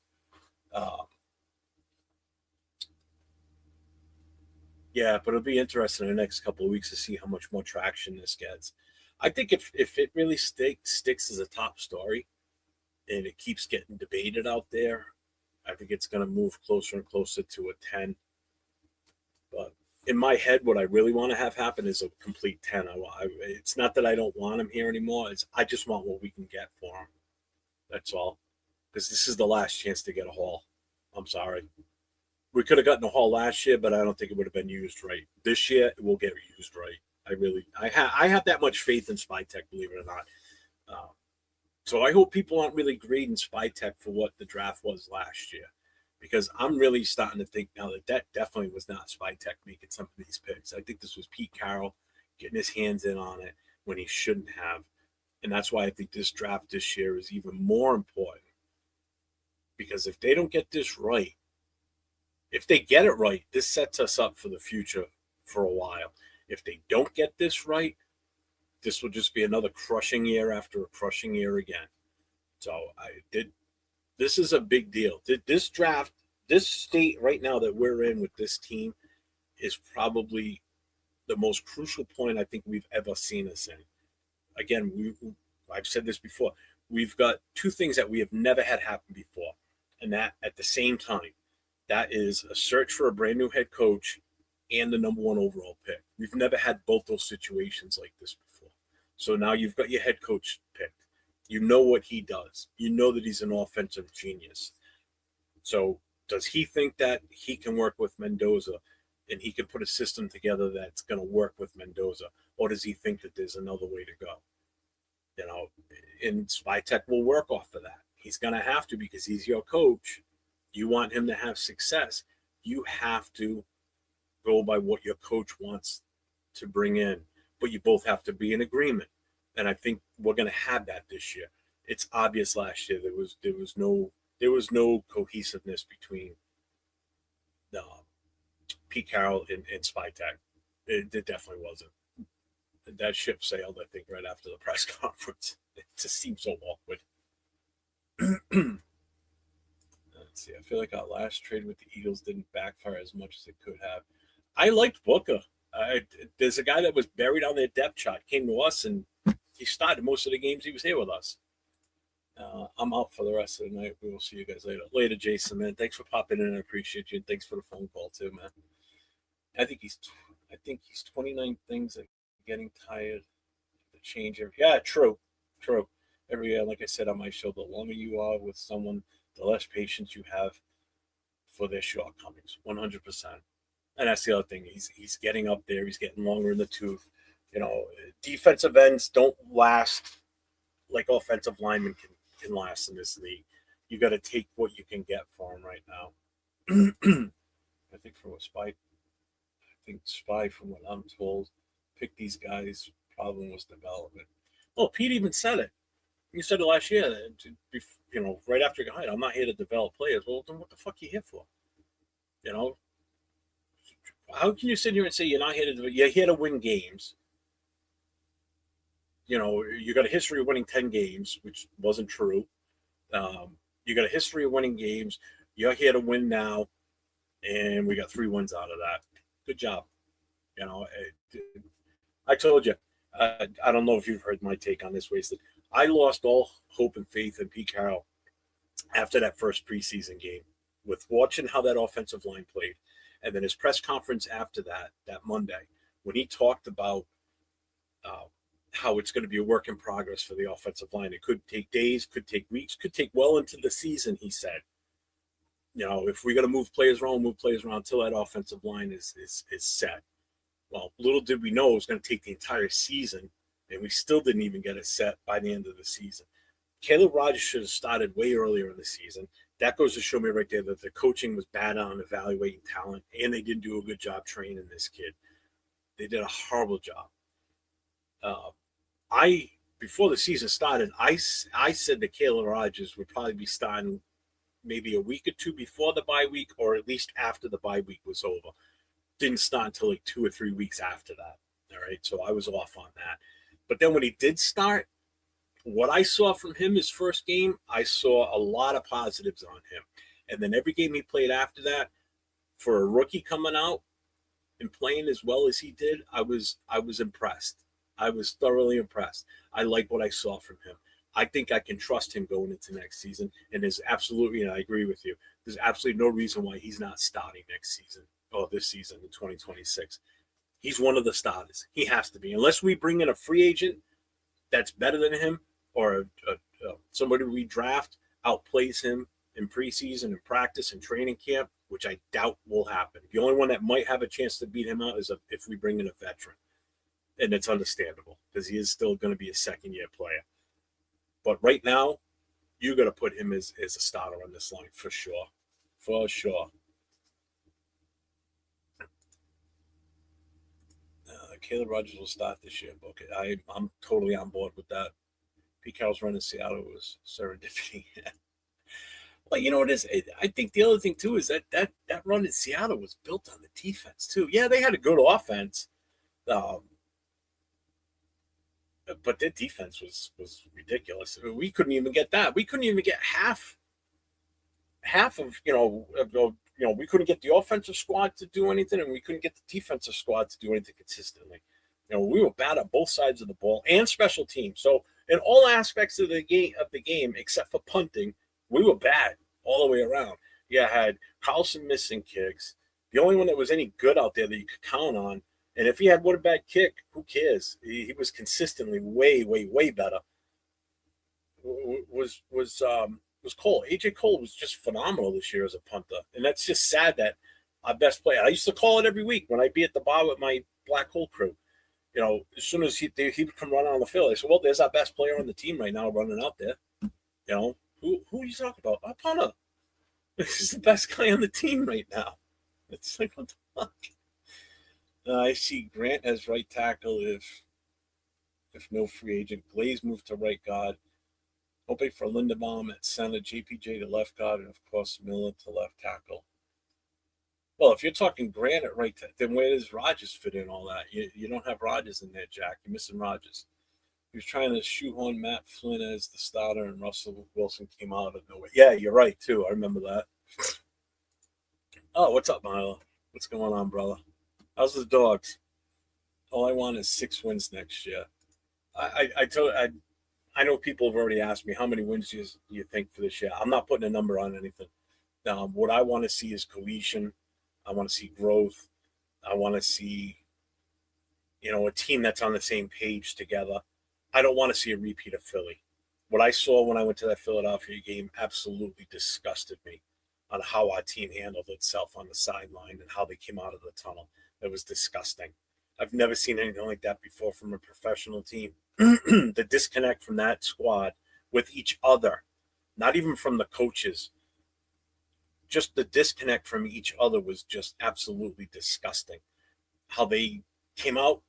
Yeah, but it'll be interesting in the next couple of weeks to see how much more traction this gets. I think if it really sticks as a top story and it keeps getting debated out there, I think it's going to move closer and closer to a 10. But in my head, what I really want to have happen is a complete 10. It's not that I don't want him here anymore. I just want what we can get for him. That's all. Because this is the last chance to get a haul. I'm sorry. We could have gotten a haul last year, but I don't think it would have been used right. This year, it will get used right. I have that much faith in SpyTech, believe it or not. So I hope people aren't really grading SpyTech for what the draft was last year, because I'm really starting to think now that definitely was not SpyTech making some of these picks. I think this was Pete Carroll getting his hands in on it when he shouldn't have. And that's why I think this draft this year is even more important, because if they don't get this right, If they get it right, this sets us up for the future for a while. If they don't get this right, this will just be another crushing year after a crushing year again. So this is a big deal. This draft, this state right now that we're in with this team is probably the most crucial point I think we've ever seen us in. Again, I've said this before. We've got two things that we have never had happen before, and that at the same time. That is a search for a brand new head coach and the number one overall pick. We've never had both those situations like this before. So now you've got your head coach picked. You know what he does. You know that he's an offensive genius. So does he think that he can work with Mendoza and he can put a system together that's going to work with Mendoza? Or does he think that there's another way to go? You know, and Spytek will work off of that. He's going to have to because he's your coach. You want him to have success. You have to go by what your coach wants to bring in, but you both have to be in agreement. And I think we're going to have that this year. It's obvious last year there was no cohesiveness between Pete Carroll and Spytek. It definitely wasn't. That ship sailed, I think, right after the press conference. It just seemed so awkward. Let's see. I feel like our last trade with the Eagles didn't backfire as much as it could have. I liked Booker. There's a guy that was buried on their depth chart, came to us, and he started most of the games he was here with us. I'm out for the rest of the night. We will see you guys later. Later, Jason, man. Thanks for popping in. I appreciate you. And thanks for the phone call, too, man. I think he's 29 things like getting tired. The change. Yeah, true. Every year, like I said on my show, the longer you are with someone, the less patience you have for their shortcomings. 100%. And that's the other thing. He's getting up there. He's getting longer in the tooth. You know, defensive ends don't last like offensive linemen can last in this league. You got to take what you can get for him right now. I think Spy, from what I'm told, pick these guys. Problem was development. Oh, Pete even said it. He said it last year. You know, right after he got hired, I'm not here to develop players. Well, then what the fuck are you here for? You know, how can you sit here and say you're not here to? You're here to win games. You know, you got a history of winning 10 games, which wasn't true. You got a history of winning games. You're here to win now, and we got 3 wins out of that. Good job. You know, I told you. I don't know if you've heard my take on this, Wasted. I lost all hope and faith in Pete Carroll after that first preseason game with watching how that offensive line played. And then his press conference after that Monday, when he talked about how it's going to be a work in progress for the offensive line. It could take days, could take weeks, could take well into the season, he said. You know, if we're going to move players around until that offensive line is set. Well, little did we know it was going to take the entire season, and we still didn't even get it set by the end of the season. Caleb Rogers should have started way earlier in the season. That goes to show me right there that the coaching was bad on evaluating talent, and they didn't do a good job training this kid. They did a horrible job. Before the season started, I said that Caleb Rogers would probably be starting maybe a week or two before the bye week, or at least after the bye week was over. Didn't start until like 2 or 3 weeks after that. All right, so I was off on that. But then when he did start, what I saw from him his first game, I saw a lot of positives on him. And then every game he played after that, for a rookie coming out and playing as well as he did, I was impressed. I was thoroughly impressed. I like what I saw from him. I think I can trust him going into next season. And there's absolutely, and I agree with you, there's absolutely no reason why he's not starting next season or this season in 2026. He's one of the starters. He has to be. Unless we bring in a free agent that's better than him, or somebody we draft outplays him in preseason and practice and training camp, which I doubt will happen. The only one that might have a chance to beat him out is if we bring in a veteran. And it's understandable because he is still going to be a second-year player. But right now, you got to put him as a starter on this line for sure. For sure. Caleb Rogers will start this year, but I'm totally on board with that. Pete Carroll's run in Seattle was serendipity. Well, you know what it is? I think the other thing too is that run in Seattle was built on the defense too. Yeah, they had a good offense, um, but their defense was ridiculous. We couldn't even get that. We couldn't even get half of we couldn't get the offensive squad to do anything, and we couldn't get the defensive squad to do anything consistently. We were bad on both sides of the ball and special teams. So in all aspects of the game except for punting, we were bad all the way around. You had Carlson missing kicks. The only one that was any good out there that you could count on, and if he had one bad kick, who cares? He was consistently way, way, way better. Was Cole. AJ Cole was just phenomenal this year as a punter, and that's just sad that our best player. I used to call it every week when I'd be at the bar with my black hole crew. As soon as he would come running on the field, I said, "Well, there's our best player on the team right now running out there." Who are you talking about? Our punter. This is the best guy on the team right now. It's like, what the fuck? I see Grant as right tackle if no free agent. Glaze moved to right guard. Hoping for Linderbaum at center, JPJ to left guard, and of course Miller to left tackle. Well, if you're talking Grant at right, then where does Rodgers fit in all that? You don't have Rodgers in there, Jack. You're missing Rodgers. He was trying to shoehorn Matt Flynn as the starter, and Russell Wilson came out of nowhere. Yeah, you're right too. I remember that. Oh, what's up, Milo? What's going on, brother? How's the dogs? All I want is 6 wins next year. I know people have already asked me how many wins do you think for this year. I'm not putting a number on anything. What I want to see is cohesion. I want to see growth. I want to see, a team that's on the same page together. I don't want to see a repeat of Philly. What I saw when I went to that Philadelphia game absolutely disgusted me on how our team handled itself on the sideline and how they came out of the tunnel. It was disgusting. I've never seen anything like that before from a professional team. The disconnect from that squad with each other, not even from the coaches, just the disconnect from each other was just absolutely disgusting. How they came out,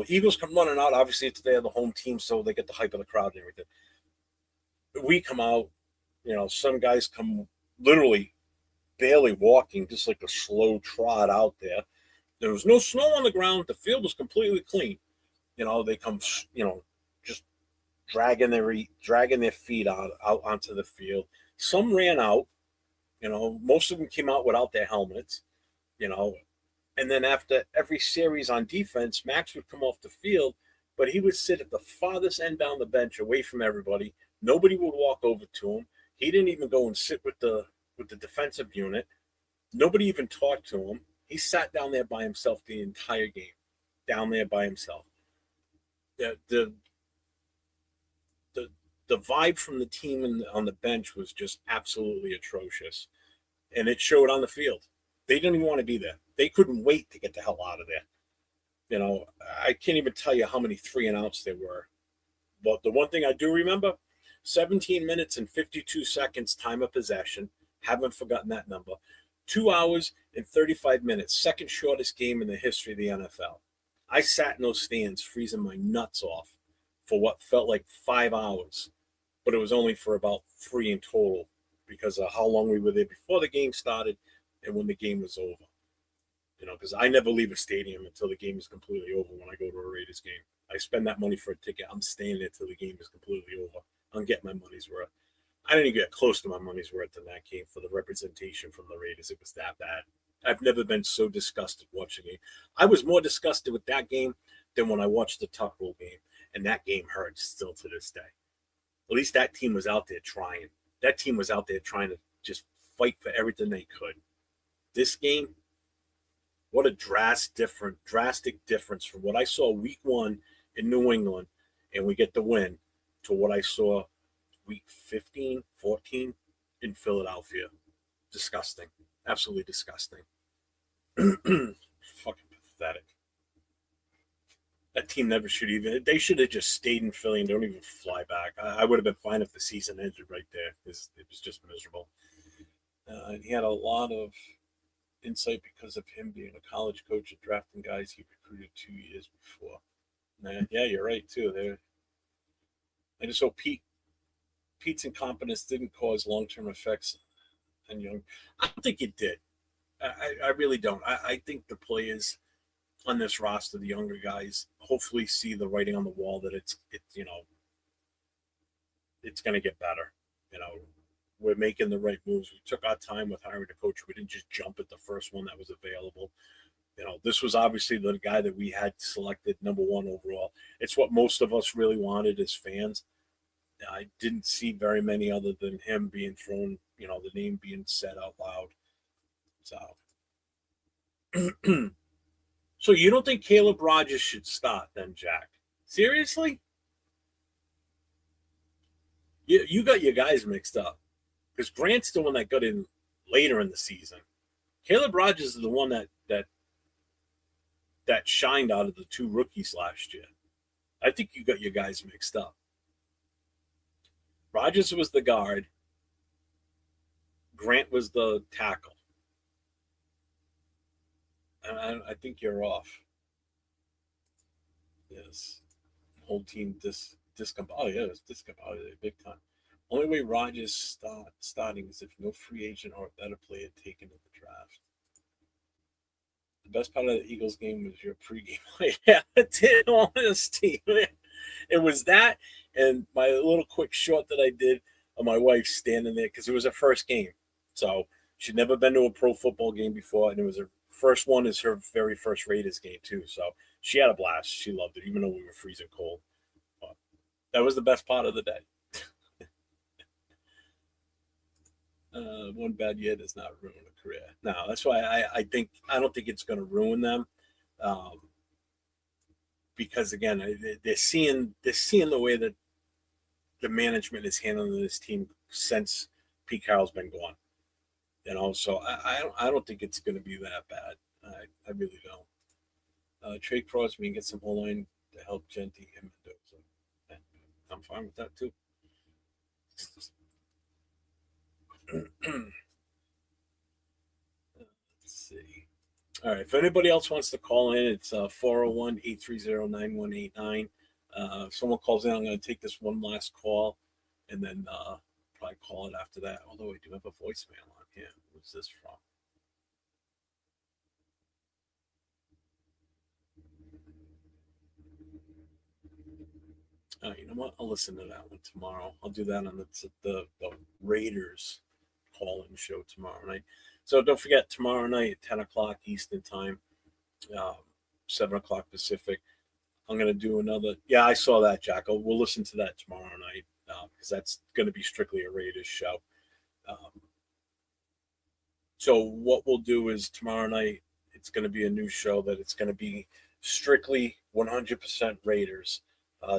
Eagles come running out. Obviously, it's they're the home team, so they get the hype of the crowd and everything. We come out, some guys come literally barely walking, just like a slow trot out there. There was no snow on the ground. The field was completely clean. They come, just dragging their feet out onto the field. Some ran out. Most of them came out without their helmets. And then after every series on defense, Max would come off the field, but he would sit at the farthest end down the bench, away from everybody. Nobody would walk over to him. He didn't even go and sit with the defensive unit. Nobody even talked to him. He sat down there by himself the entire game, down there by himself. The vibe from the team on the bench was just absolutely atrocious, and it showed on the field. They didn't even want to be there. They couldn't wait to get the hell out of there. I can't even tell you how many 3-and-outs there were. But the one thing I do remember, 17 minutes and 52 seconds time of possession. Haven't forgotten that number. 2 hours and 35 minutes, second shortest game in the history of the NFL. I sat in those stands freezing my nuts off for what felt like 5 hours, but it was only for about 3 in total because of how long we were there before the game started and when the game was over. Because I never leave a stadium until the game is completely over when I go to a Raiders game. I spend that money for a ticket. I'm staying there till the game is completely over. I'm getting my money's worth. I didn't even get close to my money's worth in that game for the representation from the Raiders. It was that bad. I've never been so disgusted watching it. I was more disgusted with that game than when I watched the Tuck Rule game, and that game hurts still to this day. At least that team was out there trying. That team was out there trying to just fight for everything they could. This game, what a drastic difference from what I saw week 1 in New England, and we get the win, to what I saw week 15, 14 in Philadelphia. Disgusting. Absolutely disgusting. Fucking pathetic. That team never should even. They should have just stayed in Philly and don't even fly back. I would have been fine if the season ended right there. It was just miserable. And he had a lot of insight because of him being a college coach and drafting guys he recruited 2 years before. Yeah, you're right too. I just hope Pete Pete's incompetence didn't cause long-term effects on young. I don't think it did. I really don't. I think the players on this roster, the younger guys, hopefully see the writing on the wall that it's going to get better. We're making the right moves. We took our time with hiring a coach. We didn't just jump at the first one that was available. This was obviously the guy that we had selected number one overall. It's what most of us really wanted as fans. I didn't see very many other than him being thrown, the name being said out loud. So, so you don't think Caleb Rogers should start then, Jack? Seriously? You got your guys mixed up because Grant's the one that got in later in the season. Caleb Rogers is the one that shined out of the two rookies last year. I think you got your guys mixed up. Rogers was the guard. Grant was the tackle. And I think you're off. Yes. Whole team discombobulated. Oh, yeah, it was discombobulated big time. Only way Rogers starting is if no free agent or a better player taken in the draft. The best part of the Eagles game was your pregame. Yeah, in honesty, man. It was that and my little quick short that I did of my wife standing there because it was her first game. So she'd never been to a pro football game before, and it was her first one is her very first Raiders game too. So she had a blast. She loved it, even though we were freezing cold. But that was the best part of the day. One bad year does not ruin a career. No, that's why I don't think it's going to ruin them, because again they're seeing the way that the management is handling this team since Pete Carroll's been gone. So I don't think it's going to be that bad. I really don't. Trade Crosby and get some whole line to help Genty and Mendoza. I'm fine with that too. Let's see. All right. If anybody else wants to call in, it's 401-830-9189. If someone calls in, I'm going to take this one last call and then probably call it after that. Although I do have a voicemail on here. Who's this from? You know what? I'll listen to that one tomorrow. I'll do that on the Raiders call-in show tomorrow night. So don't forget, tomorrow night at 10 o'clock Eastern time, 7 o'clock Pacific, I'm going to do another. Yeah, I saw that, Jack. We'll listen to that tomorrow night because that's going to be strictly a Raiders show. So what we'll do is tomorrow night, it's going to be a new show that it's going to be strictly 100% Raiders.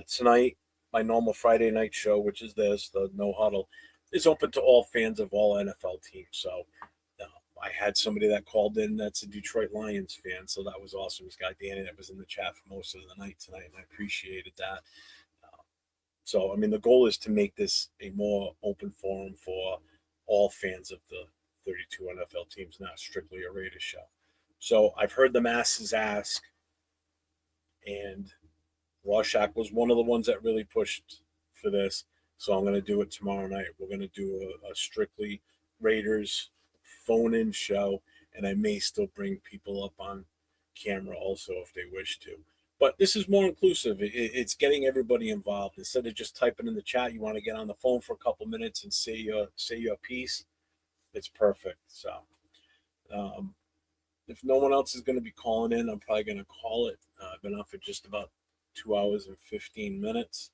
Tonight, my normal Friday night show, which is the No Huddle, is open to all fans of all NFL teams. So I had somebody that called in that's a Detroit Lions fan, so that was awesome. This guy Danny that was in the chat for most of the night tonight, and I appreciated that. So, I mean, the goal is to make this a more open forum for all fans of the 32 NFL teams, not strictly a Raiders show. So I've heard the masses ask, and Rorschach was one of the ones that really pushed for this. So I'm going to do it tomorrow night. We're going to do a strictly Raiders phone-in show, and I may still bring people up on camera also if they wish to. But this is more inclusive. It's getting everybody involved. Instead of just typing in the chat, you want to get on the phone for a couple minutes and say your piece. It's perfect. So if no one else is going to be calling in, I'm probably going to call it. I've been on for just about 2 hours and 15 minutes.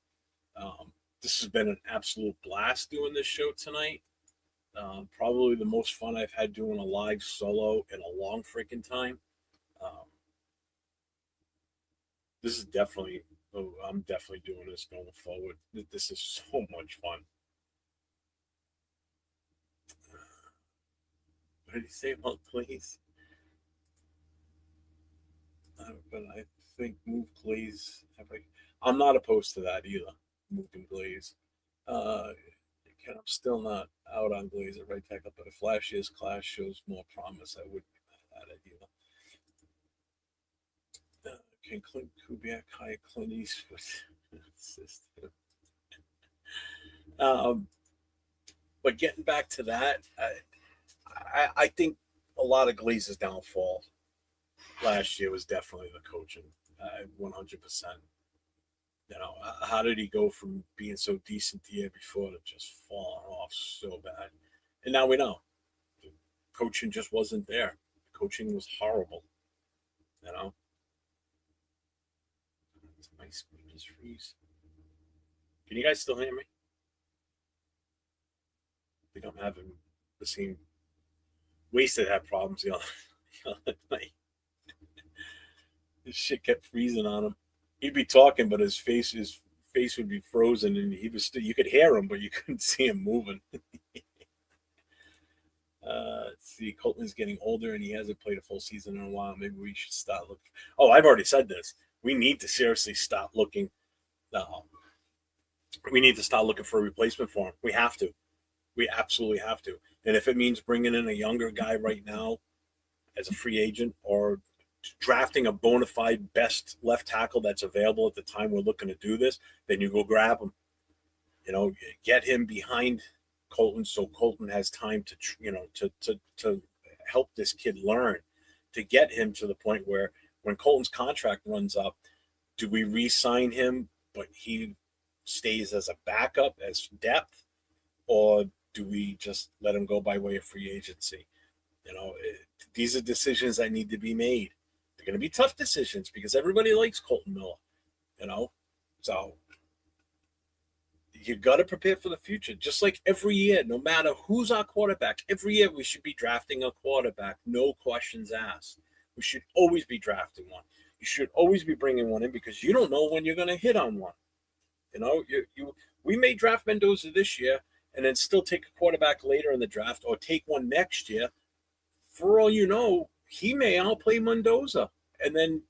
This has been an absolute blast doing this show tonight. Probably the most fun I've had doing a live solo in a long freaking time. This is definitely, I'm definitely doing this going forward. This is so much fun. What did he say about Glaze? But I think move Glaze. I'm not opposed to that either. Moving Glaze. I'm still not out on Glaze at right tackle, but if last year's class shows more promise, I wouldn't be mad at it either. Can Clint Kubiak hire Clint Eastwood? But getting back to that, I think a lot of Glaze's downfall last year was definitely the coaching, 100%. You know, how did he go from being so decent the year before to just falling off so bad? And now we know the coaching just wasn't there. The coaching was horrible. You know, my screen just freeze. Can you guys still hear me? I think I'm having the same. Wasted had problems the other night. This shit kept freezing on him. He'd be talking, but his face would be frozen, and he was still. You could hear him, but you couldn't see him moving. Let's see. Colton's getting older, and he hasn't played a full season in a while. Maybe we should start looking. Oh, I've already said this. We need to seriously start looking. We need to start looking for a replacement for him. We have to. We absolutely have to. And if it means bringing in a younger guy right now as a free agent, or drafting a bona fide best left tackle that's available at the time we're looking to do this, then you go grab him. You know, get him behind Colton so Colton has time to, you know, to help this kid learn, to get him to the point where when Colton's contract runs up, do we re-sign him, but he stays as a backup, as depth, or do we just let him go by way of free agency? You know, these are decisions that need to be made. They're going to be tough decisions because everybody likes Colton Miller, you know? So you got to prepare for the future. Just like every year, no matter who's our quarterback, every year we should be drafting a quarterback, no questions asked. We should always be drafting one. You should always be bringing one in because you don't know when you're going to hit on one. You know, we may draft Mendoza this year and then still take a quarterback later in the draft, or take one next year. For all you know, he may outplay Mendoza. And then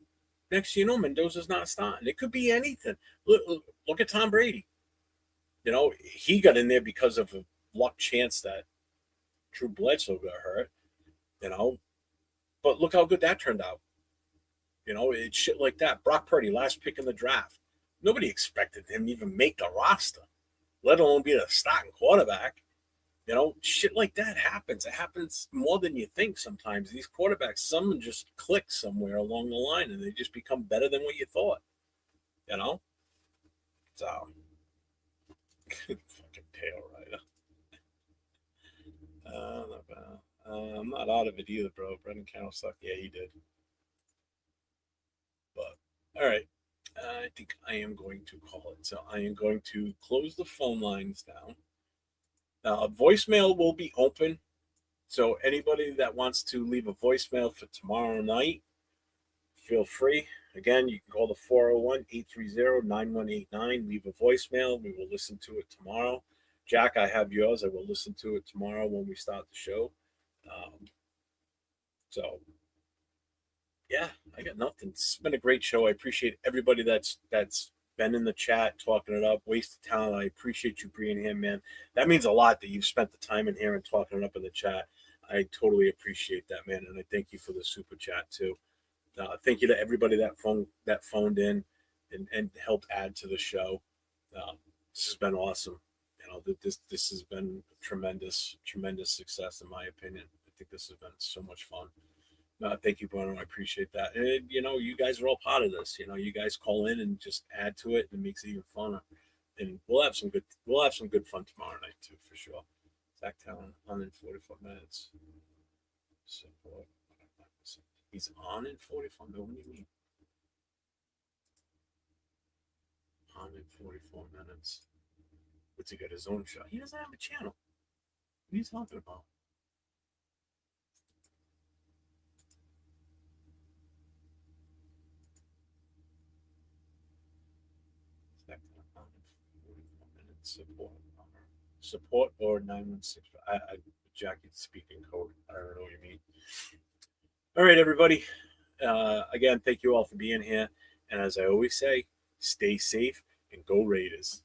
next you know, Mendoza's not starting. It could be anything. Look at Tom Brady. You know, he got in there because of a luck chance that Drew Bledsoe got hurt, you know. But look how good that turned out. You know, it's shit like that. Brock Purdy, last pick in the draft. Nobody expected him to even make the roster, let alone be the starting quarterback. You know, shit like that happens. It happens more than you think sometimes. These quarterbacks, someone just clicks somewhere along the line and they just become better than what you thought. You know? So, fucking tail rider. Not bad. I'm not out of it either, bro. Brendan Carroll sucked. Yeah, he did. But, all right. I think I am going to call it. So I am going to close the phone lines down. Voicemail will be open. So anybody that wants to leave a voicemail for tomorrow night, feel free. Again, you can call the 401-830-9189. Leave a voicemail. We will listen to it tomorrow. Jack, I have yours. I will listen to it tomorrow when we start the show. So, yeah, I got nothing. It's been a great show. I appreciate everybody that's been in the chat talking it up. Wasted talent. I appreciate you being here, man. That means a lot that you've spent the time in here and talking it up in the chat. I totally appreciate that, man, and I thank you for the super chat too. Thank you to everybody that phoned in and helped add to the show. This has been awesome. You know, this has been tremendous success in my opinion. I think this has been so much fun. Thank you, Bruno. I appreciate that. And you know, you guys are all part of this. You know, you guys call in and just add to it, and it makes it even funner. And we'll have some good fun tomorrow night too, for sure. Zach Talon, 144 minutes. Support. He's on in 44 minutes. What do you mean? On in 44 minutes. What's he got his own show? He doesn't have a channel. What are you talking about? Support or 916. Jackie speaking code. I don't know what you mean. All right, everybody. Again, thank you all for being here. And as I always say, stay safe and go Raiders.